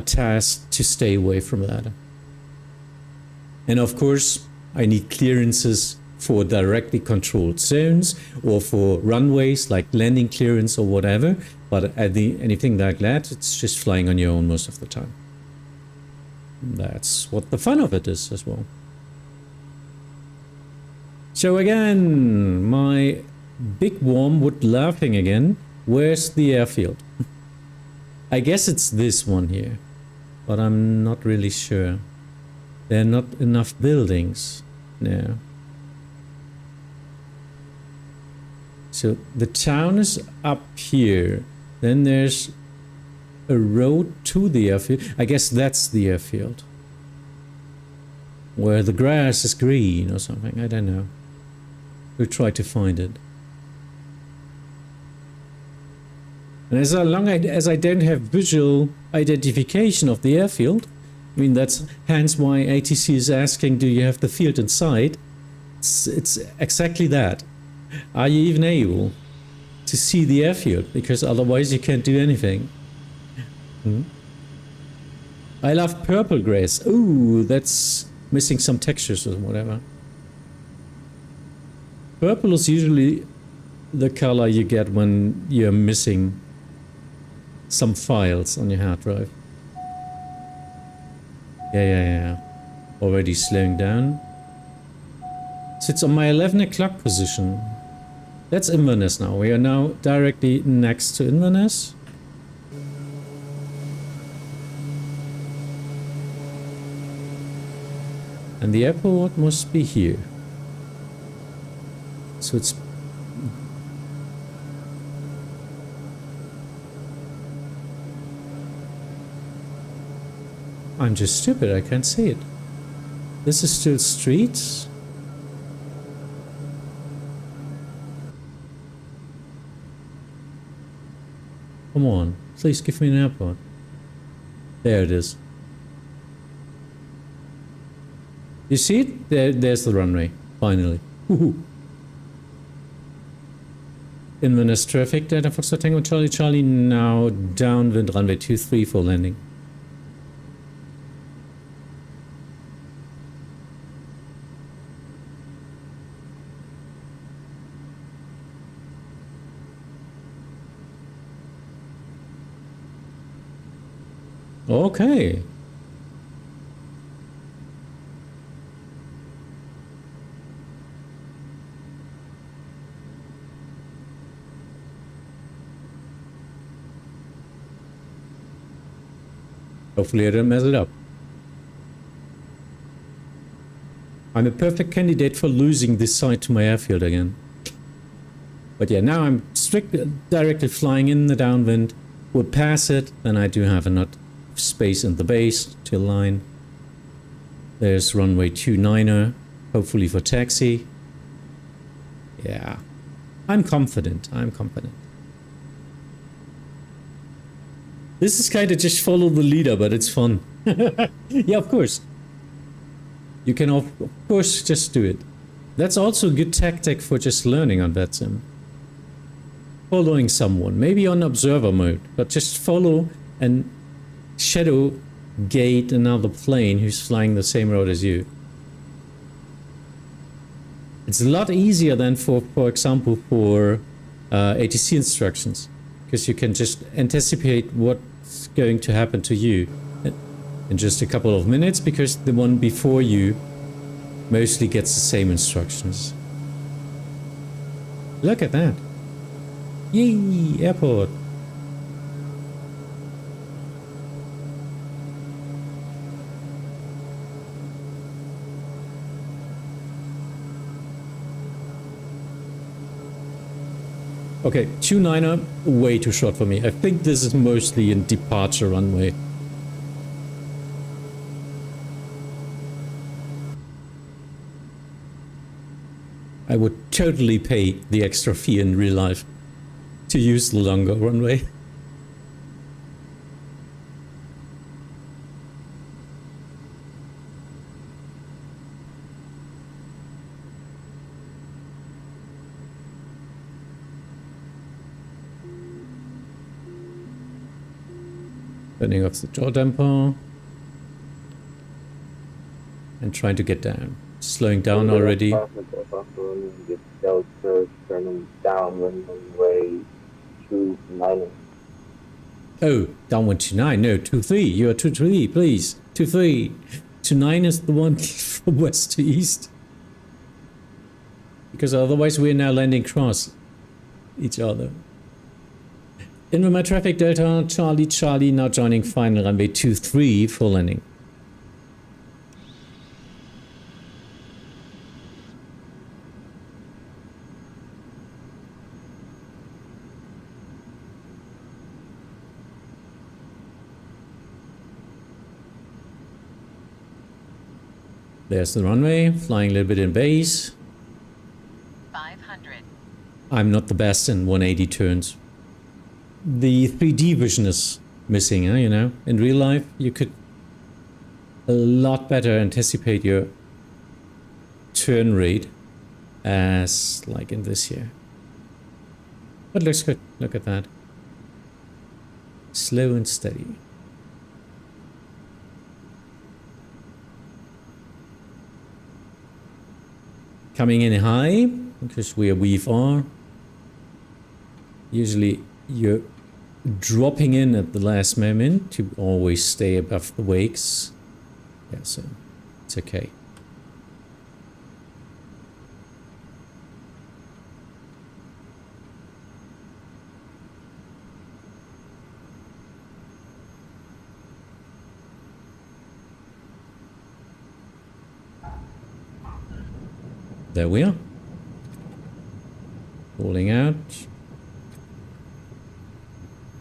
task to stay away from that. And of course, I need clearances for directly controlled zones or for runways like landing clearance or whatever, but anything like that, it's just flying on your own most of the time. That's what the fun of it is as well. So again, my big wormwood laughing again. Where's the airfield? I guess it's this one here, but I'm not really sure. There are not enough buildings. No. So the town is up here. Then there's a road to the airfield. I guess that's the airfield. Where the grass is green or something. I don't know. We'll try to find it. And as long as I don't have visual identification of the airfield, I mean, that's hence why ATC is asking, do you have the field in sight? It's exactly that. Are you even able to see the airfield? Because otherwise you can't do anything. I love purple grass. Ooh, that's missing some textures or whatever. Purple is usually the color you get when you're missing some files on your hard drive. Yeah. Already slowing down. So it's on my 11 o'clock position. That's Inverness now. We are now directly next to Inverness. And the airport must be here. So it's... I'm just stupid, I can't see it. This is still streets. Come on, please give me an airport. There it is. You see it? There's the runway, finally. Woohoo! Inverness traffic, Delta Foxtrot Tango Charlie Charlie, now downwind runway 23 for landing. Okay. Hopefully I don't mess it up. I'm a perfect candidate for losing this side to my airfield again. But yeah, now I'm directly flying in the downwind. We'll pass it, then I do have enough space in the base to align. There's runway 29er, hopefully for taxi. Yeah. I'm confident. I'm confident. This is kind of just follow the leader, but it's fun. Yeah, of course. You can of course just do it. That's also a good tactic for just learning on VATSIM. Following someone, maybe on observer mode, but just follow and shadow gate another plane who's flying the same route as you. It's a lot easier than for example, for ATC instructions, because you can just anticipate what's going to happen to you in just a couple of minutes, because the one before you mostly gets the same instructions. Look at that. Yay, airport. Okay, 29er, way too short for me. I think this is mostly in departure runway. I would totally pay the extra fee in real life to use the longer runway. Turning off the jaw damper and trying to get down. Slowing down already. Turning down runway 29. Oh, down 129. No, 23. You are 23, please. 23. 29 is the one from west to east. Because otherwise we're now landing cross each other. Inverness traffic Delta Charlie Charlie now joining final runway 23 for landing. There's the runway, flying a little bit in base. 500. I'm not the best in 180 turns. The 3D vision is missing, you know. In real life, you could a lot better anticipate your turn rate as like in this here. But looks good. Look at that. Slow and steady. Coming in high, because we are VFR. Usually you're dropping in at the last moment to always stay above the wakes. Yeah, so it's okay. There we are. Falling out.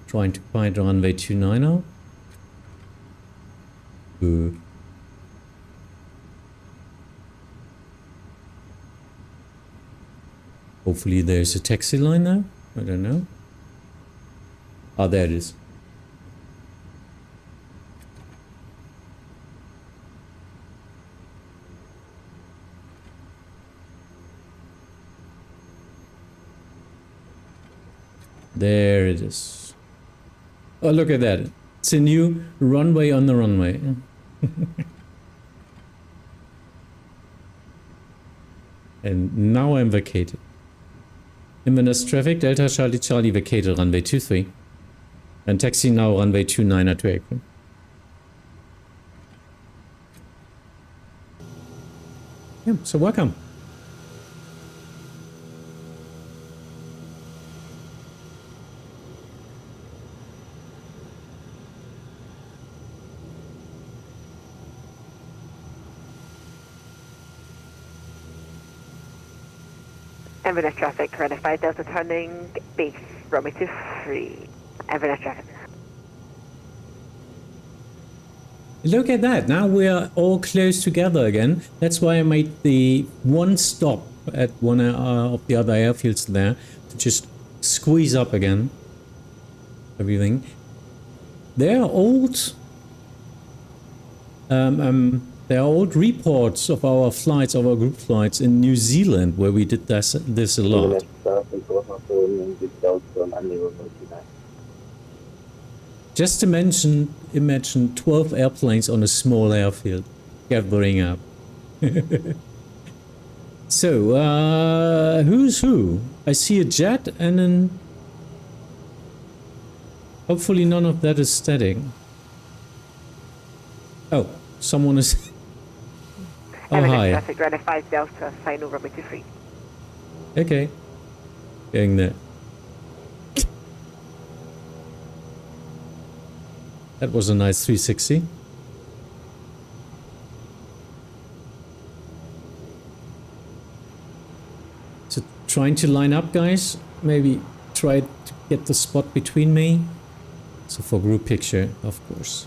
Trying to find runway 29 now. Hopefully there's a taxi line now. I don't know. Ah, there it is. There it is. Oh, look at that. It's a new runway on the runway. And now I'm vacated. Inverness traffic, Delta Charlie Charlie vacated runway 23. And taxi now runway 29 to April. Yeah, so welcome. Inverness traffic, runway 5 Delta turning base, runway 23. Inverness traffic. Look at that, now we are all close together again. That's why I made the one stop at one of the other airfields there to just squeeze up again everything. There are old reports of our flights, of our group flights in New Zealand, where we did this a lot. Just to imagine 12 airplanes on a small airfield gathering up. So, who's who? I see a jet and then hopefully none of that is static. Oh, someone is... Oh, hi. Traffic, runway 5 Delta, final runway 23. Okay. Getting there. That was a nice 360. So trying to line up, guys. Maybe try to get the spot between me. So for group picture, of course.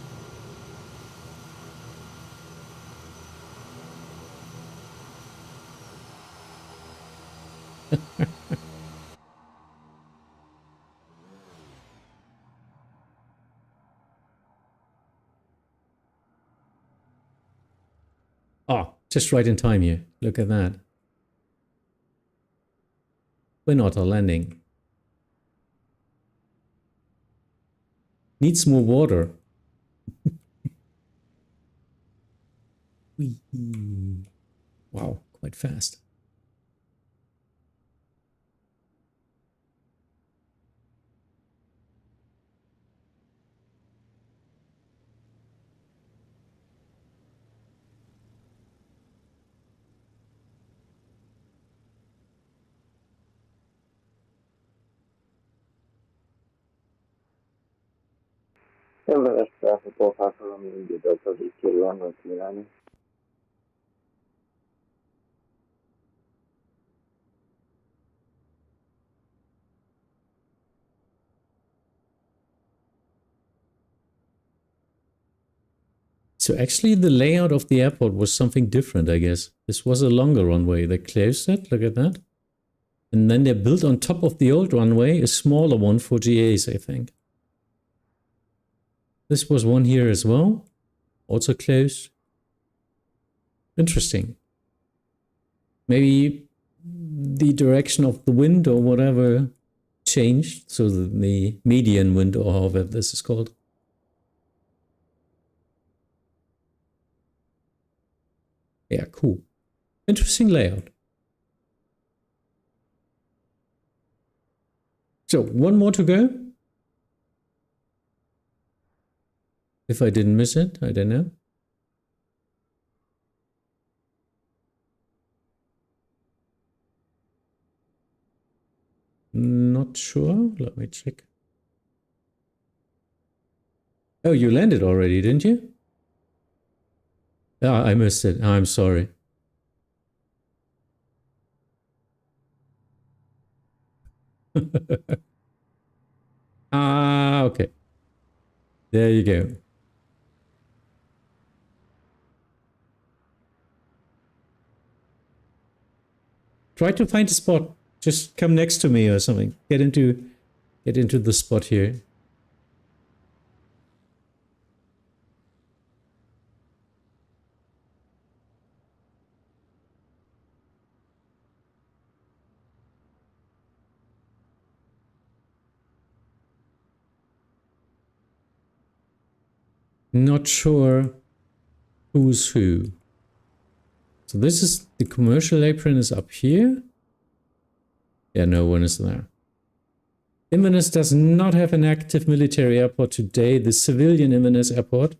Oh, just right in time here. Look at that. We're not landing. Needs more water. Wow, quite fast. Inverness traffic, Alpha Romeo India Delta VFR Route Milan. So actually the layout of the airport was something different, I guess. This was a longer runway. They closed it, look at that. And then they built on top of the old runway a smaller one for GAs, I think. This was one here as well. Also closed. Interesting. Maybe the direction of the wind or whatever changed. So the median wind, or however this is called. Yeah, cool. Interesting layout. So, one more to go. If I didn't miss it, I don't know. Not sure. Let me check. Oh, you landed already, didn't you? Ah, I missed it. I'm sorry. Ah, okay. There you go. Try to find a spot. Just come next to me or something. Get into the spot here. Not sure who's who. So this is the commercial apron is up here. Yeah, no one is there. Inverness does not have an active military airport today. The civilian Inverness airport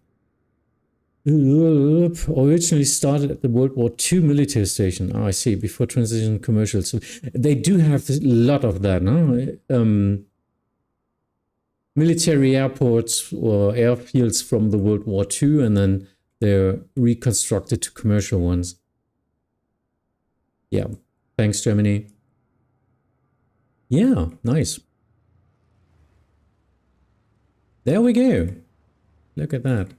originally started at the World War II military station. Oh, I see. Before transition commercial. So they do have a lot of that, no? Military airports or airfields from the World War II, and then they're reconstructed to commercial ones. Yeah, thanks, Germany. Yeah, nice. There we go. Look at that.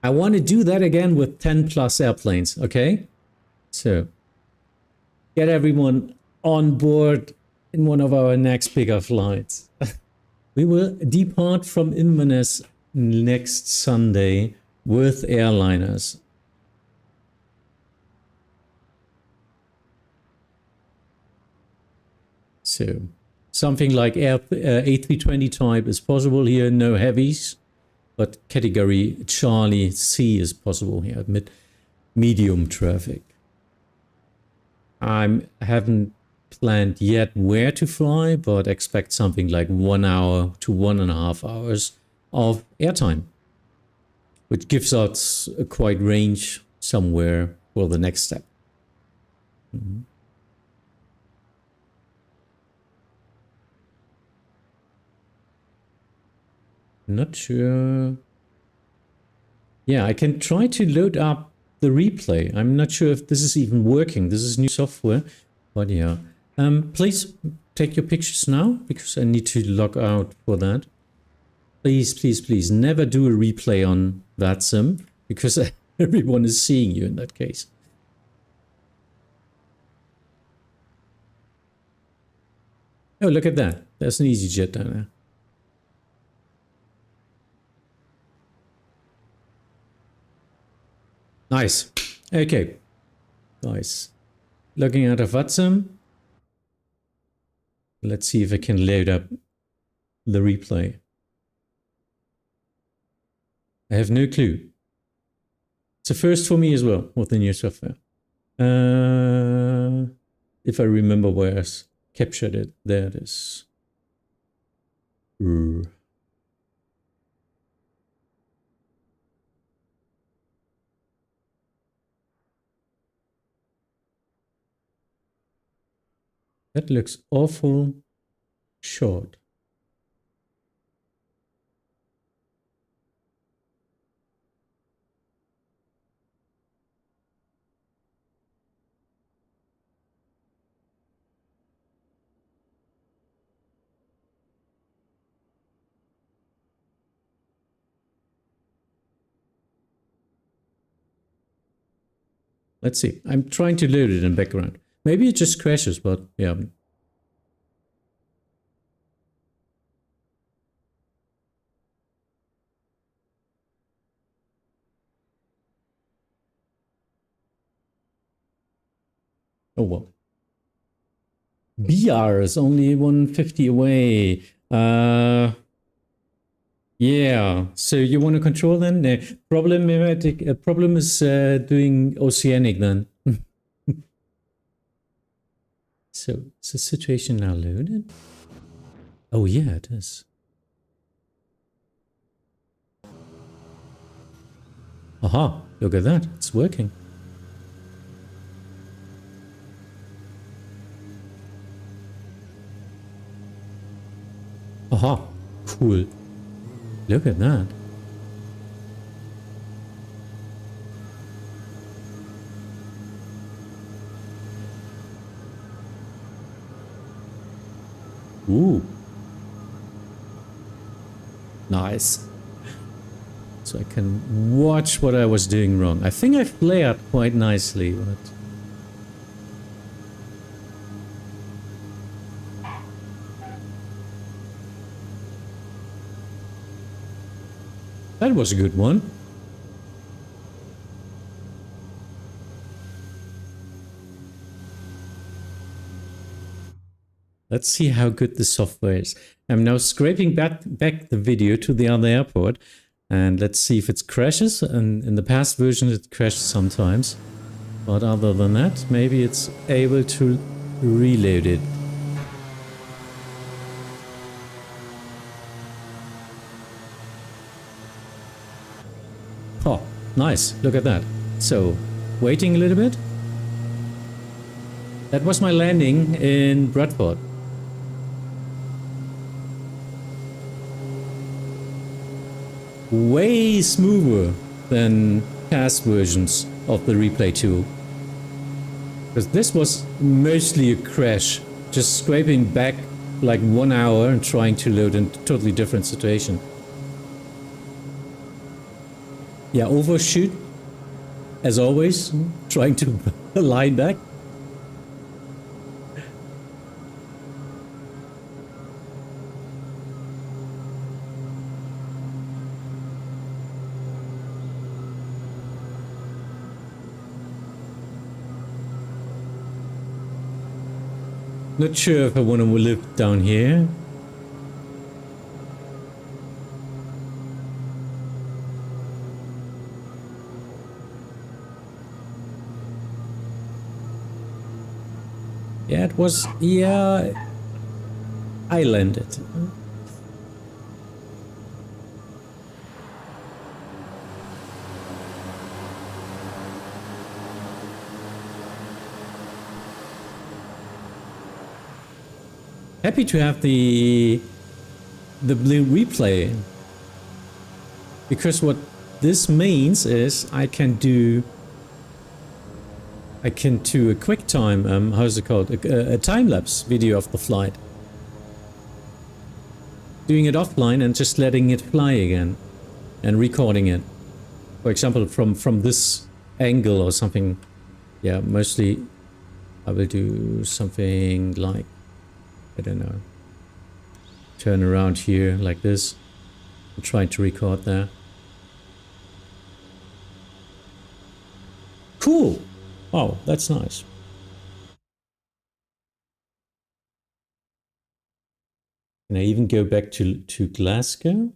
I want to do that again with 10 plus airplanes, okay? So, get everyone on board in one of our next bigger flights. We will depart from Inverness next Sunday with airliners. So, something like A320 type is possible here, no heavies, but category Charlie C is possible here, medium traffic. I haven't planned yet where to fly, but expect something like 1 hour to 1.5 hours of airtime, which gives us a quite range somewhere for the next step. Mm-hmm. Not sure. Yeah, I can try to load up the replay. I'm not sure if this is even working. This is new software, but yeah. Please take your pictures now because I need to log out for that. Please, please, please never do a replay on VATSIM because everyone is seeing you in that case. Oh, look at that. There's an EasyJet down there. Nice. Okay. Nice. Looking at a VATSIM. Let's see if I can load up the replay. I have no clue. It's a first for me as well with the new software. If I remember where I captured it, there it is. That looks awful short. Let's see. I'm trying to load it in background. Maybe it just crashes, but yeah. Oh well. BR is only 150 away. Yeah. So you want to control then? No. Problem is doing oceanic then. So is the situation now loaded? Oh yeah, it is. Aha! Look at that. It's working. Aha, cool. Look at that. Ooh. Nice. So I can watch what I was doing wrong. I think I flared quite nicely, but... That was a good one. Let's see how good the software is. I'm now scraping back the video to the other airport. And let's see if it crashes. And in the past version it crashed sometimes. But other than that, maybe it's able to reload it. Oh, nice. Look at that. So, waiting a little bit. That was my landing in Bradford. Way smoother than past versions of the replay tool. Because this was mostly a crash. Just scraping back like 1 hour and trying to load in a totally different situation. yeah, overshoot as always, trying to line back. Not sure if I want to live down here. Yeah, it was, yeah, I landed. Happy to have the blue replay, because what this means is I can do a quick time, how's it called, a time-lapse video of the flight, doing it offline and just letting it fly again and recording it, for example from this angle or something. Yeah, mostly I will do something like, I don't know, turn around here like this and try to record there. Cool. Oh, that's nice. Can I even go back to Glasgow?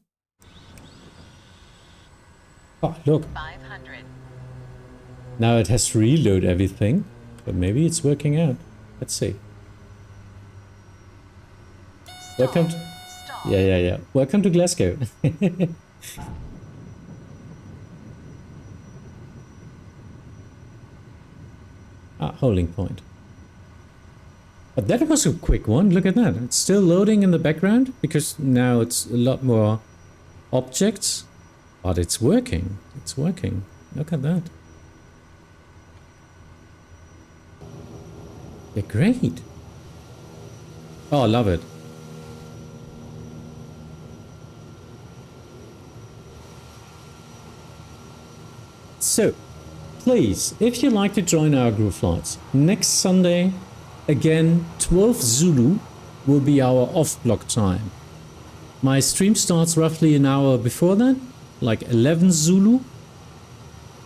Oh, look. 500. Now it has to reload everything, but maybe it's working out. Let's see. Welcome to, yeah. Welcome to Glasgow. Holding point. But that was a quick one. Look at that. It's still loading in the background because now it's a lot more objects, but it's working. It's working. Look at that. They're great. Oh, I love it. So, please, if you'd like to join our group flights, next Sunday, again, 12 Zulu will be our off-block time. My stream starts roughly an hour before that, like 11 Zulu,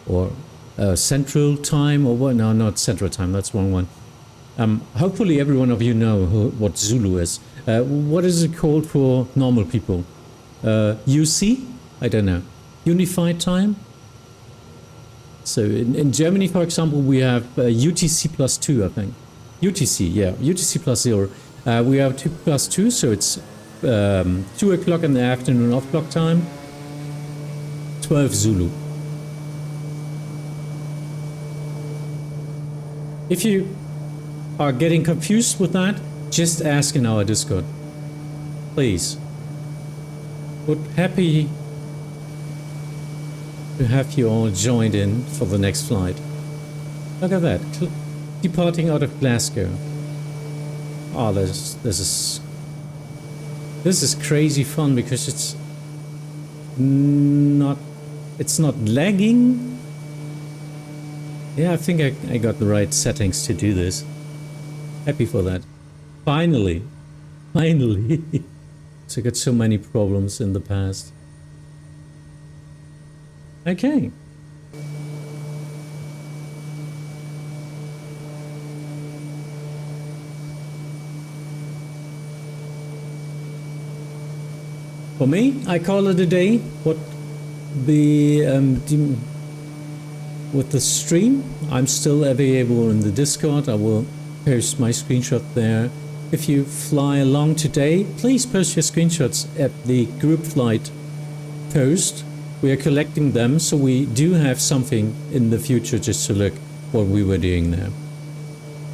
or Central Time, or what? No, not Central Time, that's the wrong one. Hopefully every one of you know what Zulu is. What is it called for normal people? UC? I don't know. Unified Time? So in Germany, for example, we have UTC plus 2, I think. UTC, yeah, UTC plus 0. We have 2 plus 2, so it's 2 o'clock in the afternoon off-block time. 12 Zulu. If you are getting confused with that, just ask in our Discord. Please. We're happy to have you all joined in for the next flight. Look at that, departing out of Glasgow. Oh, this is crazy fun because it's not lagging. Yeah, I think I got the right settings to do this. Happy for that. Finally. So I got so many problems in the past. Okay. For me, I call it a day. What the with the stream, I'm still available in the Discord. I will post my screenshot there. If you fly along today, please post your screenshots at the group flight post. We are collecting them, so we do have something in the future just to look what we were doing now.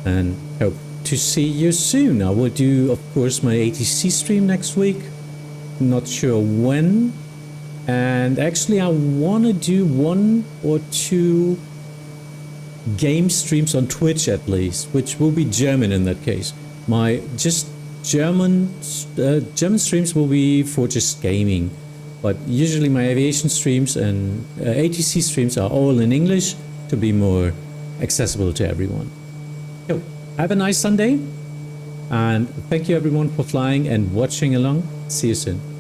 And hope to see you soon. I will do, of course, my ATC stream next week. Not sure when. And actually, I want to do 1 or 2 game streams on Twitch at least, which will be German in that case. My just German streams will be for just gaming. but usually my aviation streams and ATC streams are all in English to be more accessible to everyone. So, have a nice Sunday, and thank you everyone for flying and watching along. See you soon.